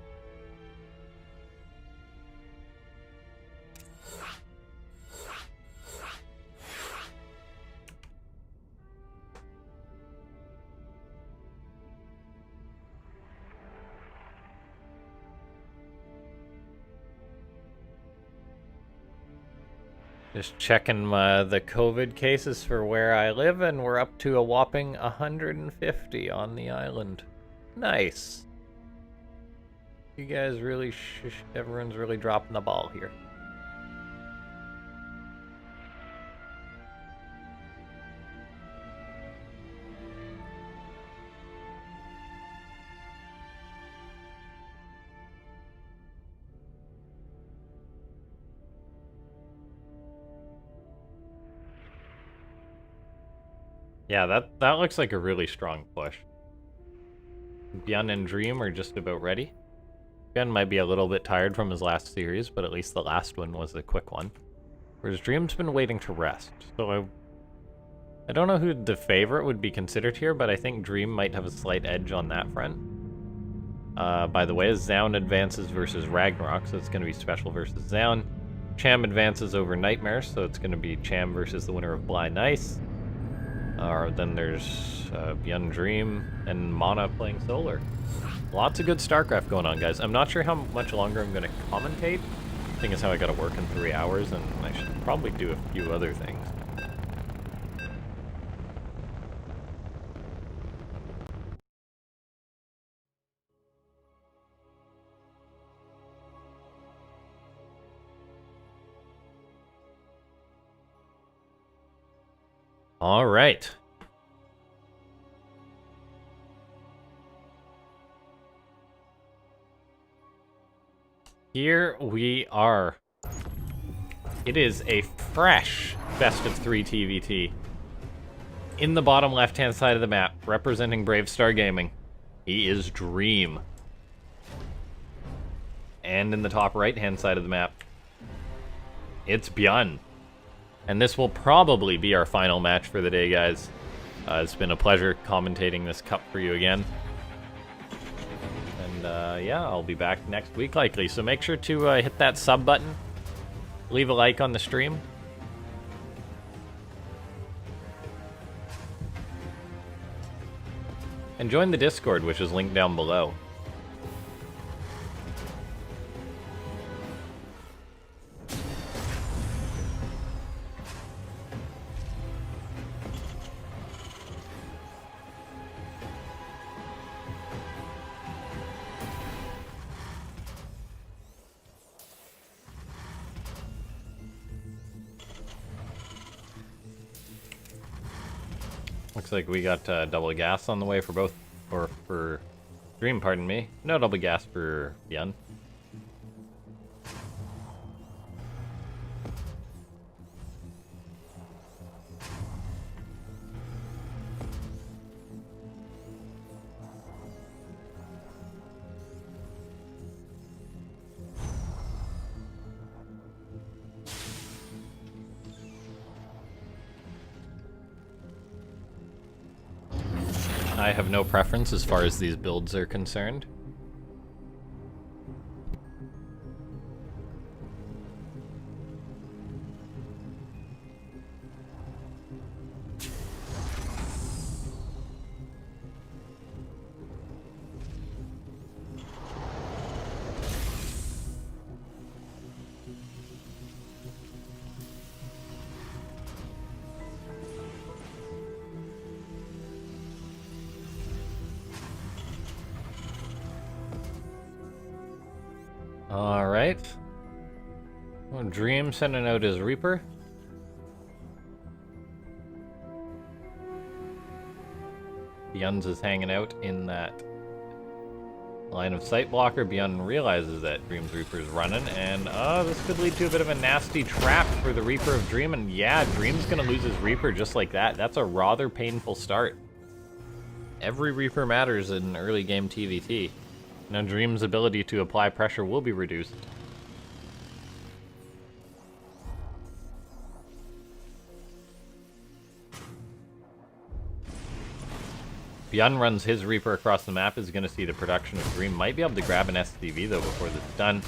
Just checking the COVID cases for where I live, and we're up to a whopping 150 on the island. Nice. You guys really, everyone's really dropping the ball here. Yeah, that looks like a really strong push. Byun and Dream are just about ready. Byun might be a little bit tired from his last series, but at least the last one was a quick one. Whereas Dream's been waiting to rest, so I don't know who the favorite would be considered here, but I think Dream might have a slight edge on that front. By the way, Zaun advances versus Ragnarok, so it's going to be Special versus Zaun. Cham advances over Nightmare, so it's going to be Cham versus the winner of Blind Ice. Then there's Byun Dream and Mana playing Solar. Lots of good Starcraft going on, guys. I'm not sure how much longer I'm going to commentate. The thing is how I got to work in 3 hours, and I should probably do a few other things. All right. Here we are. It is a fresh best of 3 TVT. In the bottom left-hand side of the map, representing Brave Star Gaming, he is Dream. And in the top right-hand side of the map, it's Byun. And this will probably be our final match for the day, guys. It's been a pleasure commentating this cup for you again. And yeah, I'll be back next week likely. So make sure to hit that sub button. Leave a like on the stream. And join the Discord, which is linked down below. Looks like we got double gas on the way for both, or for Dream, pardon me. No double gas for Byun. I have no preference as far as these builds are concerned. Alright. Well, Dream sending out his Reaper. Byun's is hanging out in that line of sight blocker. Byun realizes that Dream's Reaper is running, and this could lead to a bit of a nasty trap for the Reaper of Dream, and yeah, Dream's gonna lose his Reaper just like that. That's a rather painful start. Every Reaper matters in early game TVT. Now Dream's ability to apply pressure will be reduced. Byun runs his Reaper across the map, is going to see the production of Dream. Might be able to grab an SCV though before this is done.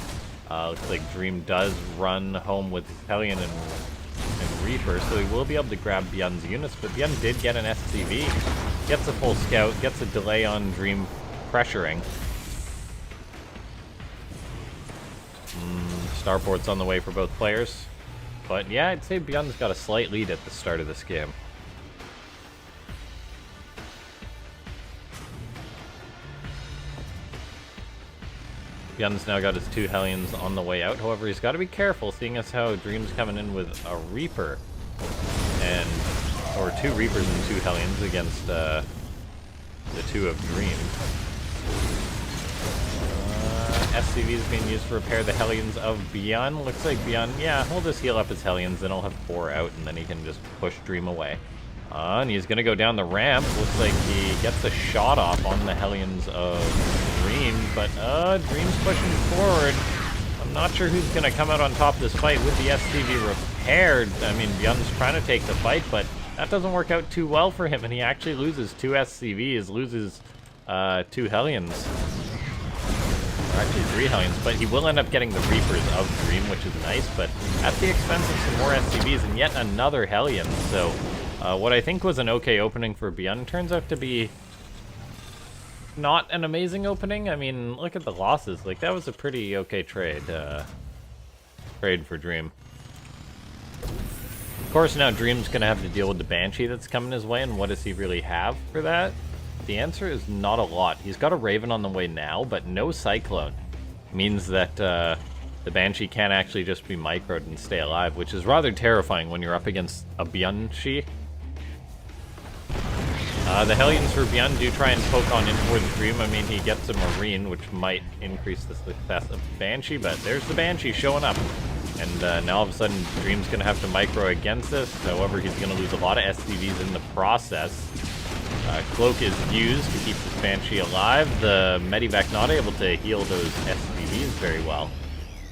Looks like Dream does run home with Hellion and Reaper, so he will be able to grab Byun's units, but Byun did get an SCV. Gets a full scout, gets a delay on Dream pressuring. Starport's on the way for both players. But yeah, I'd say Byun's got a slight lead at the start of this game. Byun's now got his 2 Hellions on the way out. However, he's got to be careful, seeing as how Dream's coming in with a Reaper. Or 2 Reapers and 2 Hellions against the 2 of Dream. SCV is being used to repair the Hellions of Byun. Looks like Byun, yeah, he'll just heal up his Hellions, then he'll have 4 out, and then he can just push Dream away. And he's gonna go down the ramp. Looks like he gets a shot off on the Hellions of Dream, but Dream's pushing forward. I'm not sure who's gonna come out on top of this fight with the SCV repaired. I mean, Byun's trying to take the fight, but that doesn't work out too well for him, and he actually loses 2 SCVs, loses 2 Hellions. Or actually 3 Hellions, but he will end up getting the Reapers of Dream, which is nice, but at the expense of some more SCVs and yet another Hellion. So what I think was an okay opening for Byun turns out to be not an amazing opening. I mean, look at the losses. Like, that was a pretty okay trade for Dream. Of course, now Dream's gonna have to deal with the Banshee that's coming his way, and what does he really have for that? The answer is not a lot. He's got a Raven on the way now, but no Cyclone. Means that the Banshee can't actually just be microed and stay alive, which is rather terrifying when you're up against a Banshee. The Hellions for Byun do try and poke on in towards Dream. I mean, he gets a Marine, which might increase the success of Banshee, but there's the Banshee showing up. And now all of a sudden, Dream's going to have to micro against this. However, he's going to lose a lot of SCVs in the process. Cloak is used to keep this Banshee alive. The Medivac not able to heal those SCVs very well.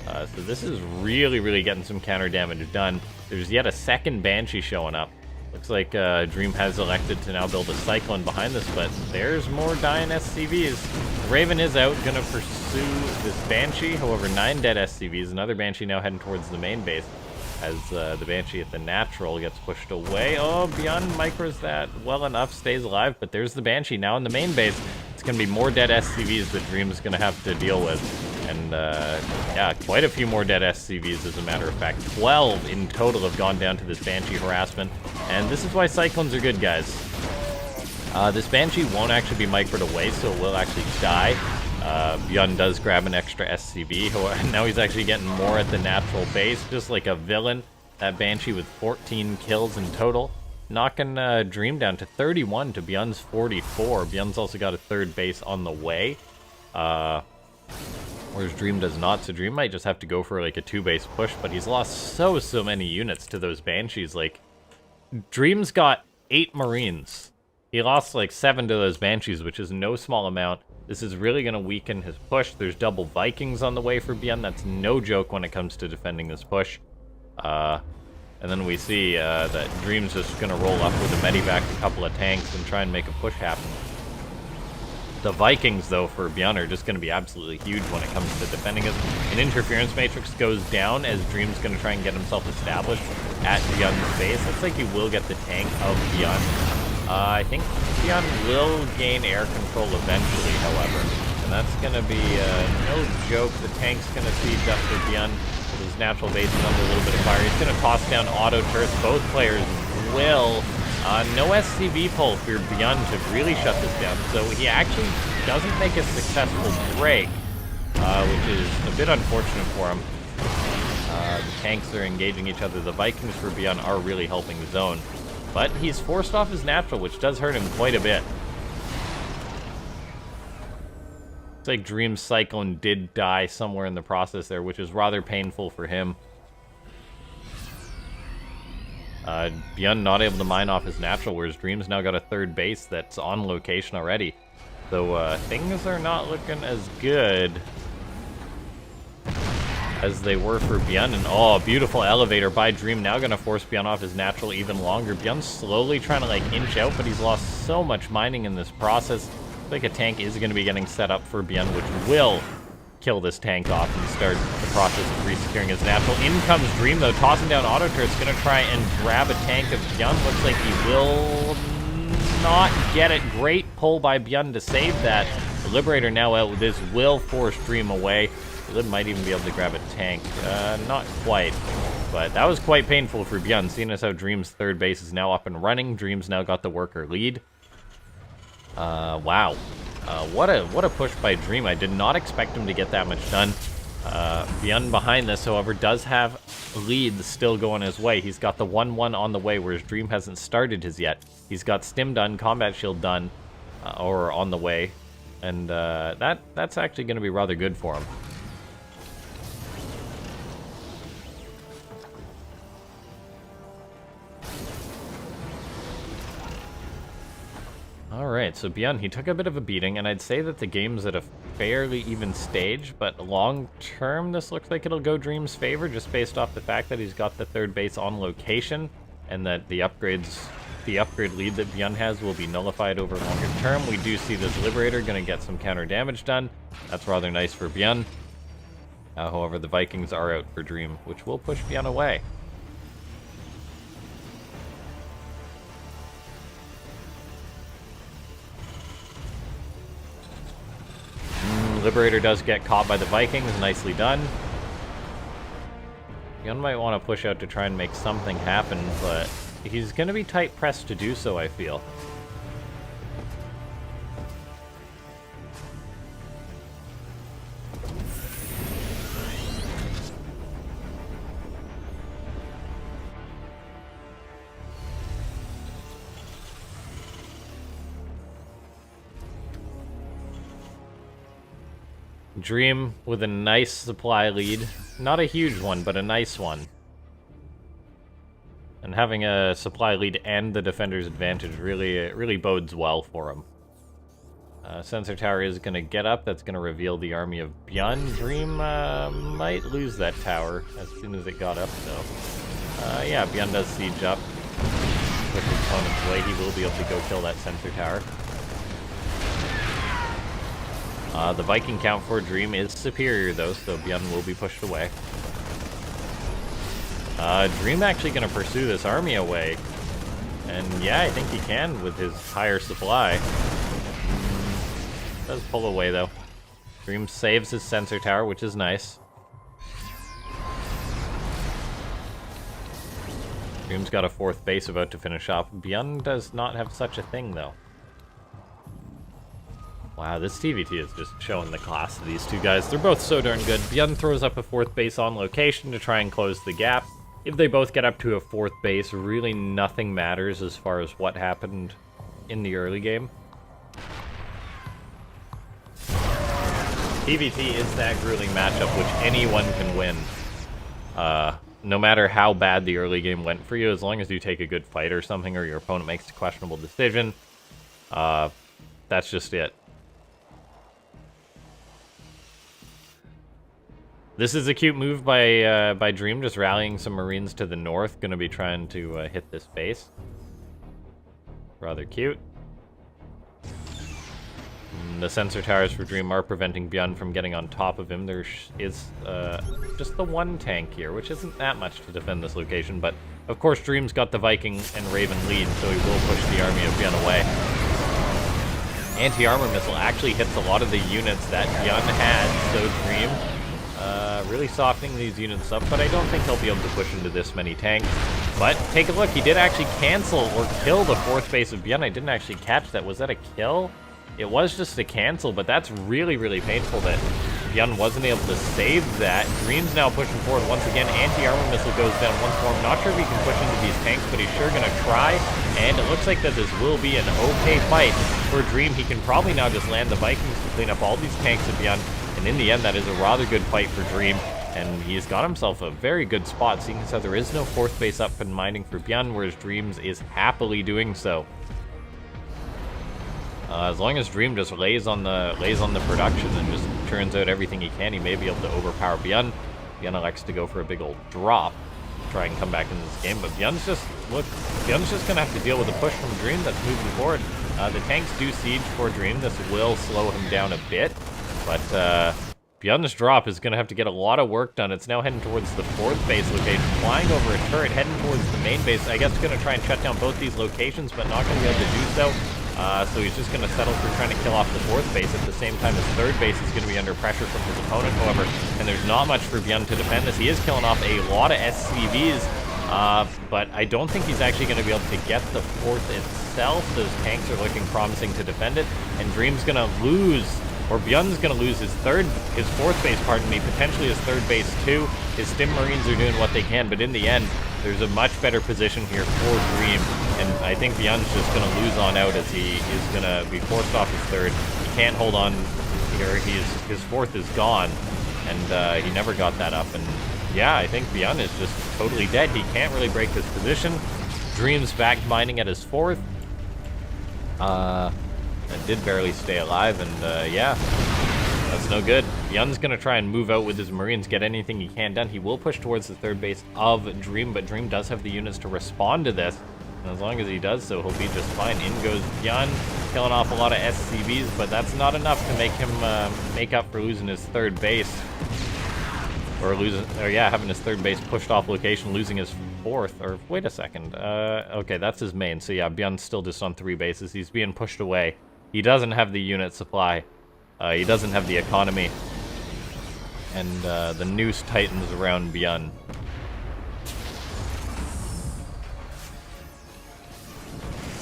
So this is really, really getting some counter damage done. There's yet a second Banshee showing up. Looks like Dream has elected to now build a Cyclone behind this, but there's more dying SCVs. The Raven is out, gonna pursue this Banshee. However, 9 dead SCVs. Another Banshee now heading towards the main base as the Banshee at the natural gets pushed away. Oh, Byun micros that well enough, stays alive, but there's the Banshee now in the main base. It's gonna be more dead SCVs that Dream's gonna have to deal with. And yeah, quite a few more dead SCVs as a matter of fact. 12 in total have gone down to this Banshee harassment. And this is why Cyclones are good, guys. This Banshee won't actually be microed away, so it will actually die. Byun does grab an extra SCV. Now he's actually getting more at the natural base, just like a villain. That Banshee with 14 kills in total. Knocking Dream down to 31 to Byun's 44. Byun's also got a 3rd base on the way. Whereas Dream does not, so Dream might just have to go for like a 2-base push, but he's lost so many units to those Banshees. Like, Dream's got 8 Marines. He lost like 7 to those Banshees, which is no small amount. This is really going to weaken his push. There's double Vikings on the way for Byun. That's no joke when it comes to defending this push. And then we see that Dream's just going to roll up with a Medivac, a couple of tanks, and try and make a push happen. The Vikings, though, for Byun are just going to be absolutely huge when it comes to defending us. An interference matrix goes down as Dream's going to try and get himself established at Byun's base. Looks like he will get the tank of Byun. I think Byun will gain air control eventually, however. And that's going to be no joke. The tank's going to siege up for Byun. His natural base is under a little bit of fire. He's going to toss down auto turrets. Both players will. No SCV pull for Byun to really shut this down, so he actually doesn't make a successful break, which is a bit unfortunate for him. The tanks are engaging each other. The Vikings for Byun are really helping the zone, but he's forced off his natural, which does hurt him quite a bit. It's like Dream Cyclone did die somewhere in the process there, which is rather painful for him. Byun not able to mine off his natural, whereas Dream's now got a 3rd base that's on location already. So things are not looking as good as they were for Byun. And oh, beautiful elevator by Dream, now going to force Byun off his natural even longer. Byun's slowly trying to like inch out, but he's lost so much mining in this process. I think a tank is going to be getting set up for Byun, which will kill this tank off and start the process of resecuring his natural. In comes Dream, though, tossing down auto turrets, going to try and grab a tank of Byun. Looks like he will not get it. Great pull by Byun to save that. The Liberator now out with this will force Dream away. Lib might even be able to grab a tank. Not quite, but that was quite painful for Byun, seeing as how Dream's 3rd base is now up and running. Dream's now got the worker lead. Wow. What a push by Dream. I did not expect him to get that much done. Byun behind this, however, does have leads still going his way. He's got the 1-1 on the way, whereas Dream hasn't started his yet. He's got Stim done, Combat Shield done, or on the way. And that's actually going to be rather good for him. Alright, so Byun, he took a bit of a beating, and I'd say that the game's at a fairly even stage, but long term, this looks like it'll go Dream's favor, just based off the fact that he's got the third base on location, and that the upgrade lead that Byun has will be nullified over longer term. We do see this Liberator gonna get some counter damage done. That's rather nice for Byun. However, the Vikings are out for Dream, which will push Byun away. Liberator does get caught by the Vikings, nicely done. Byun might want to push out to try and make something happen, but he's going to be tight pressed to do so, I feel. Dream with a nice supply lead. Not a huge one, but a nice one. And having a supply lead and the defender's advantage really bodes well for him. Sensor tower is going to get up. That's going to reveal the army of Byun. Dream might lose that tower as soon as it got up, though. Yeah, Byun does siege up. Push his opponent's way. He will be able to go kill that sensor tower. The Viking count for Dream is superior, though, so Byun will be pushed away. Dream actually going to pursue this army away. And yeah, I think he can with his higher supply. Does pull away, though. Dream saves his sensor tower, which is nice. Dream's got a fourth base about to finish off. Byun does not have such a thing, though. Wow, this TVT is just showing the class of these two guys. They're both so darn good. Byun throws up a fourth base on location to try and close the gap. If they both get up to a fourth base, really nothing matters as far as what happened in the early game. TVT is that grueling matchup which anyone can win. No matter how bad the early game went for you, as long as you take a good fight or something, or your opponent makes a questionable decision, that's just it. This is a cute move by Dream, just rallying some Marines to the north. Going to be trying to hit this base. Rather cute. The sensor towers for Dream are preventing Byun from getting on top of him. There is just the one tank here, which isn't that much to defend this location. But, of course, Dream's got the Viking and Raven lead, so he will push the army of Byun away. Anti-armor missile actually hits a lot of the units that Byun had, so Dream really softening these units up, but I don't think he'll be able to push into this many tanks. But take a look, he did actually cancel or kill the fourth base of Byun. I didn't actually catch that. Was that a kill? It was just a cancel, but that's really painful that Byun wasn't able to save that. Dream's now pushing forward once again. Anti-armor missile goes down once more. I'm not sure if he can push into these tanks, but he's sure going to try. And it looks like that this will be an okay fight for Dream. He can probably now just land the Vikings to clean up all these tanks of Byun. And in the end, that is a rather good fight for Dream. And he's got himself a very good spot, seeing as how there is no fourth base up and mining for Byun, whereas Dreams is happily doing so. As long as Dream just lays on the production and just turns out everything he can, he may be able to overpower Byun. Byun elects to go for a big old drop, try and come back in this game, but Byun's just gonna have to deal with a push from Dream that's moving forward. The tanks do siege for Dream. This will slow him down a bit, but Byun's drop is gonna have to get a lot of work done. It's now heading towards the fourth base location, flying over a turret, heading towards the main base. I guess it's gonna try and shut down both these locations, but not gonna be able to do so. So he's just going to settle for trying to kill off the fourth base. At the same time, his third base is going to be under pressure from his opponent, however, and there's not much for Byun to defend this. He is killing off a lot of SCVs, but I don't think he's actually going to be able to get the fourth itself. Those tanks are looking promising to defend it, and Dream's going to lose, or Byun's going to lose his fourth base, pardon me, potentially his third base too. His Stim Marines are doing what they can, but in the end, there's a much better position here for Dream, and I think Byun's just going to lose on out as he is going to be forced off his third. He can't hold on here. His fourth is gone, and he never got that up. And yeah, I think Byun is just totally dead. He can't really break his position. Dream's back mining at his fourth. That did barely stay alive, and yeah, that's no good. Byun's gonna try and move out with his Marines, get anything he can done. He will push towards the third base of Dream, but Dream does have the units to respond to this. And as long as he does so, he'll be just fine. In goes Byun, killing off a lot of SCVs, but that's not enough to make him make up for losing his third base. Or having his third base pushed off location, losing his fourth. Or wait a second. Okay, that's his main. So yeah, Byun's still just on 3 bases. He's being pushed away. He doesn't have the unit supply. He doesn't have the economy. And the noose tightens around Byun.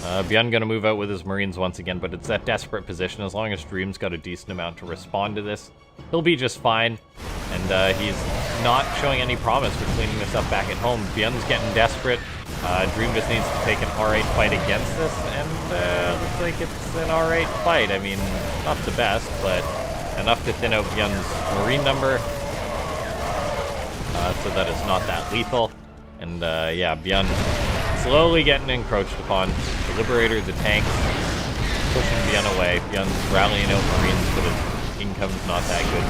Byun gonna move out with his Marines once again, but it's that desperate position. As long as Dream's got a decent amount to respond to this, he'll be just fine. And he's not showing any promise for cleaning this up back at home. Byun's getting desperate. Dream just needs to take an R8 fight against this, and looks like it's an R8 fight. I mean, not the best, but enough to thin out Byun's Marine number, so that it's not that lethal. And yeah, Byun slowly getting encroached upon. The Liberator, the tanks, pushing Byun away. Byun's rallying out Marines, but his income's not that good.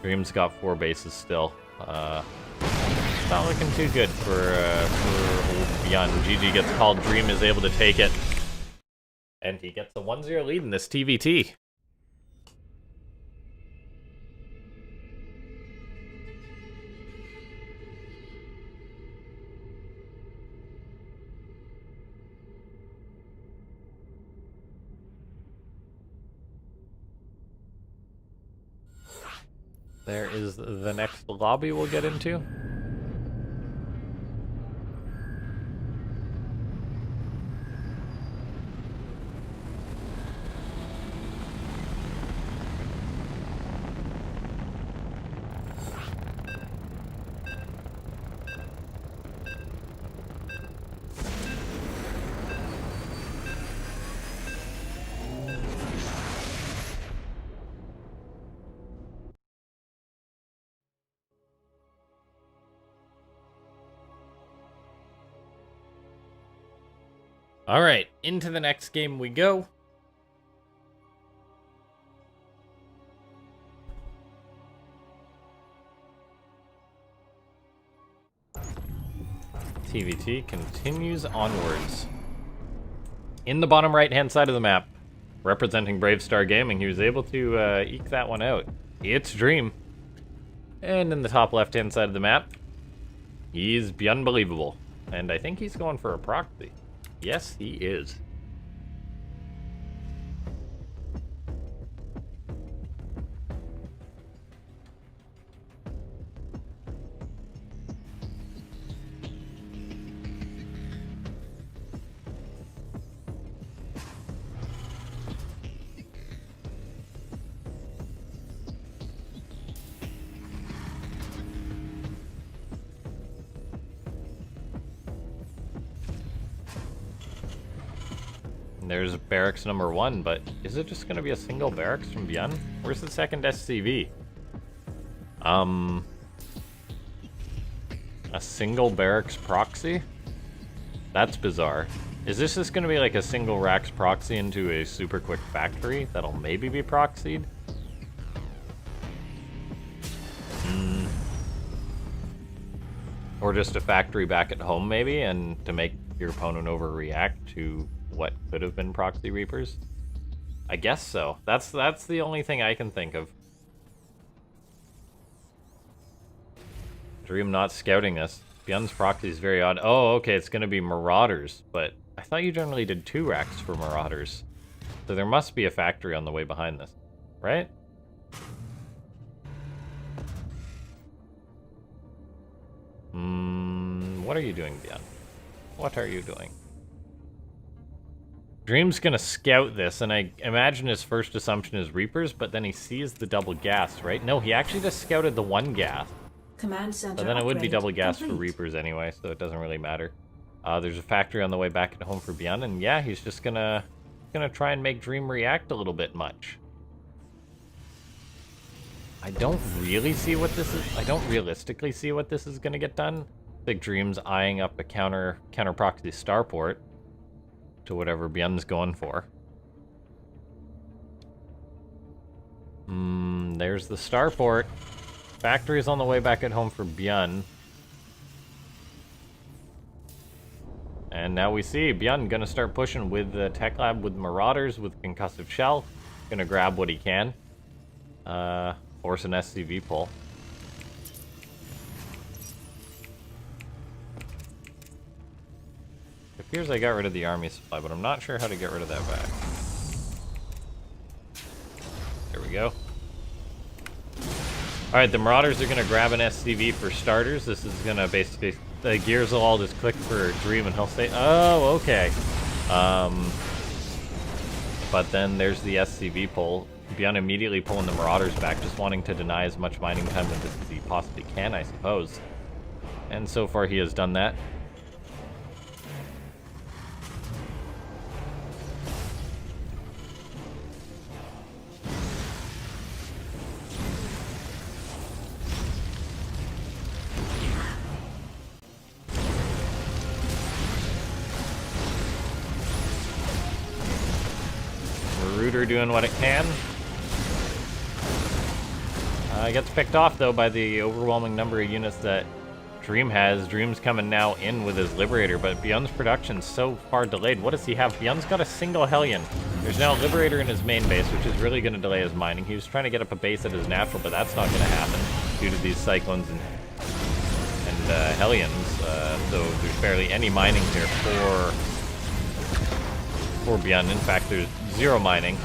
Dream's got 4 bases still. Not looking too good for old Byun. GG gets called. Dream is able to take it. And he gets a 1-0 lead in this TVT. There is the next lobby we'll get into. All right, into the next game we go. TVT continues onwards. In the bottom right-hand side of the map, representing Brave Star Gaming, he was able to eke that one out. It's Dream. And in the top left-hand side of the map, he's Unbelievable. And I think he's going for a proxy. Yes, he is. There's barracks number 1, but is it just going to be a single barracks from Byun? Where's the second SCV? A single barracks proxy? That's bizarre. Is this just going to be like a single racks proxy into a super quick factory that'll maybe be proxied? Or just a factory back at home maybe, and to make your opponent overreact to what could have been proxy reapers? I guess so. That's the only thing I can think of. Dream not scouting this. Byun's proxy is very odd. Oh, okay, it's gonna be Marauders, but I thought you generally did 2 racks for Marauders. So there must be a factory on the way behind this, right? What are you doing, Byun? What are you doing? Dream's gonna scout this, and I imagine his first assumption is Reapers, but then he sees the double gas, right? No, he actually just scouted the 1 gas.
Command center.
But then it would be double gas
complete.
for Reapers anyway, so it doesn't really matter. There's a factory on the way back at home for Byun, and yeah, he's just gonna try and make Dream react a little bit much. I don't really see what this is. I don't realistically see what this is gonna get done. Big Dream's eyeing up a counter proxy starport to whatever Byun's going for. There's the starport. Factory's on the way back at home for Byun. And now we see Byun gonna start pushing with the tech lab with Marauders, with concussive shell. Gonna grab what he can. Force an SCV pull. It appears I got rid of the army supply, but I'm not sure how to get rid of that back. There we go. Alright, the Marauders are going to grab an SCV for starters. This is going to basically... The gears will all just click for Dream and he'll say, oh, okay. But then there's the SCV pull. Byun immediately pulling the Marauders back, just wanting to deny as much mining time with this as he possibly can, I suppose. And so far he has done that. Rooter doing what it can. It gets picked off, though, by the overwhelming number of units that Dream has. Dream's coming now in with his Liberator, but Byun's production's so far delayed. What does he have? Byun's got a single Hellion. There's now a Liberator in his main base, which is really going to delay his mining. He was trying to get up a base at his natural, but that's not going to happen due to these Cyclones and Hellions. So there's barely any mining here for Byun. In fact, there's zero mining.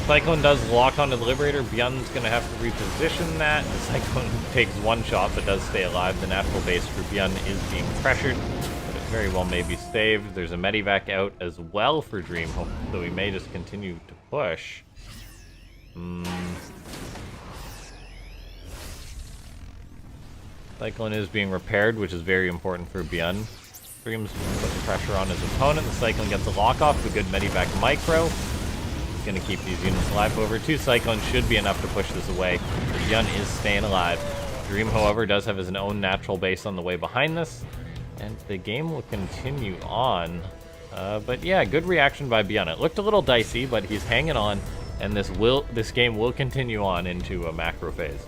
Cyclone does lock onto the Liberator. Byun's going to have to reposition that. The Cyclone takes one shot but does stay alive. The natural base for Byun is being pressured, but it very well may be saved. There's a Medivac out as well for Dream, so he may just continue to push. Cyclone is being repaired, which is very important for Byun. Dream's putting pressure on his opponent. The Cyclone gets a lock off, a good Medivac micro. He's going to keep these units alive. Over 2 Cyclones should be enough to push this away. Byun is staying alive. Dream, however, does have his own natural base on the way behind this, and the game will continue on. But yeah, good reaction by Byun. It looked a little dicey, but he's hanging on, and this game will continue on into a macro phase.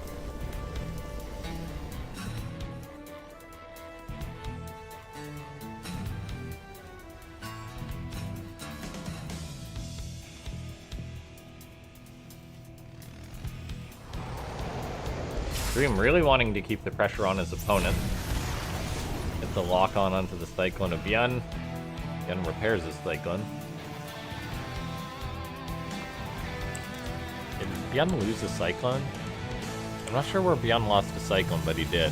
Dream really wanting to keep the pressure on his opponent. Get the lock on onto the Cyclone of Byun. Byun repairs his Cyclone. Did Byun lose a Cyclone? I'm not sure where Byun lost a Cyclone, but he did.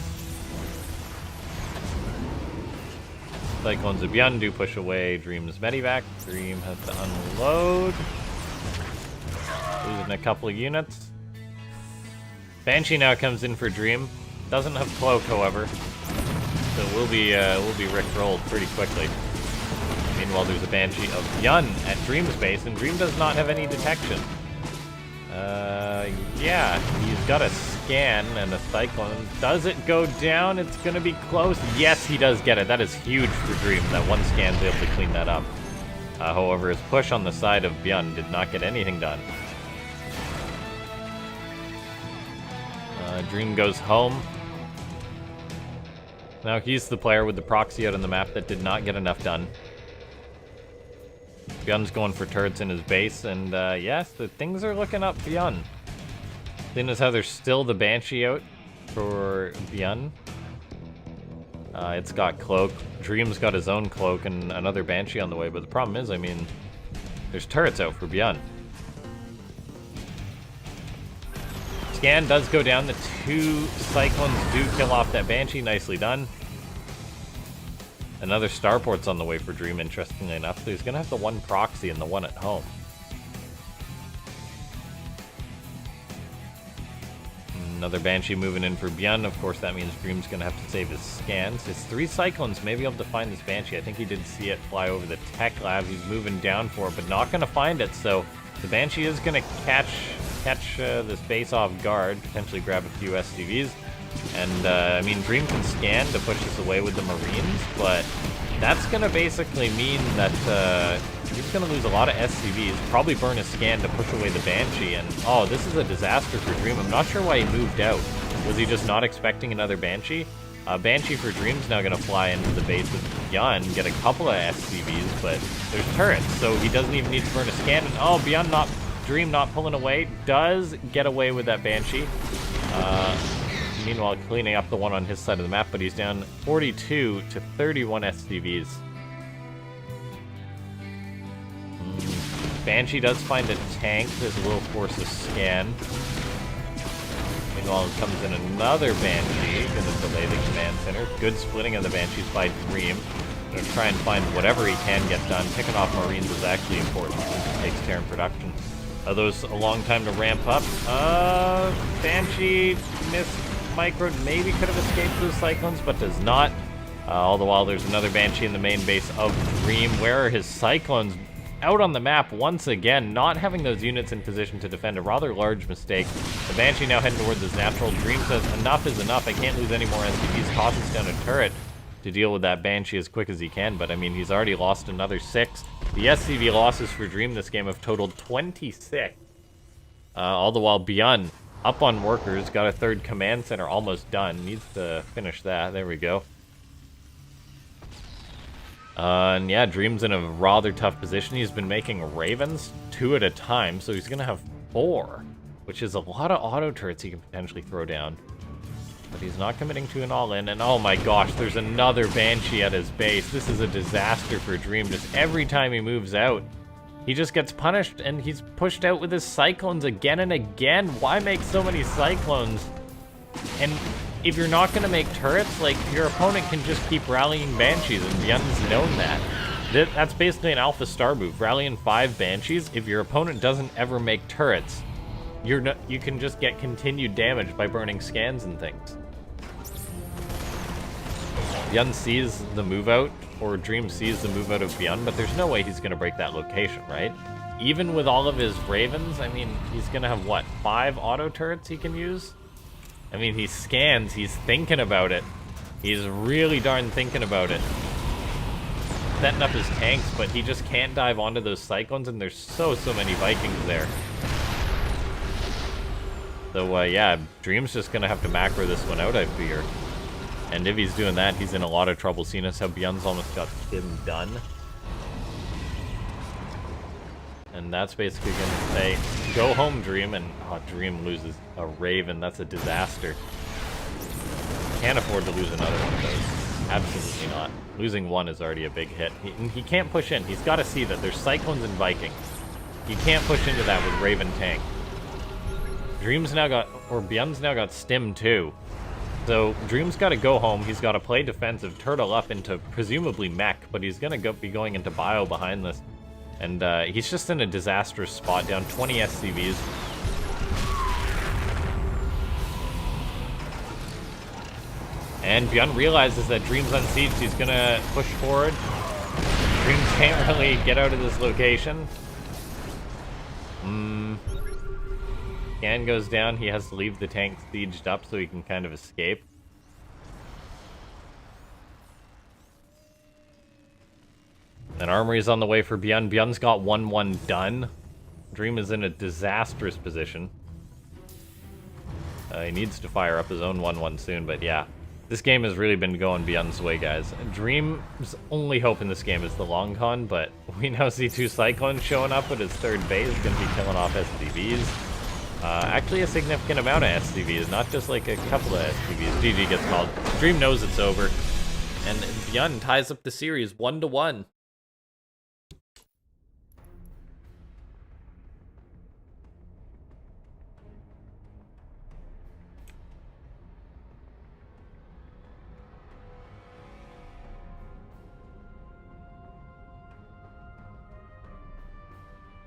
Cyclones of Byun do push away Dream's Medivac. Dream has to unload. Losing a couple of units. Banshee now comes in for Dream. Doesn't have Cloak, however. So we'll be rickrolled pretty quickly. Meanwhile, there's a Banshee of Byun at Dream's base, and Dream does not have any detection. Yeah, he's got a scan and a Cyclone. Does it go down? It's gonna be close. Yes, he does get it. That is huge for Dream. That one scan's able to clean that up. However, his push on the side of Byun did not get anything done. Dream goes home. Now he's the player with the proxy out on the map that did not get enough done. Byun's going for turrets in his base, and yes, the things are looking up Byun. Seeing as how there's still the Banshee out for Byun. It's got Cloak. Dream's got his own Cloak and another Banshee on the way, but the problem is, I mean, there's turrets out for Byun. Scan does go down. The 2 Cyclones do kill off that Banshee. Nicely done. Another Starport's on the way for Dream, interestingly enough. So he's going to have the 1 proxy and the 1 at home. Another Banshee moving in for Byun. Of course, that means Dream's going to have to save his scans. His 3 Cyclones may be able to find this Banshee. I think he did see it fly over the tech lab. He's moving down for it, but not going to find it. So the Banshee is going to catch this base off guard, potentially grab a few SCVs. And, I mean, Dream can scan to push this away with the Marines, but That's gonna basically mean that he's gonna lose a lot of SCVs, probably burn a scan to push away the Banshee, and oh, this is a disaster for Dream. I'm not sure why he moved out. Was he just not expecting another Banshee? Banshee for Dream's now gonna fly into the base with Beyond, get a couple of SCVs, but there's turrets, so he doesn't even need to burn a scan. And oh, Beyond not, Dream not pulling away, does get away with that Banshee. Meanwhile, cleaning up the one on his side of the map, but he's down 42 to 31 SCVs. Banshee does find a tank. There's a little force of scan. Meanwhile, comes in another Banshee. Gonna delay the command center. Good splitting of the Banshees by Dream. Gonna try and find whatever he can get done. Picking off Marines is actually important since it takes Terran production. Are those a long time to ramp up? Banshee missed micro. Maybe could have escaped those Cyclones, but does not. All the while, there's another Banshee in the main base of Dream. Where are his Cyclones? Out on the map once again, not having those units in position to defend, a rather large mistake. The Banshee now heading towards his natural. Dream says, enough is enough, I can't lose any more SCVs, tosses down a turret to deal with that Banshee as quick as he can, but I mean, he's already lost another 6. The SCV losses for Dream this game have totaled 26. All the while, Beyond up on workers, got a third command center almost done, needs to finish that, there we go. And yeah, Dream's in a rather tough position. He's been making Ravens 2 at a time, so he's gonna have 4, which is a lot of auto turrets he can potentially throw down. But he's not committing to an all-in, and oh my gosh, there's another Banshee at his base. This is a disaster for Dream. Just every time he moves out, he just gets punished, and he's pushed out with his Cyclones again and again. Why make so many Cyclones? And if you're not going to make turrets, like, your opponent can just keep rallying Banshees, and Beyond's known that. That's basically an Alpha Star move. Rallying 5 Banshees, if your opponent doesn't ever make turrets, you can just get continued damage by burning scans and things. Beyond sees the move out, or Dream sees the move out of Beyond, but there's no way he's going to break that location, right? Even with all of his Ravens, I mean, he's going to have, what, 5 auto turrets he can use? I mean, he scans, he's thinking about it. He's really darn thinking about it. Setting up his tanks, but he just can't dive onto those Cyclones, and there's so many Vikings there. So, yeah, Dream's just gonna have to macro this one out, I fear. And if he's doing that, he's in a lot of trouble, seeing as how Beyond's almost got him done. And that's basically going to say, go home, Dream, and Dream loses a Raven. That's a disaster. Can't afford to lose another one of those. Absolutely not. Losing one is already a big hit. He can't push in. He's got to see that there's Cyclones and Vikings. He can't push into that with Raven tank. Dream's now got, or Beyond's now got Stim too. So Dream's got to go home. He's got to play defensive, turtle up into presumably mech, but he's going to be going into bio behind this. And he's just in a disastrous spot, down 20 SCVs. And Beyond realizes that Dream's unsieged. He's gonna push forward. Dreams can't really get out of this location. Scan goes down. He has to leave the tank sieged up so he can kind of escape. And Armory's on the way for Beyond. Beyond's got 1-1 done. Dream is in a disastrous position. He needs to fire up his own 1-1 soon, but yeah. This game has really been going Beyond's way, guys. Dream's only hope in this game is the long con, but we now see 2 Cyclones showing up at his third base, gonna be killing off SCVs. Actually a significant amount of SCVs, not just like a couple of SCVs. GG gets called. Dream knows it's over. And Beyond ties up the series 1-1.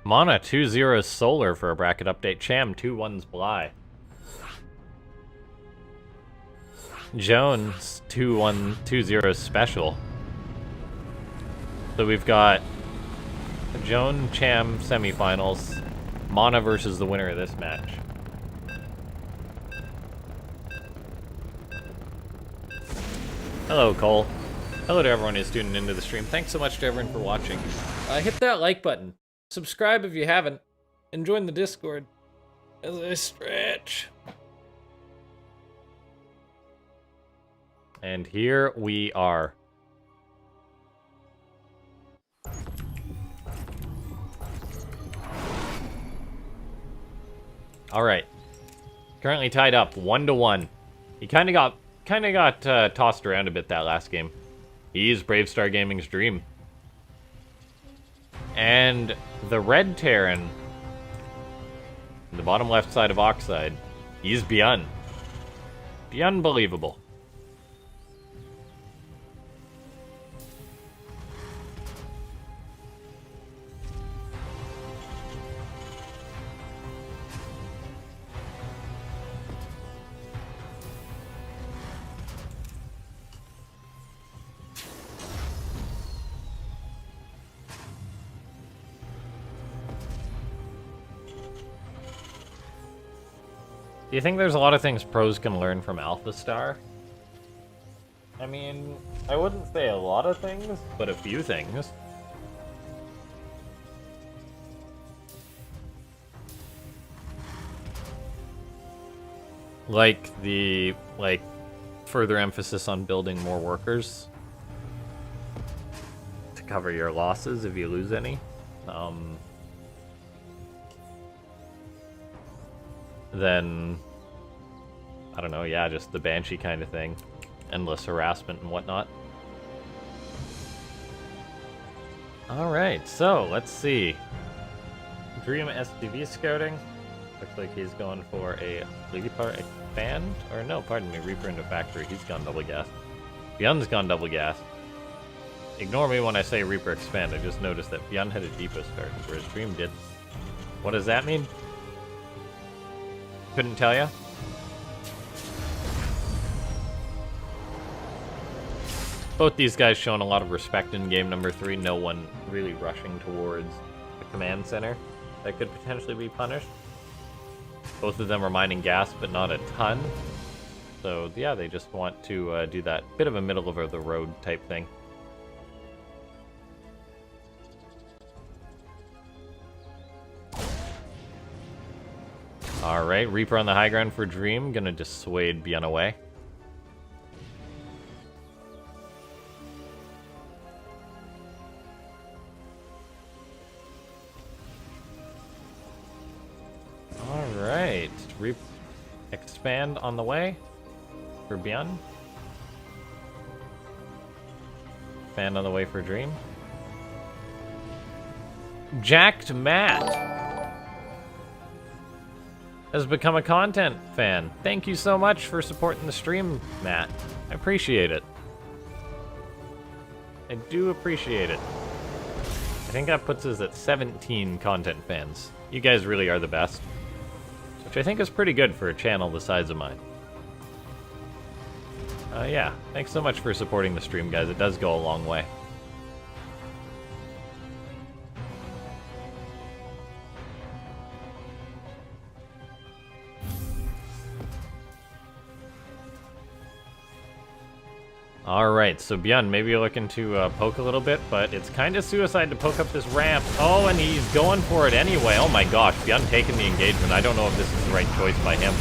Mana 2-0 Solar for a bracket update. Cham 2-1's Bly. Jones 2-1 2-0 Special. So we've got Joan Cham semifinals. Mana versus the winner of this match. Hello, Cole. Hello to everyone who's tuning into the stream. Thanks so much to everyone for watching. Hit that like button. Subscribe if you haven't. And join the Discord as I stretch. And here we are. All right. Currently tied up 1-1. He kind of got tossed around a bit that last game. He's Bravestar Gaming's Dream. And the red Terran, in the bottom left side of Oxide, he's Beyond. The unbelievable. Do you think there's a lot of things pros can learn from Alpha Star? I mean, I wouldn't say a lot of things, but a few things. Like the, further emphasis on building more workers to cover your losses if you lose any. Then, I don't know, yeah, just the Banshee kind of thing. Endless harassment and whatnot. Alright, so, let's see. Dream STV scouting. Looks like he's going for a Leapar expand? Or no, pardon me, Reaper into factory. He's gone double gas. Beyond's gone double gas. Ignore me when I say Reaper expand. I just noticed that Beyond had a depot start, whereas Dream did. What does that mean? Couldn't tell you. Both these guys showing a lot of respect in game number 3. No one really rushing towards the command center that could potentially be punished. Both of them are mining gas, but not a ton. So yeah, they just want to do that bit of a middle of the road type thing. Alright, Reaper on the high ground for Dream. Gonna dissuade Beyond away. Alright. Expand on the way for Beyond. Expand on the way for Dream. Jacked Matt has become a content fan. Thank you so much for supporting the stream, Matt. I appreciate it. I do appreciate it. I think that puts us at 17 content fans. You guys really are the best. Which I think is pretty good for a channel the size of mine. Yeah, thanks so much for supporting the stream, guys. It does go a long way. Alright, so Beyond, maybe you're looking to poke a little bit, but it's kind of suicide to poke up this ramp. Oh, and he's going for it anyway. Oh my gosh, Beyond taking the engagement. I don't know if this is the right choice by him.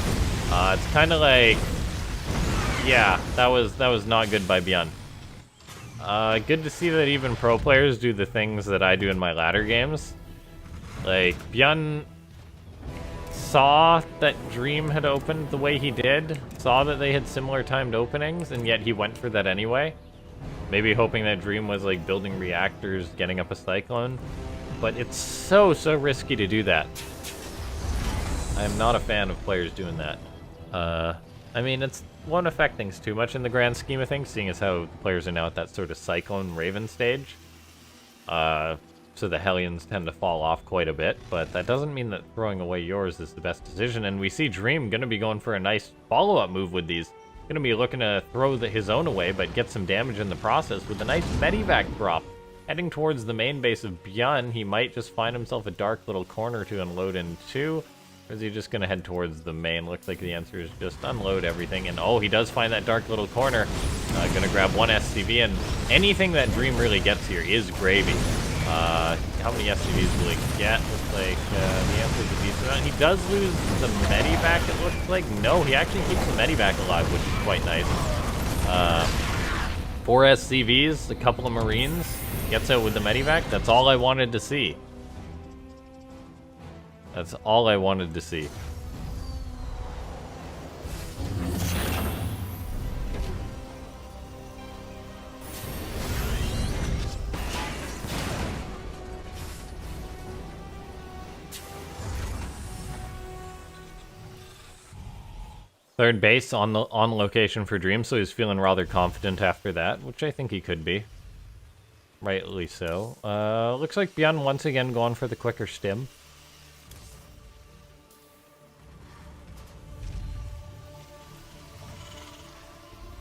It's kind of like... Yeah, that was not good by Beyond. Good to see that even pro players do the things that I do in my ladder games. Like, Beyond saw that Dream had opened the way he did, saw that they had similar timed openings, and yet he went for that anyway. Maybe hoping that Dream was like building reactors, getting up a cyclone. But it's so risky to do that. I am not a fan of players doing that. I mean, it won't affect things too much in the grand scheme of things, seeing as how the players are now at that sort of Cyclone Raven stage. So the Hellions tend to fall off quite a bit, but that doesn't mean that throwing away yours is the best decision, and we see Dream gonna be going for a nice follow-up move with these. Gonna be looking to throw his own away, but get some damage in the process with a nice Medivac drop. Heading towards the main base of Beyond, he might just find himself a dark little corner to unload into. Or is he just gonna head towards the main? Looks like the answer is just unload everything, and oh, he does find that dark little corner. Gonna grab one SCV, and anything that Dream really gets here is gravy. How many SCVs will he get? Looks like the answer is a decent amount. He does lose the medivac, it looks like. No, he actually keeps the medivac alive, which is quite nice. 4 SCVs, a couple of Marines, gets out with the medivac. That's all I wanted to see. That's all I wanted to see. Third base on location for Dream, so he's feeling rather confident after that, which I think he could be. Rightly so. Looks like Bjorn once again going for the quicker stim.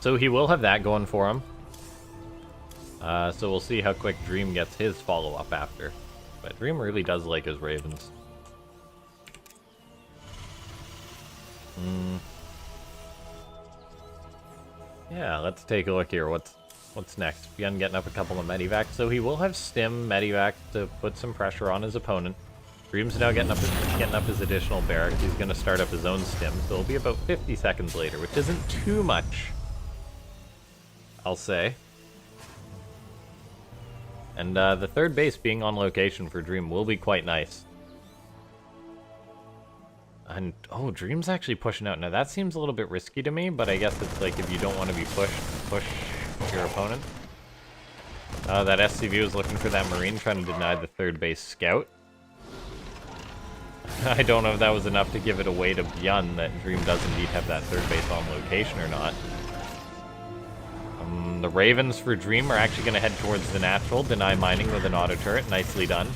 So he will have that going for him. So we'll see how quick Dream gets his follow-up after. But Dream really does like his Ravens. Yeah, let's take a look here. What's next? Bjorn getting up a couple of medivacs. So he will have stim medivac to put some pressure on his opponent. Dream's now getting up his additional barrack. He's going to start up his own stim. So it'll be about 50 seconds later, which isn't too much, I'll say. And the third base being on location for Dream will be quite nice. And, oh, Dream's actually pushing out. Now, that seems a little bit risky to me, but I guess it's like if you don't want to be pushed, push your opponent. That SCV was looking for that Marine, trying to deny the third base scout. I don't know if that was enough to give it away to Bjorn that Dream does indeed have that third base on location or not. The Ravens for Dream are actually going to head towards the natural, deny mining with an auto turret. Nicely done.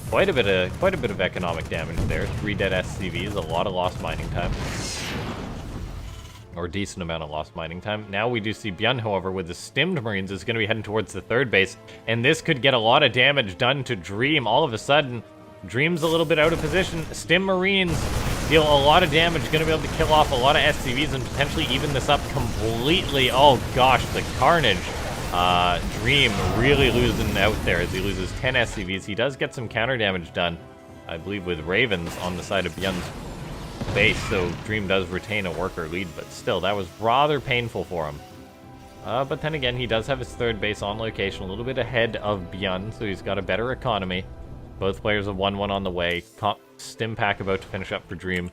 Quite a bit of economic damage there. 3 dead SCVs, a lot of lost mining time. Or a decent amount of lost mining time. Now we do see Bjorn, however, with the stimmed Marines, is going to be heading towards the third base. And this could get a lot of damage done to Dream. All of a sudden, Dream's a little bit out of position. Stim Marines deal a lot of damage. Going to be able to kill off a lot of SCVs and potentially even this up completely. Oh gosh, the carnage. Dream really losing out there as he loses 10 SCVs. He does get some counter damage done, I believe, with Ravens on the side of Bjorn's base, so Dream does retain a worker lead, but still, that was rather painful for him. But then again, he does have his third base on location, a little bit ahead of Bjorn, so he's got a better economy. Both players have 1-1 on the way. Stim pack about to finish up for Dream.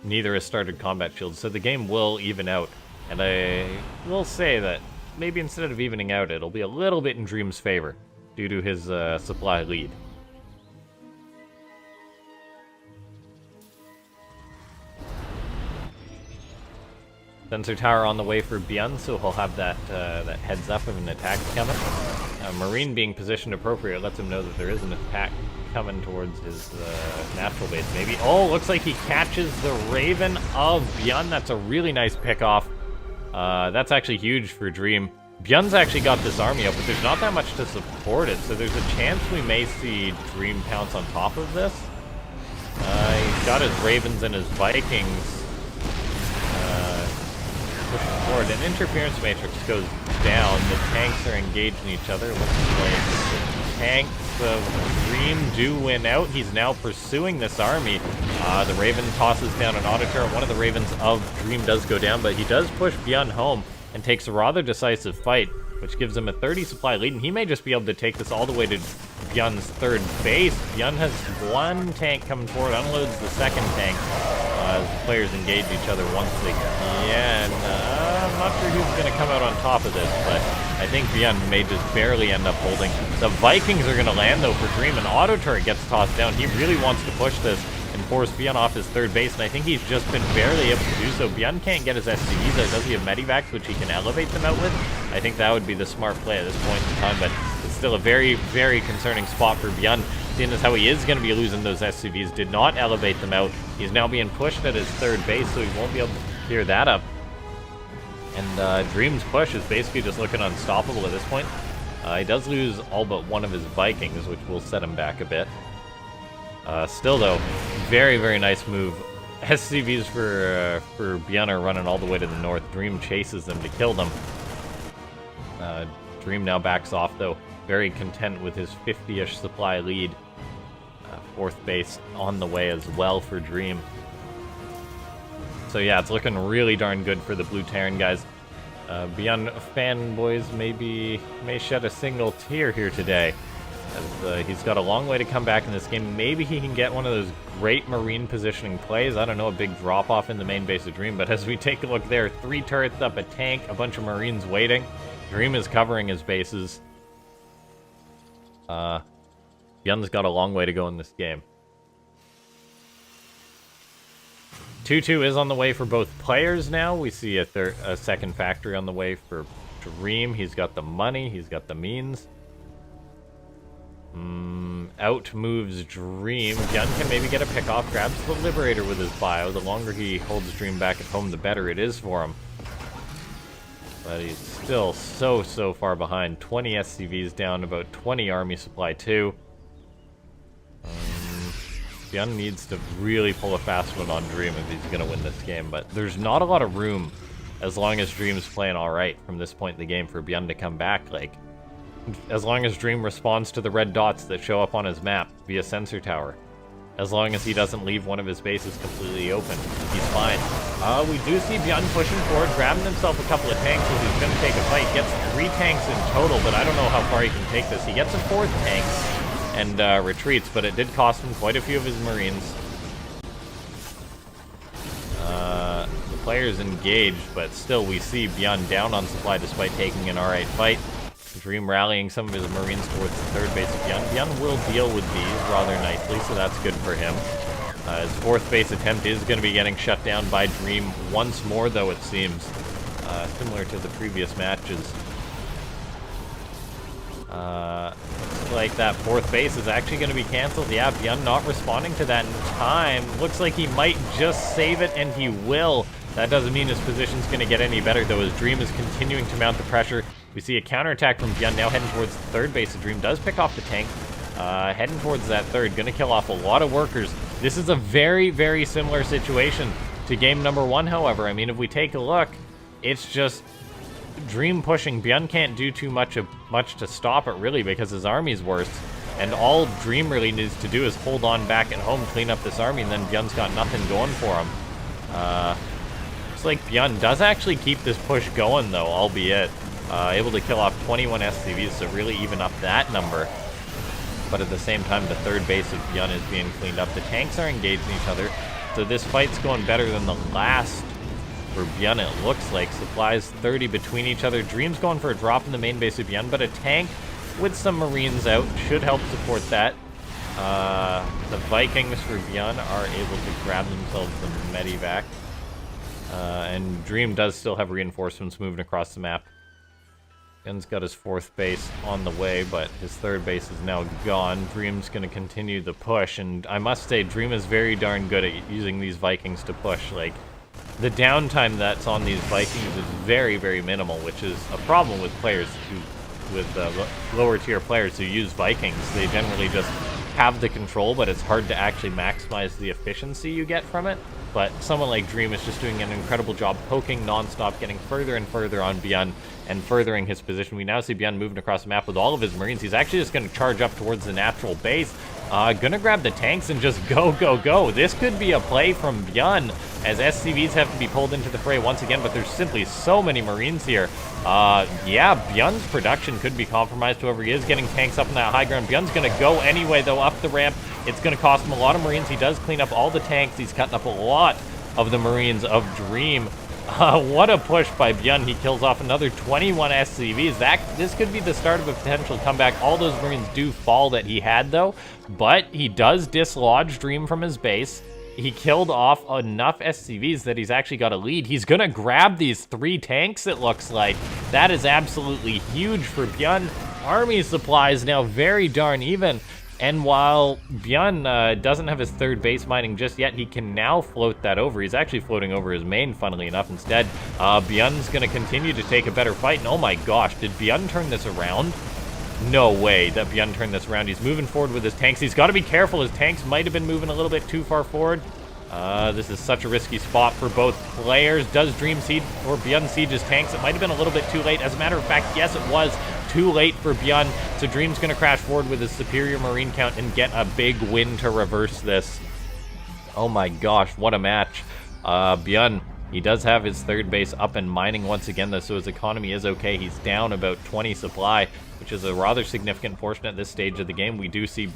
Neither has started combat shields, so the game will even out. And I will say that maybe instead of evening out, it'll be a little bit in Dream's favor due to his supply lead. Sensor tower on the way for Bjorn, so he'll have that that heads up of an attack coming. Marine being positioned appropriate lets him know that there is an attack coming towards his natural base, maybe. Oh, looks like he catches the Raven of Bjorn. That's a really nice pick-off. That's actually huge for Dream. Bjorn's actually got this army up, but there's not that much to support it, so there's a chance we may see Dream pounce on top of this. He's got his Ravens and his Vikings pushing forward. An interference matrix goes down. The tanks are engaging each other. Looks like the tanks of Dream do win out. He's now pursuing this army. The Raven tosses down an auto turret. One of the Ravens of Dream does go down, but he does push Bjorn home and takes a rather decisive fight, which gives him a 30 supply lead, and he may just be able to take this all the way to Bjorn's third base. Bjorn has one tank coming forward, unloads the second tank as the players engage each other once again. I'm not sure who's going to come out on top of this, but I think Bjorn may just barely end up holding. The Vikings are going to land, though, for Dream. An auto turret gets tossed down. He really wants to push this and force Bjorn off his third base, and I think he's just been barely able to do so. Bjorn can't get his SCVs out. Does he have medivacs, which he can elevate them out with? I think that would be the smart play at this point in time, but it's still a very, very concerning spot for Bjorn, seeing as how he is going to be losing those SCVs. Did not elevate them out. He's now being pushed at his third base, so he won't be able to clear that up. And Dream's push is basically just looking unstoppable at this point. He does lose all but one of his Vikings, which will set him back a bit. Still, though, very, very nice move SCVs for Bjorn are running all the way to the north. Dream chases them to kill them. Dream now backs off, though. Very content with his 50-ish supply lead. Fourth base on the way as well for Dream. So yeah, it's looking really darn good for the Blue Terran guys. Beyond fanboys may shed a single tear here today, as he's got a long way to come back in this game. Maybe he can get one of those great Marine positioning plays. I don't know, a big drop-off in the main base of Dream, but as we take a look there, 3 turrets up, a tank, a bunch of Marines waiting. Dream is covering his bases. Bjorn's got a long way to go in this game. 2-2 is on the way for both players now. We see a second factory on the way for Dream. He's got the money. He's got the means. Out moves Dream. Bjorn can maybe get a pick-off. Grabs the Liberator with his bio. The longer he holds Dream back at home, the better it is for him. But he's still so far behind. 20 SCVs down, about 20 army supply too. Bjorn needs to really pull a fast one on Dream if he's going to win this game, but there's not a lot of room as long as Dream's playing alright from this point in the game for Bjorn to come back. Like, as long as Dream responds to the red dots that show up on his map via sensor tower, as long as he doesn't leave one of his bases completely open, he's fine. We do see Bjorn pushing forward, grabbing himself a couple of tanks as he's going to take a fight. Gets 3 tanks in total, but I don't know how far he can take this. He gets a 4th tank and retreats, but it did cost him quite a few of his Marines. The players engaged, but still we see Bjorn down on supply despite taking an alright fight. Dream rallying some of his Marines towards the 3rd base of Bjorn. Bjorn will deal with these rather nicely, so that's good for him. His 4th base attempt is going to be getting shut down by Dream once more, though, it seems. Similar to the previous matches. Looks like that 4th base is actually going to be canceled. Yeah, Bjorn not responding to that in time. Looks like he might just save it, and he will. That doesn't mean his position's going to get any better, though, as Dream is continuing to mount the pressure. We see a counterattack from Bjorn now heading towards the 3rd base of Dream. Does pick off the tank. Heading towards that 3rd. Going to kill off a lot of workers. This is a very similar situation to game number 1, however. I mean, if we take a look, it's just Dream pushing. Bjorn can't do too much to stop it, really, because his army's worse. And all Dream really needs to do is hold on back at home, clean up this army, and then Bjorn's got nothing going for him. Looks like Bjorn does actually keep this push going, though, albeit able to kill off 21 SCVs, so really even up that number. But at the same time, the 3rd base of Bjorn is being cleaned up. The tanks are engaging each other, so this fight's going better than the last for Bjorn, it looks like. Supplies 30 between each other. Dream's going for a drop in the main base of Bjorn, but a tank with some Marines out should help support that. The Vikings for Bjorn are able to grab themselves the medevac. And Dream does still have reinforcements moving across the map. Bjorn's got his 4th base on the way, but his 3rd base is now gone. Dream's going to continue the push, and I must say, Dream is very darn good at using these Vikings to push. Like, the downtime that's on these Vikings is very minimal, which is a problem with players lower tier players who use Vikings. They generally just have the control, but it's hard to actually maximize the efficiency you get from it. But someone like Dream is just doing an incredible job poking non-stop, getting further and further on Bjorn and furthering his position. We now see Bjorn moving across the map with all of his Marines. He's actually just going to charge up towards the natural base. Gonna grab the tanks and just go. This could be a play from Bjorn, as SCVs have to be pulled into the fray once again, but there's simply so many Marines here. Yeah, Bjorn's production could be compromised. Whoever he is getting tanks up in that high ground. Bjorn's gonna go anyway, though, up the ramp. It's gonna cost him a lot of Marines. He does clean up all the tanks. He's cutting up a lot of the Marines of Dream. What a push by Bjorn. He kills off another 21 SCVs. This could be the start of a potential comeback. All those Marines do fall that he had, though, but he does dislodge Dream from his base. He killed off enough SCVs that he's actually got a lead. He's gonna grab these 3 tanks, it looks like. That is absolutely huge for Bjorn. Army supplies now very darn even. And while Bjorn doesn't have his 3rd base mining just yet, he can now float that over. He's actually floating over his main, funnily enough, instead. Bjorn's going to continue to take a better fight. And oh my gosh, did Bjorn turn this around? No way that Bjorn turned this around. He's moving forward with his tanks. He's got to be careful. His tanks might have been moving a little bit too far forward. This is such a risky spot for both players. Does Dream Siege or Beyond Siege's tanks? It might have been a little bit too late. As a matter of fact, yes, it was too late for Beyond. So Dream's going to crash forward with his superior marine count and get a big win to reverse this. Oh my gosh, what a match. Beyond, he does have his third base up and mining once again, though, so his economy is okay. He's down about 20 supply, which is a rather significant portion at this stage of the game. We do see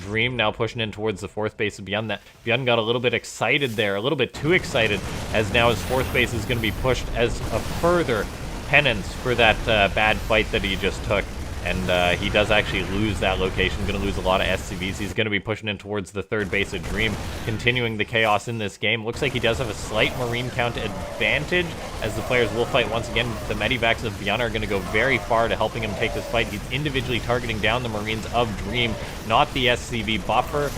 Dream now pushing in towards the fourth base of Beyond. That Beyond got a little bit excited there, a little bit too excited, as now his fourth base is going to be pushed as a further penance for that bad fight that he just took. And he does actually lose that location, going to lose a lot of SCVs. He's going to be pushing in towards the third base of Dream, continuing the chaos in this game. Looks like he does have a slight marine count advantage, as the players will fight once again. The medivacs of Beyond are going to go very far to helping him take this fight. He's individually targeting down the marines of Dream, not the SCV buffer,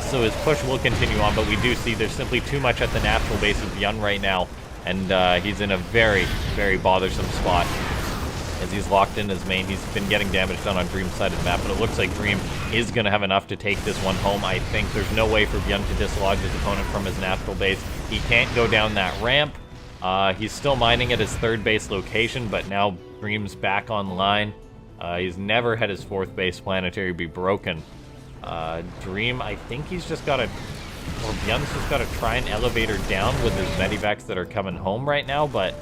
so his push will continue on, but we do see there's simply too much at the natural base of Beyond right now, and he's in a very, very bothersome spot. As he's locked in his main, he's been getting damage done on Dream's side of the map, but it looks like Dream is going to have enough to take this one home. I think there's no way for Beyond to dislodge his opponent from his natural base. He can't go down that ramp. He's still mining at his third base location, but now Dream's back online. He's never had his fourth base planetary be broken. Dream, I think he's just got to, or Beyond's just got to try and elevator down with his medivacs that are coming home right now, but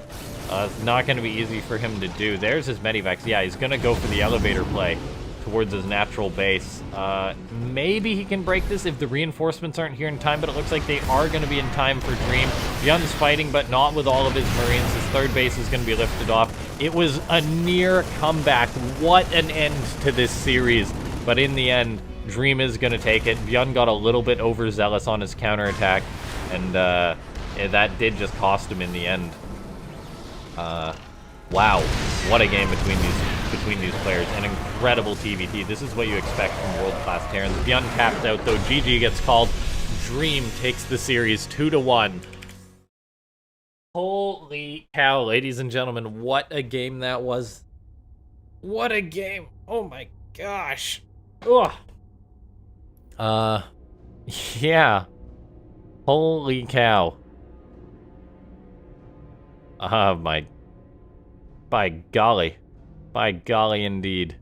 it's not going to be easy for him to do. There's his medivacs. Yeah, he's going to go for the elevator play towards his natural base. Maybe he can break this if the reinforcements aren't here in time, but it looks like they are going to be in time for Dream. Beyond's fighting, but not with all of his marines. His third base is going to be lifted off. It was a near comeback. What an end to this series. But in the end, Dream is going to take it. Beyond got a little bit overzealous on his counterattack, and that did just cost him in the end. Wow, what a game between these players. An incredible TVT. This is what you expect from world-class Terrans. Beyond tapped out, though. GG gets called. Dream takes the series 2-1. Holy cow, ladies and gentlemen, what a game that was. What a game. Oh my gosh. Ugh. Yeah. Holy cow. By golly. By golly indeed.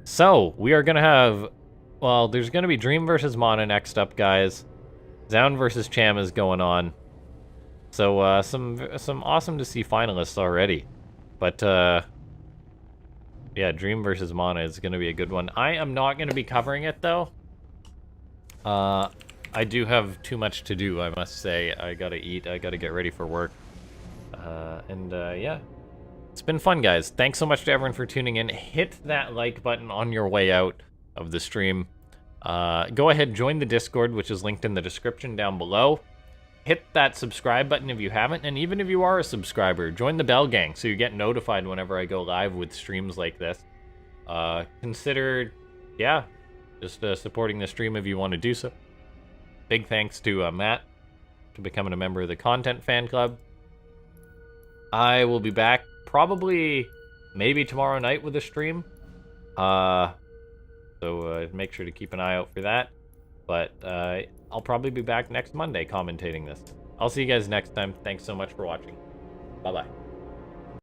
So, we are gonna have, well, there's gonna be Dream versus Mana next up, guys. Zound versus Cham is going on. So, some awesome to see finalists already. But, yeah, Dream versus Mana is gonna be a good one. I am not gonna be covering it, though. I do have too much to do, I must say. I gotta eat, I gotta get ready for work. Yeah. It's been fun, guys. Thanks so much to everyone for tuning in. Hit that like button on your way out of the stream. Go ahead, join the Discord, which is linked in the description down below. Hit that subscribe button if you haven't, and even if you are a subscriber, join the bell gang so you get notified whenever I go live with streams like this. Consider, yeah, just supporting the stream if you want to do so. Big thanks to Matt for becoming a member of the Content Fan Club. I will be back probably, maybe tomorrow night with a stream. So make sure to keep an eye out for that. But I'll probably be back next Monday commentating this. I'll see you guys next time. Thanks so much for watching. Bye-bye.